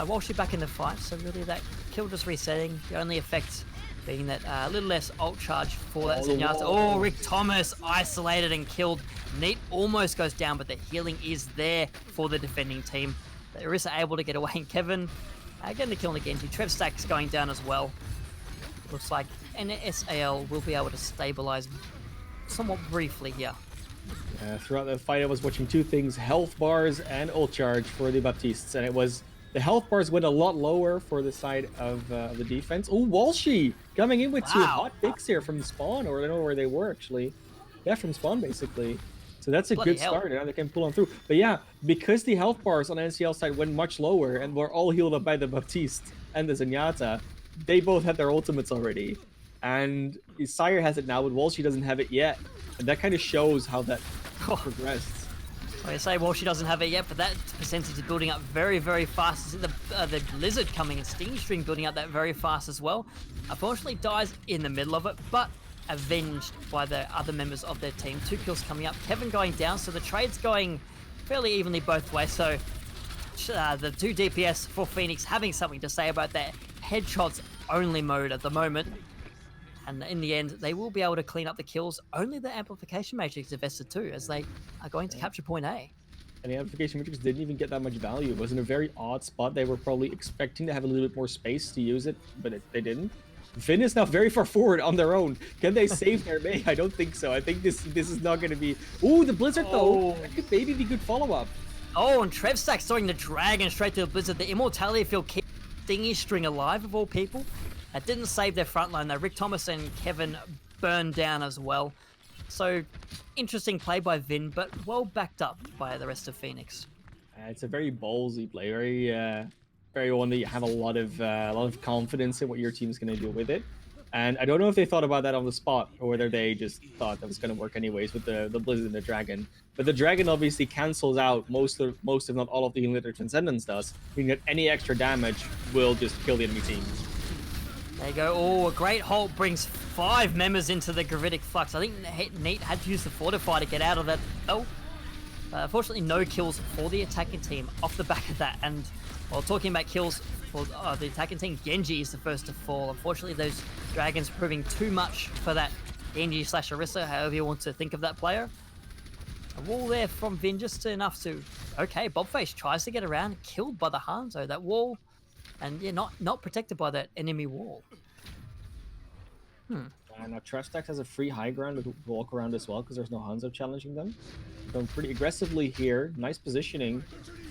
Walshy back in the fight, so really that kill just resetting. The only effect being that a little less ult charge for that Zenyatta. Oh, Rick Thomas isolated and killed. Neat almost goes down, but the healing is there for the defending team. Orisa able to get away, and Kevin getting the kill on Genji. Trev Stack's going down as well. Looks like N.S.A.L will be able to stabilize somewhat briefly here. Throughout the fight, I was watching two things: health bars and ult charge for the Baptistes, and it was the health bars went a lot lower for the side of the defense. Oh, Walshy coming in with two hot picks here from spawn, or I don't know where they were actually. Yeah, from spawn basically. So that's a good start. Now they can pull on through. But yeah, because the health bars on N.S.A.L side went much lower and were all healed up by the Baptiste and the Zenyatta, they both had their ultimates already. And Sire has it now, but Walshy doesn't have it yet. And that kind of shows how that progressed. I say Walshy doesn't have it yet, but that percentage is building up very, very fast. The Blizzard coming and Sting String building up that very fast as well. Unfortunately dies in the middle of it, but avenged by the other members of their team. 2 kills coming up. Kevin going down, so the trade's going fairly evenly both ways. So the 2 DPS for Phoenix having something to say about that headshots only mode at the moment. And in the end, they will be able to clean up the kills. Only the amplification matrix invested too, as they are going to capture point A. And the amplification matrix didn't even get that much value. It was in a very odd spot. They were probably expecting to have a little bit more space to use it, but they didn't. Vin is now very far forward on their own. Can they save their May? I don't think so. I think this is not going to be... Ooh, the Blizzard, though. That could maybe be good follow-up. Oh, and Trevstack's throwing the Dragon straight to the Blizzard. The Immortality Field keeps Stingy String alive, of all people. That didn't save their front line, though. Rick Thomas and Kevin burned down as well. So, interesting play by Vin, but well backed up by the rest of Phoenix. It's a very ballsy play, very one that you have a lot of confidence in what your team's going to do with it. And I don't know if they thought about that on the spot or whether they just thought that was going to work anyways with the Blizzard and the Dragon. But the Dragon obviously cancels out most if not all of the healing that their Transcendence does, meaning that any extra damage will just kill the enemy team. There you go. Oh, a great Halt brings 5 members into the Gravitic Flux. I think Neat had to use the Fortify to get out of that. Oh, unfortunately, no kills for the attacking team off the back of that. And while talking about kills for the attacking team, Genji is the first to fall. Unfortunately, those Dragons proving too much for that Genji/Orisa, however you want to think of that player. A wall there from Vin, just enough to... Okay, Bobface tries to get around, killed by the Hanzo. That wall, and yeah, not protected by that enemy wall. Now Trevstack has a free high ground to walk around as well because there's no Hanzo challenging them. Going pretty aggressively here. Nice positioning.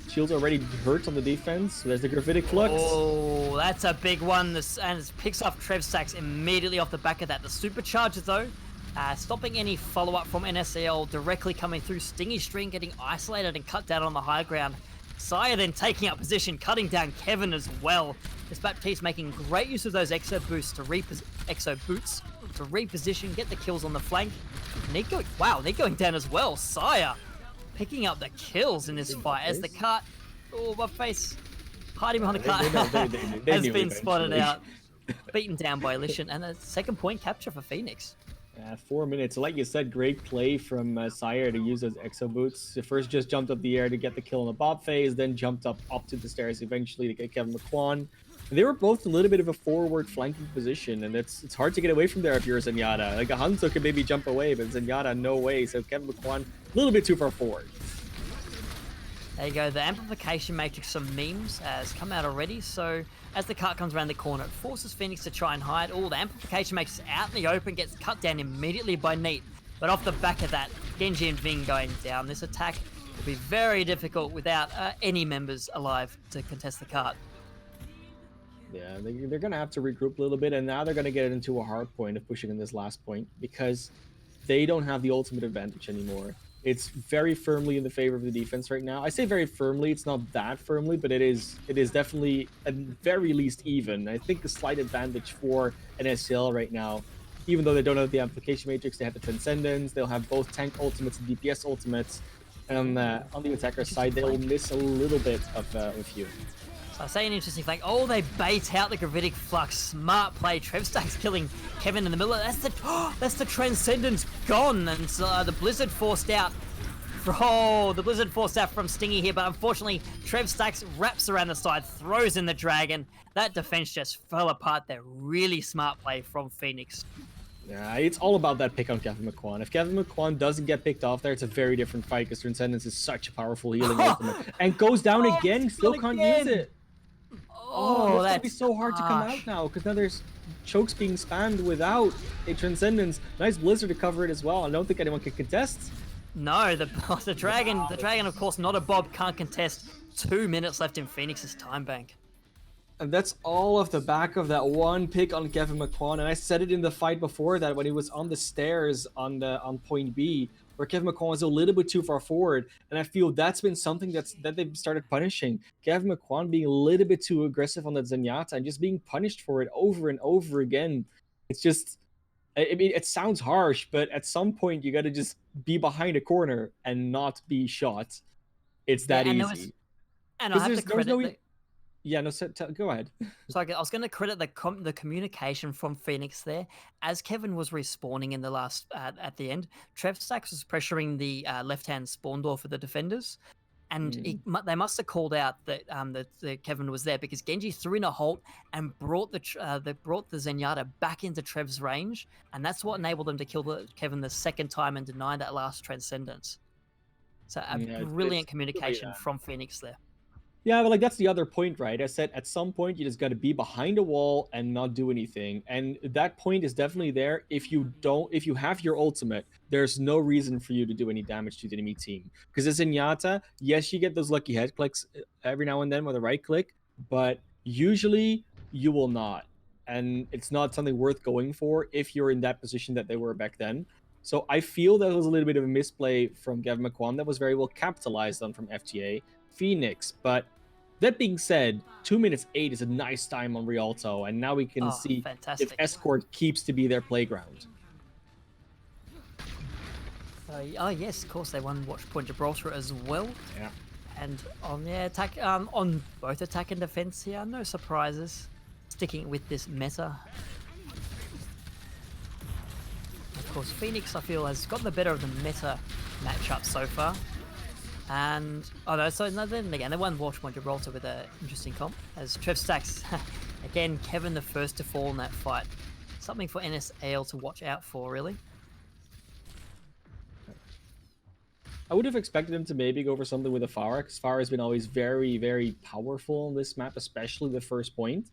Shield's already hurt on the defense. There's the Gravitic Flux. Oh, that's a big one. And it picks off Trevstack's immediately off the back of that. The Supercharger, though, stopping any follow-up from N.S.A.L, directly coming through. Stingy String getting isolated and cut down on the high ground. Saya then taking up position, cutting down Kevin as well. This Baptiste making great use of those Exo Boots to reposition, get the kills on the flank. Nico, wow, they're going down as well. Saya picking up the kills in this fight as the cart, oh, my face, hiding behind the cart, has been spotted out, beaten down by Elition, and a second point capture for Phoenix. 4 minutes. Like you said, great play from Sire to use those Exo Boots. He first just jumped up the air to get the kill on the Bob phase, then jumped up to the stairs eventually to get Kevin McQuan. They were both a little bit of a forward flanking position, and it's hard to get away from there if you're Zenyatta. Like, a Hanzo could maybe jump away, but Zenyatta, no way. So Kevin McQuan, a little bit too far forward. There you go. The amplification matrix, some memes, has come out already. So as the cart comes around the corner, it forces Phoenix to try and hide. Oh, the amplification matrix out in the open, gets cut down immediately by Neat. But off the back of that, Genji and Ving going down. This attack will be very difficult without any members alive to contest the cart. Yeah, they're going to have to regroup a little bit, and now they're going to get into a hard point of pushing in this last point because they don't have the ultimate advantage anymore. It's very firmly in the favor of the defense right now. I say very firmly, it's not that firmly, but it is definitely at very least even. I think a slight advantage for N.S.A.L right now, even though they don't have the amplification matrix, they have the Transcendence, they'll have both tank ultimates and DPS ultimates, and on the attacker side, they'll miss a little bit of a few. So I say an interesting thing. Oh, they bait out the Gravitic Flux. Smart play. Trevstack's killing Kevin in the middle. That's the Transcendence gone, and the Blizzard forced out. Oh, the Blizzard forced out from Stingy here, but unfortunately, Trevstack's wraps around the side, throws in the Dragon. That defense just fell apart there. Really smart play from Phoenix. Yeah, it's all about that pick on Kevin McQuan. If Kevin McQuan doesn't get picked off there, it's a very different fight because Transcendence is such a powerful healing ultimate. And goes down again, still can't use it. Oh, that's gonna be so hard to come out now because now there's chokes being spammed without a Transcendence. Nice Blizzard to cover it as well. I don't think anyone can contest. No, the Dragon, of course, not a Bob, can't contest. 2 minutes left in Phoenix's time bank. And that's all off the back of that one pick on Kevin McQuan. And I said it in the fight before that when he was on the stairs on point B, where Kevin McQuan was a little bit too far forward. And I feel that's been something that they've started punishing. Kevin McQuan being a little bit too aggressive on that Zenyatta and just being punished for it over and over again. It's just, I mean, it sounds harsh, but at some point you got to just be behind a corner and not be shot. It's that easy. And I have to credit Yeah, no, go ahead. So I was going to credit the communication from Phoenix there. As Kevin was respawning in the last, at the end, Trevstack was pressuring the left-hand spawn door for the defenders. And they must have called out that that Kevin was there because Genji threw in a Halt and brought the Zenyatta back into Trev's range. And that's what enabled them to kill Kevin the second time and deny that last Transcendence. So a Yeah, brilliant really, communication from Phoenix there. Yeah, but like that's the other point, right? I said at some point you just got to be behind a wall and not do anything, and that point is definitely there. If you have your ultimate, there's no reason for you to do any damage to the enemy team. Because as Zenyatta, yes, you get those lucky head clicks every now and then with a right click, but usually you will not, and it's not something worth going for if you're in that position that they were back then. So I feel that was a little bit of a misplay from Gavin McQuan that was very well capitalized on from FTA Phoenix, but that being said, 2 minutes 8 is a nice time on Rialto, and now we can see if Fantastic. Escort keeps to be their playground. Oh yes, of course they won Watch Point Gibraltar as well. Yeah. And on the attack, on both attack and defense here, no surprises. Sticking with this meta. Of course, Phoenix I feel has gotten the better of the meta matchup so far. And then again, they won Watch Point Gibraltar with an interesting comp as Trev Stacks. Again, Kevin the first to fall in that fight. Something for N.S.A.L to watch out for, really. I would have expected him to maybe go for something with a Pharah, because Pharah has been always very, very powerful on this map, especially the first point.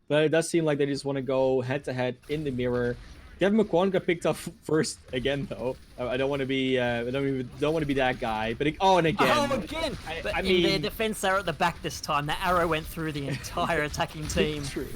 But it does seem like they just want to go head-to-head in the mirror. Gavin McQuan got picked up first again, though. I don't want to be, don't want to be that guy. But and again. Oh, again! But in their defense, they're at the back this time. The arrow went through the entire attacking team. True.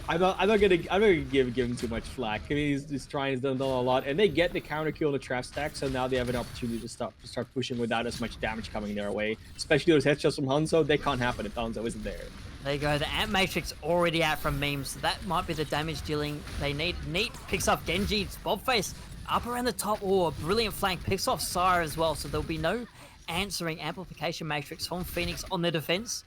I'm not gonna give him too much flack. I mean, he's trying. He's done a lot, and they get the counter kill on the trap stack. So now they have an opportunity to start pushing without as much damage coming their way. Especially those headshots from Hanzo. They can't happen if Hanzo isn't there. There you go, the Ant Matrix already out from memes, so that might be the damage dealing they need. Neat picks up Genji's Bobface up around the top. A brilliant flank, picks off Sire as well, so there'll be no answering amplification matrix from Phoenix on the defense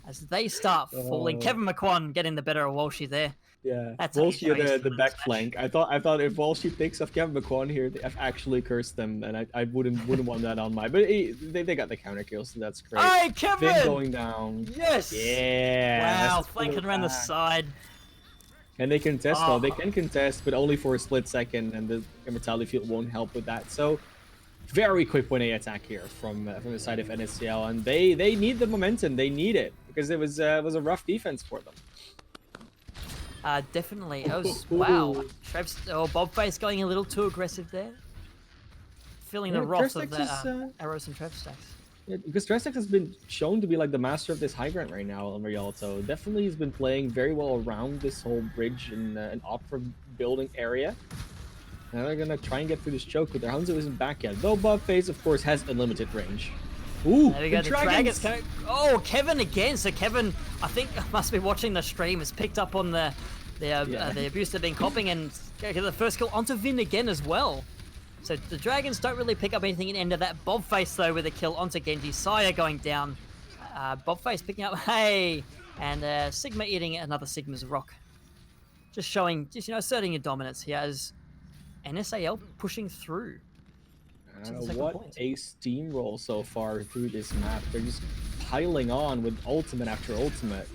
as they start falling. Kevin McQuan getting the better of Walshy there. Yeah, that's Walshy the back flank. I thought if Walshy picks off Kevin McQuan here, I've actually cursed them, and I wouldn't want that on my. But they got the counter kill, so that's great. Hey, Kevin! Finn going down. Yes. Yeah. Wow, flanking around the side. And they contest though. They can contest, but only for a split second, and the Immortality Field won't help with that. So very quick 1A attack here from the side of N.S.A.L, and they need the momentum. They need it because it was a rough defense for them. Definitely. It was, wow. Bobface going a little too aggressive there. Feeling the wrath of the arrows and Trev Stacks. Yeah, because Trev Stacks has been shown to be like the master of this high ground right now on Rialto. Definitely he's been playing very well around this whole bridge and opera building area. Now they're gonna try and get through this choke, but their Hanzo isn't back yet. Though Bobface, of course, has unlimited range. Ooh, there we go, the Dragons coming. Oh, Kevin again. So Kevin, I think, must be watching the stream, has picked up on the abuse they've been copping and get the first kill onto Vin again as well. So the Dragons don't really pick up anything in end of that. Bobface, though, with a kill onto Genji. Saya going down. Bobface picking up, and Sigma eating another Sigma's rock. Just showing, asserting your dominance here as N.S.A.L pushing through. What a steamroll so far through this map. They're just piling on with ultimate after ultimate.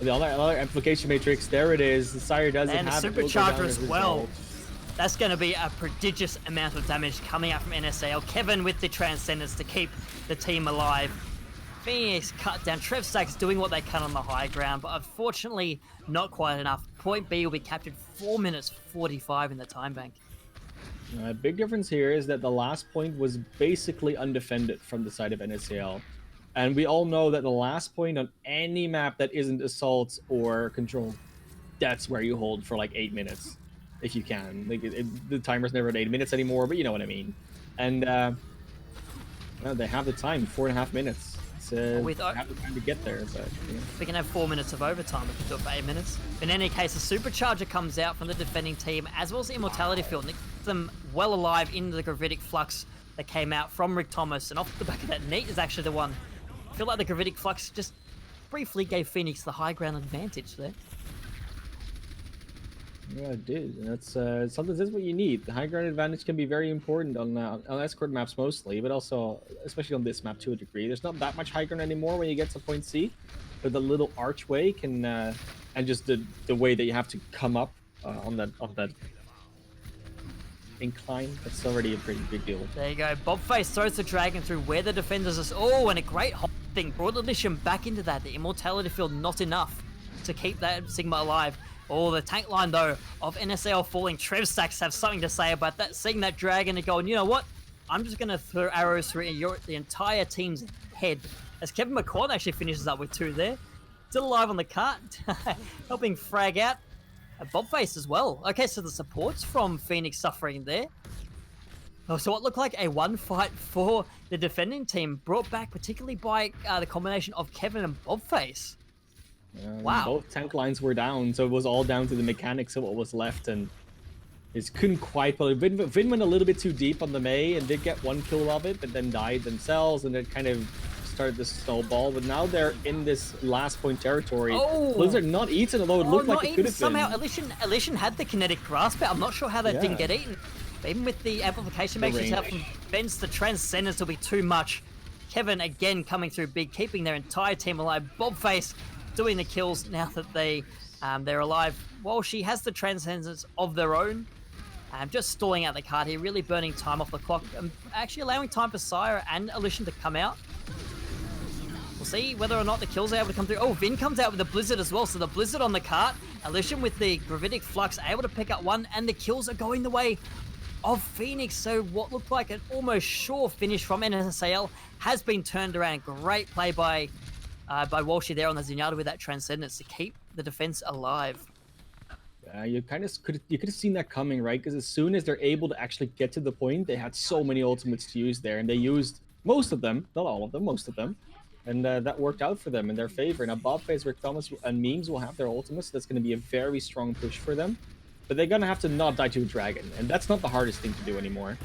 The other amplification matrix, there it is. The Sire doesn't have and the supercharger as well. That's going to be a prodigious amount of damage coming out from N.S.A.L. Kevin with the Transcendence to keep the team alive. Phoenix cut down. Trev Stacks doing what they can on the high ground, but unfortunately not quite enough. Point B will be captured 4 minutes 45 in the time bank. Big difference here is that the last point was basically undefended from the side of N.S.A.L. And we all know that the last point on any map that isn't Assault or Control, that's where you hold for like 8 minutes, if you can. Like the timer's never at 8 minutes anymore, but you know what I mean. And they have the time, 4.5 minutes. They have the time to get there, but yeah. We can have 4 minutes of overtime if we do it for 8 minutes. In any case, a supercharger comes out from the defending team, as well as the Immortality Field, and it keeps them well alive in the Gravitic Flux that came out from Rick Thomas. And off the back of that, Neat is actually the one. I feel like the Gravitic Flux just briefly gave Phoenix the high ground advantage there. Yeah, it did. And that's sometimes that's what you need. The high ground advantage can be very important on escort maps mostly, but also especially on this map to a degree. There's not that much high ground anymore when you get to point C, but the little archway can and just the way that you have to come up on that incline, that's already a pretty big deal. There you go. Bobface throws the dragon through where the defenders are. Oh, and a great hot thing. Brought Elysium back into that. The immortality field not enough to keep that Sigma alive. Oh, the tank line, though, of N.S.A.L falling. Trev Stacks have something to say about that. Seeing that dragon and going, you know what? I'm just going to throw arrows through the entire team's head. As Kevin McCord actually finishes up with 2 there. Still alive on the cart. Helping frag out. Bobface as well. Okay, so the supports from Phoenix suffering there. Oh, so what looked like a one fight for the defending team, brought back particularly by the combination of Kevin and Bobface. Wow. Both tank lines were down, so it was all down to the mechanics of what was left, and it couldn't quite pull it. Vin went a little bit too deep on the Mei and did get 1 kill of it, but then died themselves, and it kind of started this snowball. But now they're in this last point territory. Oh! Blizzard not eaten, although it looked like it could have somehow, been. Elysian had the kinetic grasp, I'm not sure how that didn't get eaten. But even with the amplification matrix help from Vince, the Transcendence will be too much. Kevin again coming through big, keeping their entire team alive. Bobface doing the kills now that they're alive. While she has the Transcendence of their own, just stalling out the card here, really burning time off the clock, actually allowing time for Sire and Elysian to come out. We'll see whether or not the kills are able to come through. Oh, Vin comes out with the Blizzard as well, so the Blizzard on the cart. Elysian with the Gravitic Flux able to pick up 1, and the kills are going the way of Phoenix. So what looked like an almost sure finish from N.S.A.L has been turned around. Great play by Walshy there on the Zenyatta with that Transcendence to keep the defense alive. You could have seen that coming, right? Because as soon as they're able to actually get to the point, they had so many ultimates to use there, and they used most of them, not all of them, most of them, and that worked out for them in their favor. Now Bobface, Rick Thomas, and Memes will have their ultimates. So that's going to be a very strong push for them, but they're going to have to not die to a dragon, and that's not the hardest thing to do anymore.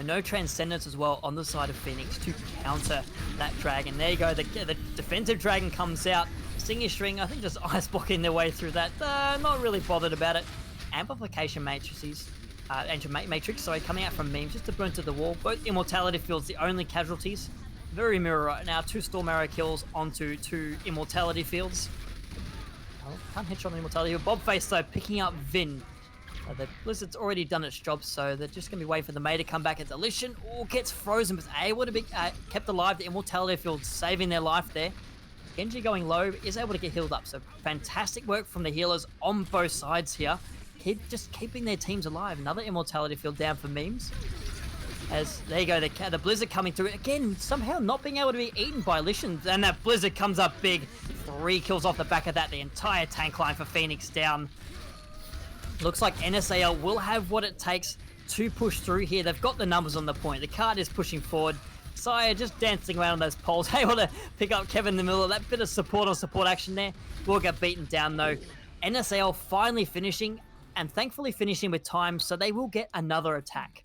No Transcendence as well on the side of Phoenix to counter that dragon. There you go, the defensive dragon comes out. Singing String, I think just ice blocking their way through that. Not really bothered about it. Amplification matrices, matrix, coming out from Memes just to burn to the wall. Both Immortality Fields, the only casualties. Very mirror right now. 2 Storm Arrow kills onto 2 Immortality Fields. Oh, can't hit on the Immortality Field. Bobface though picking up Vin. The Blizzard's already done its job, so they're just going to be waiting for the Mei to come back. It's Elysian. Oh, gets frozen, but able to be kept alive. The Immortality Field saving their life there. Genji going low, is able to get healed up. So fantastic work from the healers on both sides here. Just keeping their teams alive. Another Immortality Field down for Memes. As there you go, the Blizzard coming through. Again, somehow not being able to be eaten by Elysian. And that Blizzard comes up big. 3 kills off the back of that. The entire tank line for Phoenix down. Looks like N.S.A.L will have what it takes to push through here. They've got the numbers on the point. The card is pushing forward. Sire just dancing around on those poles, able to pick up Kevin in the middle. That bit of support on support action there will get beaten down though. N.S.A.L finally finishing, and thankfully finishing with time, so they will get another attack.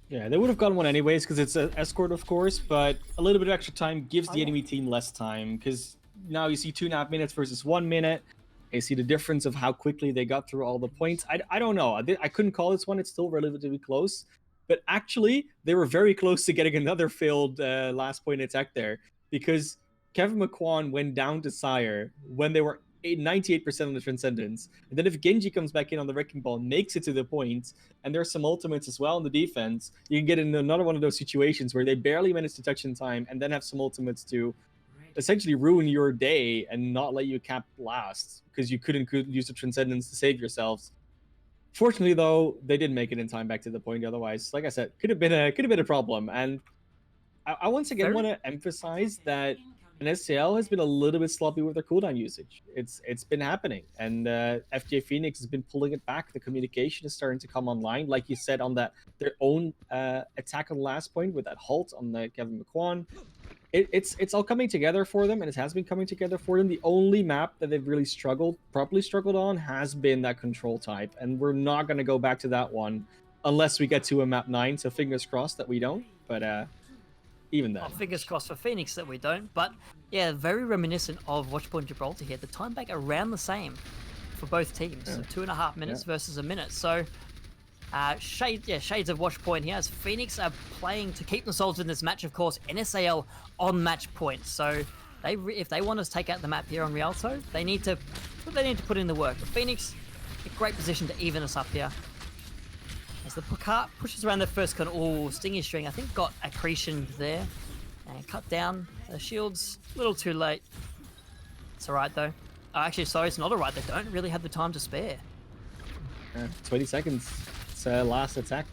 Yeah, they would have gotten one anyways because it's an escort, of course, but a little bit of extra time gives the enemy team less time, because now you see 2.5 minutes versus 1 minute. You see the difference of how quickly they got through all the points. I don't know. I couldn't call this one. It's still relatively close. But actually, they were very close to getting another failed last point attack there, because Kevin McQuan went down to Sire when they were 98% of the Transcendence. And then if Genji comes back in on the Wrecking Ball, makes it to the point, and there's some ultimates as well in the defense, you can get into another one of those situations where they barely manage to touch in time and then have some ultimates to essentially ruin your day and not let you cap last because you couldn't use the Transcendence to save yourselves. Fortunately, though, they didn't make it in time back to the point. Otherwise, like I said, could have been a problem. And I once again want to emphasize that N.S.A.L has been a little bit sloppy with their cooldown usage. It's been happening, and FTA Phoenix has been pulling it back. The communication is starting to come online, like you said, on that their own attack on the last point with that halt on the Kevin McQuan. It's all coming together for them, and it has been coming together for them. The only map that they've really properly struggled on has been that control type, and we're not going to go back to that one unless we get to a map 9, so fingers crossed that we don't, but even then. Oh, fingers crossed for Phoenix that we don't, but yeah, very reminiscent of Watchpoint Gibraltar here. The time back around the same for both teams, so 2.5 minutes versus a minute, so shades of Watchpoint here as Phoenix are playing to keep themselves in this match. Of course, N.S.A.L on match point, so if they want to take out the map here on Rialto, they need to put in the work. But Phoenix, a great position to even us up here. As the cart pushes around the first corner, oh, Stingy String, I think got accretion there. And cut down the shields, a little too late. It's alright though. Oh, actually, sorry, it's not alright. They don't really have the time to spare. 20 seconds. It's last attack.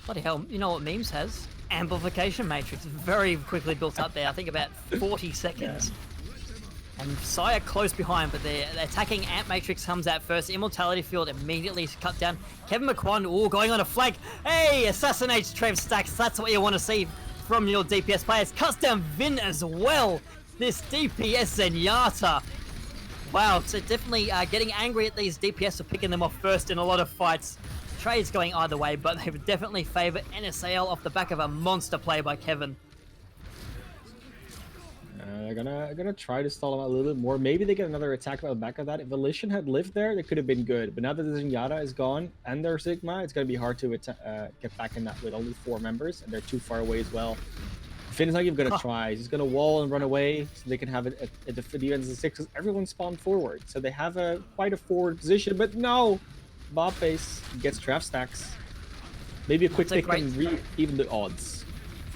Bloody hell, you know what Memes has? Amplification Matrix, very quickly built up there. I think about 40 seconds. And Sire close behind, but the attacking Amp Matrix comes out first. Immortality Field immediately cut down. Kevin McQuan, oh, going on a flank. Hey, assassinates Trev Stacks. That's what you want to see from your DPS players. Cuts down Vin as well. This DPS Zenyatta. Wow, so definitely getting angry at these DPS for picking them off first in a lot of fights. Trades going either way, but they would definitely favor N.S.A.L off the back of a monster play by Kevin. They're gonna try to stall him out a little bit more. Maybe they get another attack on the back of that. If Volition had lived there, they could have been good. But now that the Zenyatta is gone and their Sigma, it's gonna be hard to get back in that with only 4 members, and they're too far away as well. Finn's not even gonna try. He's gonna wall and run away so they can have a defense of 6 because everyone spawned forward. So they have quite a forward position, but no! Bob Face gets Trav Stacks. Maybe a quick pick can even the odds.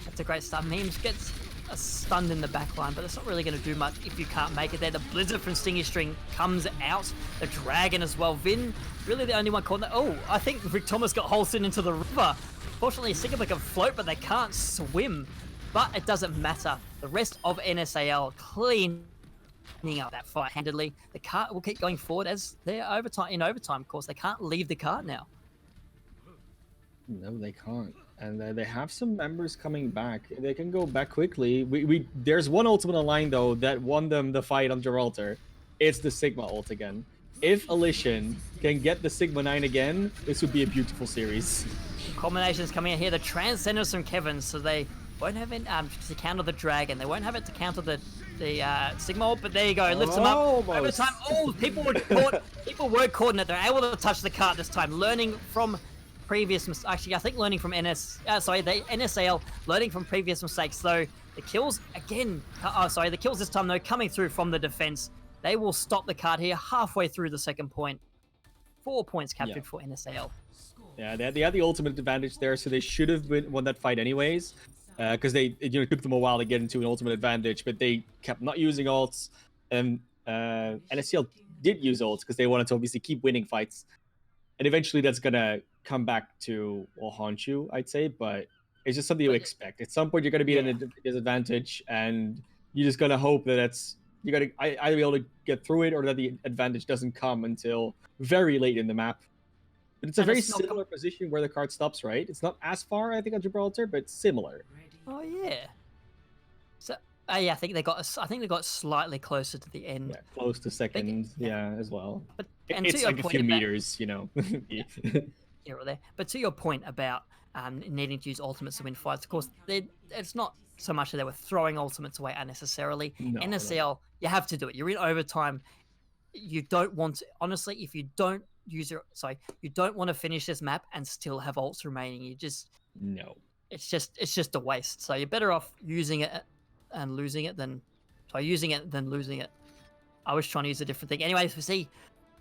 That's a great start. Memes gets stunned in the back line, but it's not really going to do much if you can't make it there. The Blizzard from Stingy String comes out. The Dragon as well. Vin, really the only one caught that. Oh, I think Rick Thomas got holstered into the river. Fortunately, Sigma can float, but they can't swim. But it doesn't matter. The rest of N.S.A.L cleaning up that fight handedly. The cart will keep going forward as they're in overtime, of course. They can't leave the cart now. No, they can't. And they have some members coming back. They can go back quickly. There's one ultimate online, though, that won them the fight on Gibraltar. It's the Sigma ult again. If Elysian can get the Sigma 9 again, this would be a beautiful series. Combinations coming in here. The Transcenders from Kevin, so they won't have it to counter the Dragon. They won't have it to counter the Sigma ult, but there you go. Lifts them up. Overtime. Oh, people were caught in it. They're able to touch the cart this time, learning from previous actually I think learning from the N.S.A.L learning from previous mistakes. Though the kills again, the kills this time though coming through from the defense. They will stop the card here halfway through the second point. 4 points captured for N.S.A.L. Yeah, they had the ultimate advantage there, so they should have won that fight anyways, because it took them a while to get into an ultimate advantage, but they kept not using ults, and N.S.A.L did use ults because they wanted to obviously keep winning fights, and eventually that's gonna come back to haunt you, I'd say, but it's just something you expect. At some point, you're gonna be at a disadvantage, and you're just gonna hope that you gotta either be able to get through it or that the advantage doesn't come until very late in the map. But it's a very similar position where the card stops, right? It's not as far, I think, on Gibraltar, but similar. Oh yeah. So yeah, I think they got slightly closer to the end. Yeah, close to second. As well. But it's like a few meters, Here or there. But to your point about needing to use ultimates to win fights, of course, it's not so much that they were throwing ultimates away unnecessarily. No, N.S.A.L, you have to do it. You're in overtime. You don't want to, honestly, if you don't you don't want to finish this map and still have ults remaining. You just it's just a waste. So you're better off using it and losing it than using it than losing it. I was trying to use a different thing. Anyways, we see.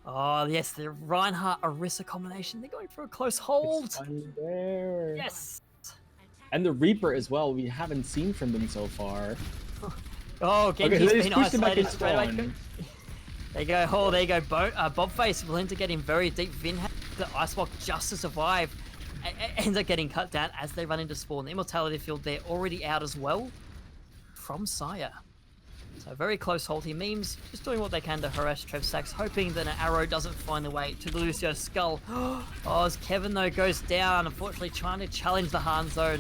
Oh, yes, the Reinhardt-Orisa combination. They're going for a close hold. It's there. Yes. And the Reaper as well. We haven't seen from them so far. Oh, Genji's been isolated straight away. Spawn. There you go. Oh, there you go. Bobface willing to get in very deep. Vin had the Ice Block just to survive. Ends up getting cut down as they run into spawn. The Immortality Field, they're already out as well from Sire. So very close hold here. Memes just doing what they can to harass Trev Stacks, hoping that an arrow doesn't find the way to the Lucio's skull. Oh, as Kevin though goes down, unfortunately trying to challenge the Hanzo,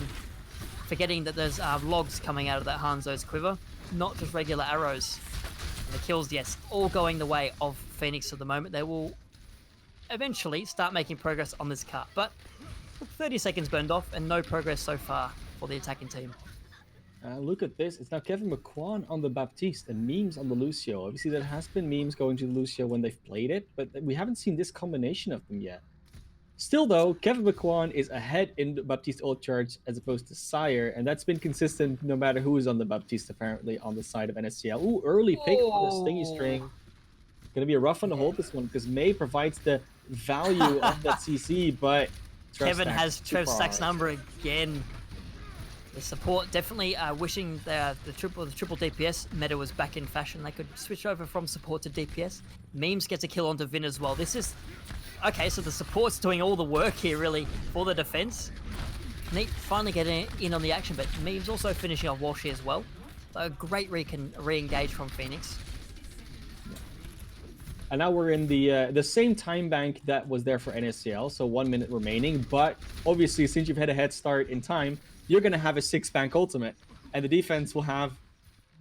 forgetting that there's logs coming out of that Hanzo's quiver, not just regular arrows. And the kills, yes, all going the way of Phoenix at the moment. They will eventually start making progress on this cart, but 30 seconds burned off and no progress so far for the attacking team. Look at this. It's now Kevin McQuan on the Baptiste and Memes on the Lucio. Obviously, there has been Memes going to the Lucio when they've played it, but we haven't seen this combination of them yet. Still, though, Kevin McQuan is ahead in the Baptiste ult charge as opposed to Sire, and that's been consistent no matter who is on the Baptiste, apparently, on the side of N.S.A.L. Ooh, early pick on the Stingy String. Gonna be a rough one to hold this one, because May provides the value of that CC, but Kevin has Trev super Stack's hard. number again. The support definitely wishing the triple DPS meta was back in fashion. They could switch over from support to DPS. Memes gets a kill onto Vin as well. This is okay. So the support's doing all the work here, really, for the defense. Neat finally getting in on the action, but Memes also finishing off Walshy as well. A great re-engage from Phoenix. And now we're in the same time bank that was there for N.S.A.L, so 1 minute remaining. But obviously, since you've had a head start in time, you're going to have a 6-bank ultimate. And the defense will have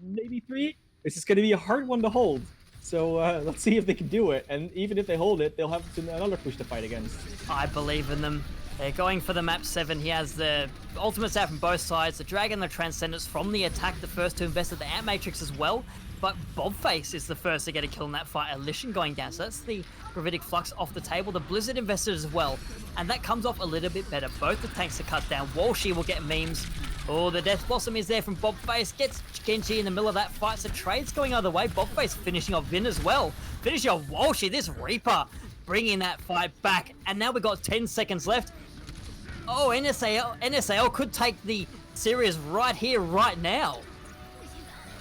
maybe 3. This is going to be a hard one to hold. So let's see if they can do it. And even if they hold it, they'll have another push to fight against. I believe in them. They're going for the map 7. He has the ultimates out from both sides. The Dragon, the Transcendence from the attack. The first to invest at the Ant Matrix as well. But Bobface is the first to get a kill in that fight. Elision going down. So that's the Gravitic Flux off the table. The Blizzard invested as well. And that comes off a little bit better. Both the tanks are cut down. Walshy will get memes. Oh, the Death Blossom is there from Bobface. Gets Genji in the middle of that fight. So trade's going either way. Bobface finishing off Vin as well. Finishing off Walshy. This Reaper bringing that fight back. And now we've got 10 seconds left. Oh, N.S.A.L could take the series right here, right now.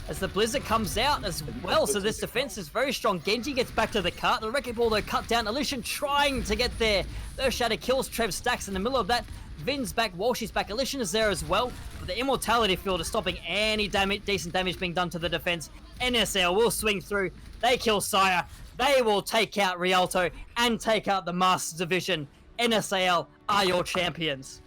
As the Blizzard comes out as well, so this defense is very strong. Genji gets back to the cart. The Wrecking Ball, though, cut down. Elision trying to get there. Earth Shatter kills Trev Stacks in the middle of that. Vin's back, Walshy's back. Elision is there as well. But the Immortality Field is stopping any decent damage being done to the defense. N.S.A.L will swing through. They kill Sire. They will take out Rialto and take out the Masters Division. N.S.A.L are your champions.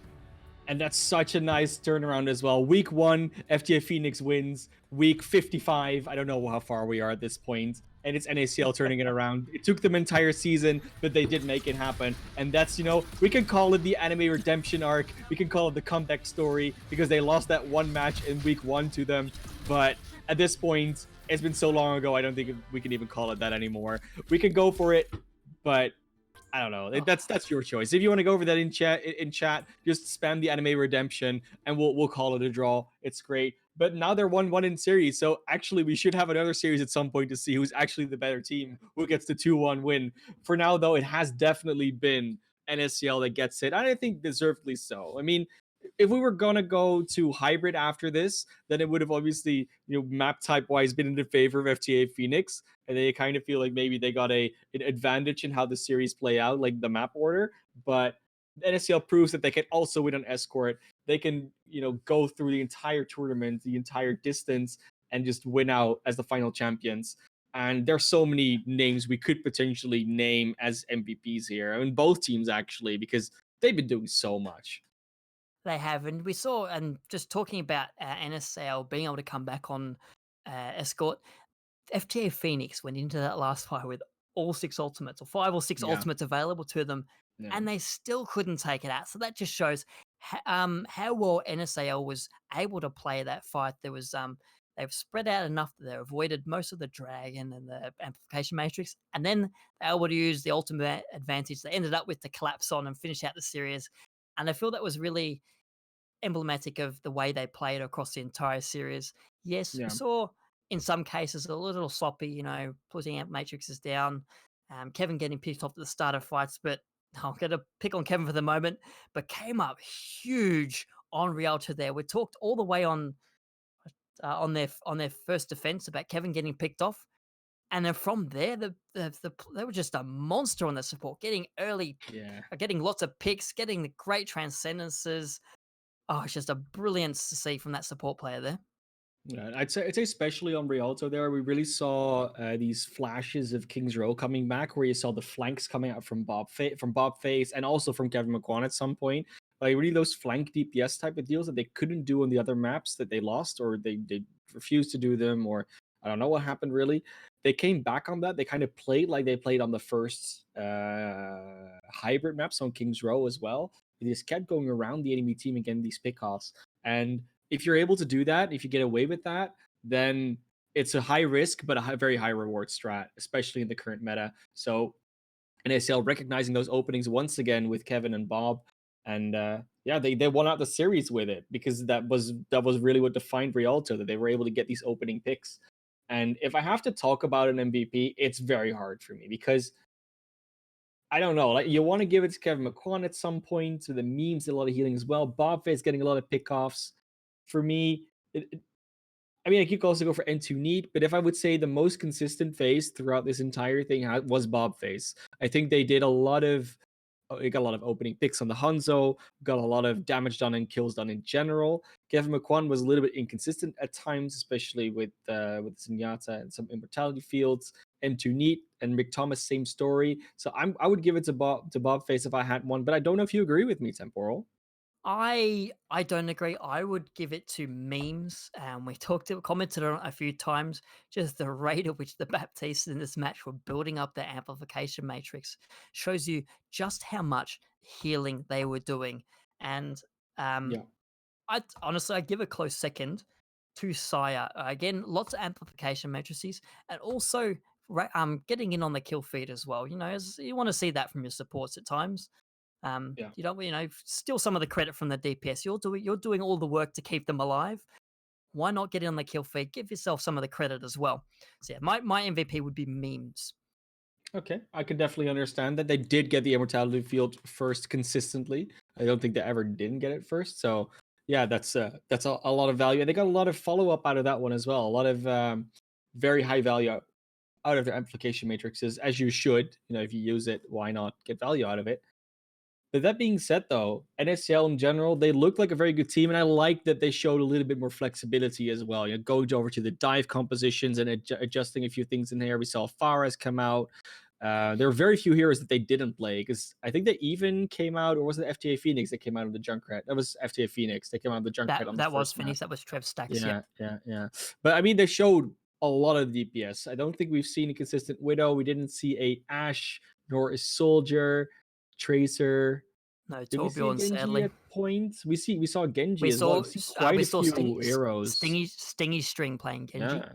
And that's such a nice turnaround as well. Week 1, FTA Phoenix wins. Week 55, I don't know how far we are at this point, and it's N.A.C.L turning it around. It took them entire season, but they did make it happen. And that's, we can call it the anime redemption arc. We can call it the comeback story because they lost that one match in week 1 to them. But at this point, it's been so long ago, I don't think we can even call it that anymore. We can go for it, but I don't know. That's your choice. If you want to go over that in chat, just spam the anime redemption, and we'll call it a draw. It's great. But now they're 1-1 in series, so actually we should have another series at some point to see who's actually the better team, who gets the 2-1 win. For now, though, it has definitely been N.S.A.L that gets it, and I think deservedly so. I mean, if we were gonna go to hybrid after this, then it would have obviously, map type wise been in the favor of FTA Phoenix, and they kind of feel like maybe they got an advantage in how the series play out, like the map order. But N.S.A.L proves that they can also win on escort. They can, go through the entire tournament, the entire distance, and just win out as the final champions. And there's so many names we could potentially name as MVPs here. I mean, both teams actually, because they've been doing so much. They have, and we saw, and just talking about N.S.A.L being able to come back on escort, FTA Phoenix went into that last fight with all 6 ultimates, or 5 or 6 ultimates available to them, and they still couldn't take it out. So that just shows how well N.S.A.L was able to play that fight. There was they've spread out enough that they avoided most of the dragon and the amplification matrix, and then they were able to use the ultimate advantage. They ended up with the collapse on and finish out the series, and I feel that was really emblematic of the way they played across the entire series. Yes, we saw in some cases a little sloppy, putting out matrices down. Kevin getting picked off at the start of fights, but I'm going to pick on Kevin for the moment, but came up huge on Rialto there. We talked all the way on their first defense about Kevin getting picked off. And then from there, they were just a monster on the support, getting getting lots of picks, getting the great transcendences. Oh, it's just a brilliance to see from that support player there. Yeah, I'd say especially on Rialto there, we really saw these flashes of King's Row coming back, where you saw the flanks coming out from Bobface and also from Kevin McQuan at some point. Like really those flank DPS type of deals that they couldn't do on the other maps that they lost, or they refused to do them, or I don't know what happened really. They came back on that. They kind of played like they played on the first hybrid maps on King's Row as well. They just kept going around the enemy team and getting these pickoffs. And if you're able to do that, if you get away with that, then it's a high risk but a very high reward strat, especially in the current meta. So N.A.C.L recognizing those openings once again with Kevin and Bob, and they won out the series with it, because that was really what defined Rialto, that they were able to get these opening picks. And if I have to talk about an MVP, it's very hard for me, because I don't know. Like you want to give it to Kevin McQuan at some point. So the memes, a lot of healing as well. Bobface getting a lot of pickoffs. For me, I mean, I could also go for N2 Neat, but if I would say the most consistent phase throughout this entire thing was Bobface. I think they did a lot of it got a lot of opening picks on the Hanzo, got a lot of damage done and kills done in general. Kevin McQuan was a little bit inconsistent at times, especially with Zenyatta and some immortality fields. N2 Neat and Mick Thomas, same story. So I would give it to Bobface if I had one, but I don't know if you agree with me, Temporal. I don't agree. I would give it to memes. We commented on it a few times. Just the rate at which the Baptistes in this match were building up their amplification matrix shows you just how much healing they were doing. And Yeah. I'd give a close second to Sire. Again, lots of amplification matrices, and also getting in on the kill feed as well. You know, as you want to see that from your supports at times. Yeah. You don't, steal some of the credit from the DPS. You're doing all the work to keep them alive. Why not get in on the kill feed? Give yourself some of the credit as well. So yeah, my MVP would be memes. Okay, I could definitely understand that they did get the immortality field first consistently. I don't think they ever didn't get it first. So yeah, that's a lot of value. And they got a lot of follow up out of that one as well. A lot of very high value out of their amplification matrices, as you should. You know, if you use it, why not get value out of it? But that being said, though, N.S.A.L in general, they looked like a very good team, and I like that they showed a little bit more flexibility as well. You know, going over to the dive compositions and adjusting a few things in here. We saw Fares come out. There were very few heroes that they didn't play because I think they even came out, or was it FTA Phoenix that came out of the Junkrat? That was FTA Phoenix. They came out of the Junkrat on the That was first map. Phoenix. That was Trev Stacks. Yeah. But I mean, they showed a lot of DPS. I don't think we've seen a consistent Widow. We didn't see a Ashe nor a Soldier, Tracer. No, Did we see a Torbjorn, Genji sadly. at points? We saw Genji We as well. saw, We've seen quite we a saw few arrows. Stingy String playing Genji. Yeah.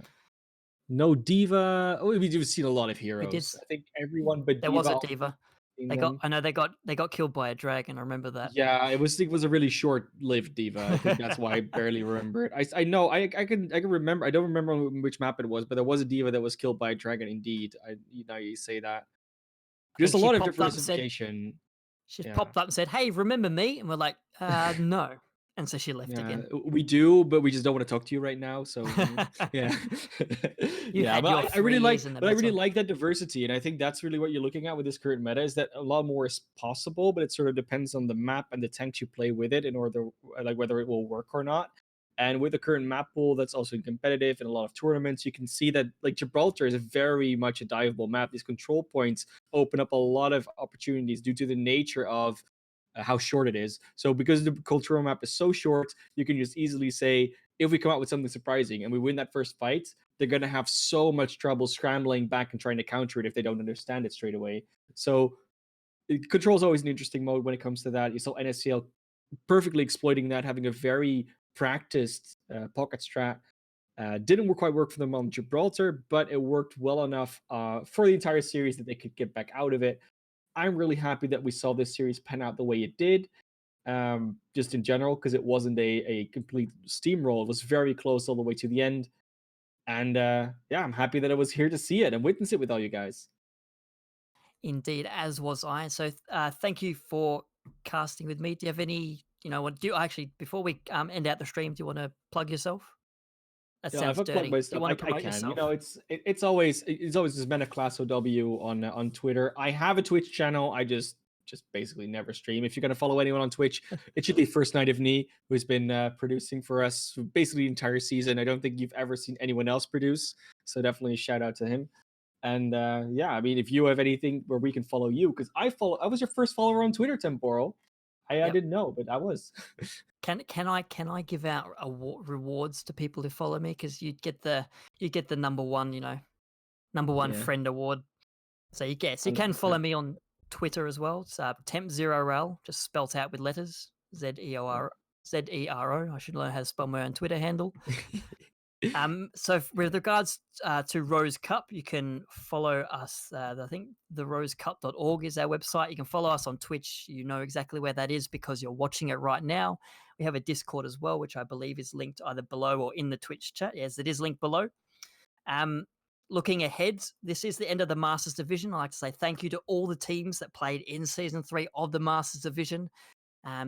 No Diva. Oh, we've seen a lot of heroes. I think everyone but there Diva. was a Diva. They got killed by a dragon. I remember that. Yeah, it was a really short-lived Diva. I think that's why I barely remember it. I know I can remember. I don't remember which map it was, but there was a Diva that was killed by a dragon. Indeed, you say that. Just a lot of diversification. She popped up and said, "Hey, remember me?" And we're like, "No." And so she left again. We do, but we just don't want to talk to you right now. So yeah, But I really like that diversity, and I think that's really what you're looking at with this current meta is that a lot more is possible, but it sort of depends on the map and the tanks you play with it in order, like whether it will work or not. And with the current map pool that's also competitive in a lot of tournaments, you can see that like Gibraltar is very much a diveable map. These control points open up a lot of opportunities due to the nature of how short it is. So because the cultural map is so short, you can just easily say, if we come out with something surprising and we win that first fight, they're going to have so much trouble scrambling back and trying to counter it if they don't understand it straight away. So control is always an interesting mode when it comes to that. You saw N.S.A.L perfectly exploiting that, having a very practiced pocket strat. Didn't quite work for them on Gibraltar, but it worked well enough for the entire series that they could get back out of it. I'm really happy that we saw this series pan out the way it did, just in general, because it wasn't a complete steamroll. It was very close all the way to the end. And I'm happy that I was here to see it and witness it with all you guys. Indeed, as was I. So thank you for casting with me. Do you have any, before we end out the stream, do you want to plug yourself? That sounds if I plug dirty. myself, You want to I promote can. yourself? It's always just been a class OW on Twitter. I have a Twitch channel. I just basically never stream. If you're gonna follow anyone on Twitch, it should be First Night of Knee, who's been producing for us basically the entire season. I don't think you've ever seen anyone else produce, so definitely a shout out to him. And I mean, if you have anything where we can follow you, because I was your first follower on Twitter, Temporal. I didn't know, but I was. Can I give out rewards to people who follow me? Because you get the number one friend award. So you can follow me on Twitter as well. It's Temp0L, just spelt out with letters. ZERO. I should learn how to spell my own Twitter handle. So with regards to Rose Cup, you can follow us. I think the rosecup.org is our website. You can follow us on Twitch. You know exactly where that is because you're watching it right now. We have a Discord as well, which I believe is linked either below or in the Twitch chat. Yes, it is linked below. looking ahead, this is the end of the Masters Division. I'd like to say thank you to all the teams that played in Season 3 of the Masters Division.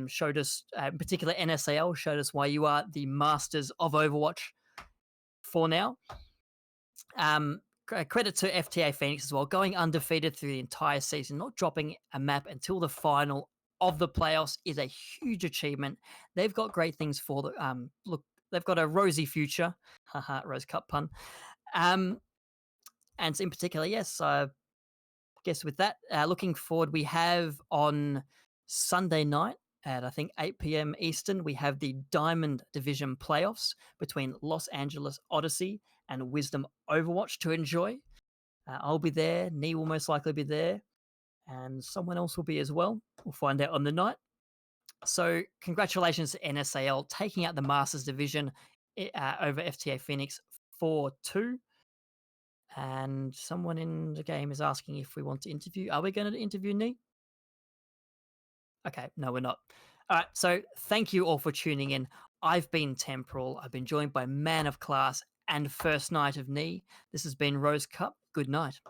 Showed us, in particular N.S.A.L, showed us why you are the masters of Overwatch for now. Credit to FTA Phoenix as well, going undefeated through the entire season, not dropping a map until the final of the playoffs is a huge achievement. They've got great things for the look. They've got a rosy future. Haha, Rose Cup pun. And in particular, yes, I guess with that, looking forward, we have on Sunday night at I think 8 p.m. Eastern, we have the Diamond Division playoffs between Los Angeles Odyssey and Wisdom Overwatch to enjoy. I'll be there. Nee will most likely be there. And someone else will be as well. We'll find out on the night. So congratulations to N.S.A.L taking out the Masters Division over FTA Phoenix 4-2. And someone in the game is asking if we want to interview. Are we going to interview Nee? Okay, no, we're not. All right, so thank you all for tuning in. I've been Temporal. I've been joined by Man of Class and First Night of Nee. This has been Rose Cup. Good night.